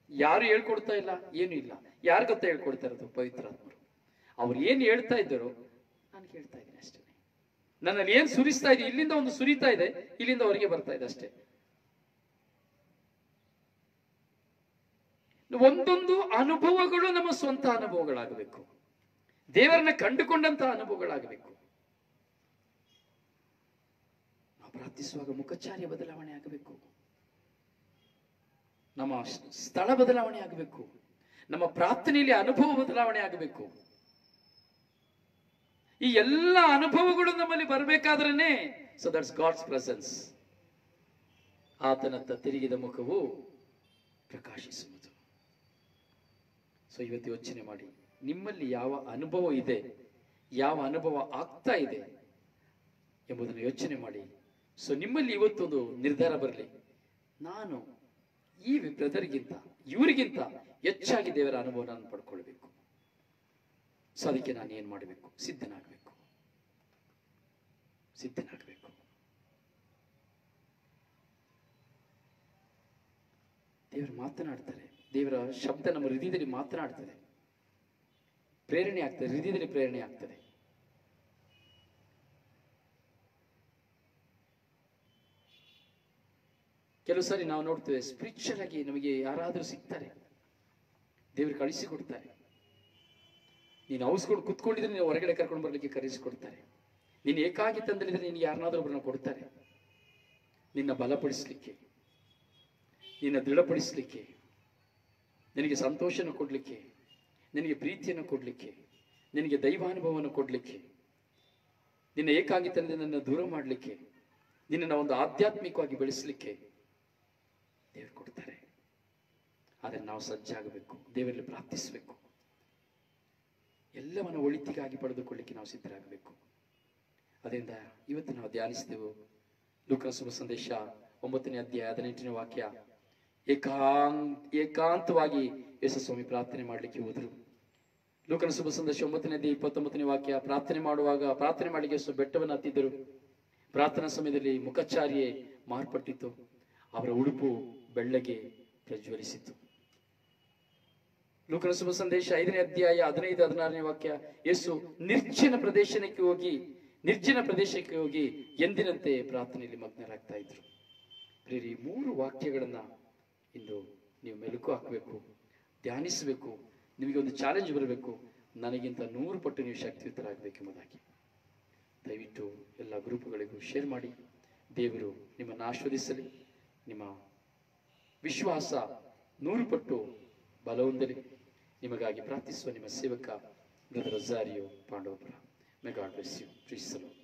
ಯಾರು ಹೇಳ್ಕೊಡ್ತಾ ಇಲ್ಲ, ಏನು ಇಲ್ಲ. ಯಾರು ಗೊತ್ತಾ ಹೇಳ್ಕೊಡ್ತಾ ಇರೋದು? ಪವಿತ್ರಾತ್ಮರು. ಅವ್ರು ಏನ್ ಹೇಳ್ತಾ ಇದ್ದಾರೋ ನಾನು ಕೇಳ್ತಾ ಇದ್ದೀನಿ ಅಷ್ಟೇ. ನನ್ನಲ್ಲಿ ಏನ್ ಸುರಿಸ್ತಾ ಇದೆ, ಇಲ್ಲಿಂದ ಒಂದು ಸುರಿತಾ ಇದೆ, ಇಲ್ಲಿಂದ ಹೊರಗೆ ಬರ್ತಾ ಇದೆ ಅಷ್ಟೇ. ಒಂದೊಂದು ಅನುಭವಗಳು ನಮ್ಮ ಸ್ವಂತ ಅನುಭವಗಳಾಗಬೇಕು, ದೇವರನ್ನ ಕಂಡುಕೊಂಡಂತಹ ಅನುಭವಗಳಾಗಬೇಕು. ನಾವು ಪ್ರಾರ್ಥಿಸುವಾಗ ಮುಖಚಾರ್ಯ ಬದಲಾವಣೆ ಆಗಬೇಕು, ನಮ್ಮ ಸ್ಥಳ ಬದಲಾವಣೆ ಆಗಬೇಕು, ನಮ್ಮ ಪ್ರಾರ್ಥನೆಯಲ್ಲಿ ಅನುಭವ ಬದಲಾವಣೆ ಆಗಬೇಕು. ಈ ಎಲ್ಲ ಅನುಭವಗಳು ನಮ್ಮಲ್ಲಿ ಬರಬೇಕಾದ್ರೇನೆ, ಸೊ ದಟ್ಸ್ ಗಾಡ್ಸ್ ಪ್ರೆಸೆನ್ಸ್. ಆತನತ್ತ ತಿರುಗಿದ ಮುಖವು ಪ್ರಕಾಶಿಸುವುದು. ಸೊ ಇವತ್ತು ಯೋಚನೆ ಮಾಡಿ, ನಿಮ್ಮಲ್ಲಿ ಯಾವ ಅನುಭವ ಇದೆ, ಯಾವ ಅನುಭವ ಆಗ್ತಾ ಇದೆ ಎಂಬುದನ್ನು ಯೋಚನೆ ಮಾಡಿ. ಸೊ ನಿಮ್ಮಲ್ಲಿ ಇವತ್ತೊಂದು ನಿರ್ಧಾರ ಬರಲಿ, ನಾನು ಈ ಬ್ರದರ್ಗಿಂತ ಇವರಿಗಿಂತ ಹೆಚ್ಚಾಗಿ ದೇವರ ಅನುಭವ ನಾನು ಪಡ್ಕೊಳ್ಬೇಕು. ಸೊ ಅದಕ್ಕೆ ನಾನು ಏನ್ ಮಾಡಬೇಕು? ಸಿದ್ಧನಾಗಬೇಕು. ದೇವರು ಮಾತನಾಡ್ತಾರೆ, ದೇವರ ಶಬ್ದ ನಮ್ಮ ಹೃದಯದಲ್ಲಿ ಮಾತನಾಡ್ತದೆ, ಪ್ರೇರಣೆ ಆಗ್ತದೆ, ಹೃದಯದಲ್ಲಿ ಪ್ರೇರಣೆ ಆಗ್ತದೆ. ಕೆಲವು ಸಾರಿ ನಾವು ನೋಡ್ತೇವೆ, ಸ್ಪಿರಿಚುವಲ್ ಆಗಿ ನಮಗೆ ಯಾರಾದರೂ ಸಿಗ್ತಾರೆ, ದೇವರು ಕಳಿಸಿಕೊಡ್ತಾರೆ. ನೀನು ಔಸ್ಕೊಂಡು ಕುತ್ಕೊಂಡಿದ್ರೆ ನೀನು ಹೊರಗಡೆ ಕರ್ಕೊಂಡು ಬರ್ಲಿಕ್ಕೆ ಕರೆಸಿಕೊಡ್ತಾರೆ. ನೀನು ಏಕಾಗಿ ತಂದಲ್ಲಿದ್ರೆ ನಿನ್ಗೆ ಯಾರನ್ನಾದ್ರೂ ಒಬ್ಬರನ್ನ ಕೊಡ್ತಾರೆ, ನಿನ್ನ ಬಲಪಡಿಸ್ಲಿಕ್ಕೆ, ನಿನ್ನ ದೃಢಪಡಿಸ್ಲಿಕ್ಕೆ, ನಿನಗೆ ಸಂತೋಷನ ಕೊಡ್ಲಿಕ್ಕೆ, ನಿನಗೆ ಪ್ರೀತಿಯನ್ನು ಕೊಡ್ಲಿಕ್ಕೆ, ನಿನಗೆ ದೈವಾನುಭವವನ್ನು ಕೊಡ್ಲಿಕ್ಕೆ, ನಿನ್ನ ಏಕಾಂಗಿತನದಿಂದ ದೂರ ಮಾಡಲಿಕ್ಕೆ, ನಿನ್ನನ್ನು ಒಂದು ಆಧ್ಯಾತ್ಮಿಕವಾಗಿ ಬೆಳೆಸಲಿಕ್ಕೆ ದೇವರು ಕೊಡ್ತಾರೆ. ಆದರೆ ನಾವು ಸಜ್ಜಾಗಬೇಕು, ದೇವರಲ್ಲಿ ಪ್ರಾರ್ಥಿಸಬೇಕು, ಎಲ್ಲವನ್ನು ಒಳಿತಿಗಾಗಿ ಪಡೆದುಕೊಳ್ಳಿಕ್ಕೆ ನಾವು ಸಿದ್ಧರಾಗಬೇಕು. ಅದರಿಂದ ಇವತ್ತು ನಾವು ಧ್ಯಾನಿಸಿದೆವು ಲೂಕನ ಶುಭ ಸಂದೇಶ 9ನೇ ಅಧ್ಯಾಯ 18ನೇ ವಾಕ್ಯ. ಏಕಾಂತವಾಗಿ ಯೇಸುಸ್ವಾಮಿ ಪ್ರಾರ್ಥನೆ ಮಾಡಲಿಕ್ಕೆ ಹೋದರು. ಲೂಕನ ಶುಭ ಸಂದೇಶ 9ನೇ ಅಧ್ಯಾಯ 29ನೇ ವಾಕ್ಯ. ಪ್ರಾರ್ಥನೆ ಮಾಡುವಾಗ, ಪ್ರಾರ್ಥನೆ ಮಾಡಲಿಕ್ಕೆ ಯೇಸು ಬೆಟ್ಟವನ್ನು ಹತ್ತಿದ್ದರು. ಪ್ರಾರ್ಥನಾ ಸಮಯದಲ್ಲಿ ಮುಖಚಾರ್ಯೆ ಮಾರ್ಪಟ್ಟಿತು, ಅವರ ಉಡುಪು ಬೆಳ್ಳಗೆ ಪ್ರಜ್ವಲಿಸಿತು. ಲೂಕನ ಶುಭ ಸಂದೇಶ 5ನೇ ಅಧ್ಯಾಯ 15, 16ನೇ ವಾಕ್ಯ. ಯೇಸು ನಿರ್ಜನ ಪ್ರದೇಶಕ್ಕೆ ಹೋಗಿ ಎಂದಿನಂತೆ ಪ್ರಾರ್ಥನೆಯಲ್ಲಿ ಮಗ್ನರಾಗ್ತಾ ಇದ್ರು. ಈ 3 ವಾಕ್ಯಗಳನ್ನ ಇಂದು ನೀವು ಮೆಲುಕು ಹಾಕಬೇಕು, ಧ್ಯಾನಿಸಬೇಕು. ನಿಮಗೆ ಒಂದು ಚಾಲೆಂಜ್ ಬರಬೇಕು, ನನಗಿಂತ 100 ಪಟ್ಟು ನೀವು ಶಕ್ತಿಯುತರಾಗಬೇಕೆಂಬುದಾಗಿ. ದಯವಿಟ್ಟು ಎಲ್ಲ ಗ್ರೂಪ್ಗಳಿಗೂ ಶೇರ್ ಮಾಡಿ. ದೇವರು ನಿಮ್ಮನ್ನು ಆಶೀರ್ವದಿಸಲಿ, ನಿಮ್ಮ ವಿಶ್ವಾಸ 100 ಪಟ್ಟು ಬಲ ಹೊಂದಲಿ. ನಿಮಗಾಗಿ ಪ್ರಾರ್ಥಿಸುವ ನಿಮ್ಮ ಸೇವಕ brother Rozario Pandavapura. May God bless you. Praise the Lord.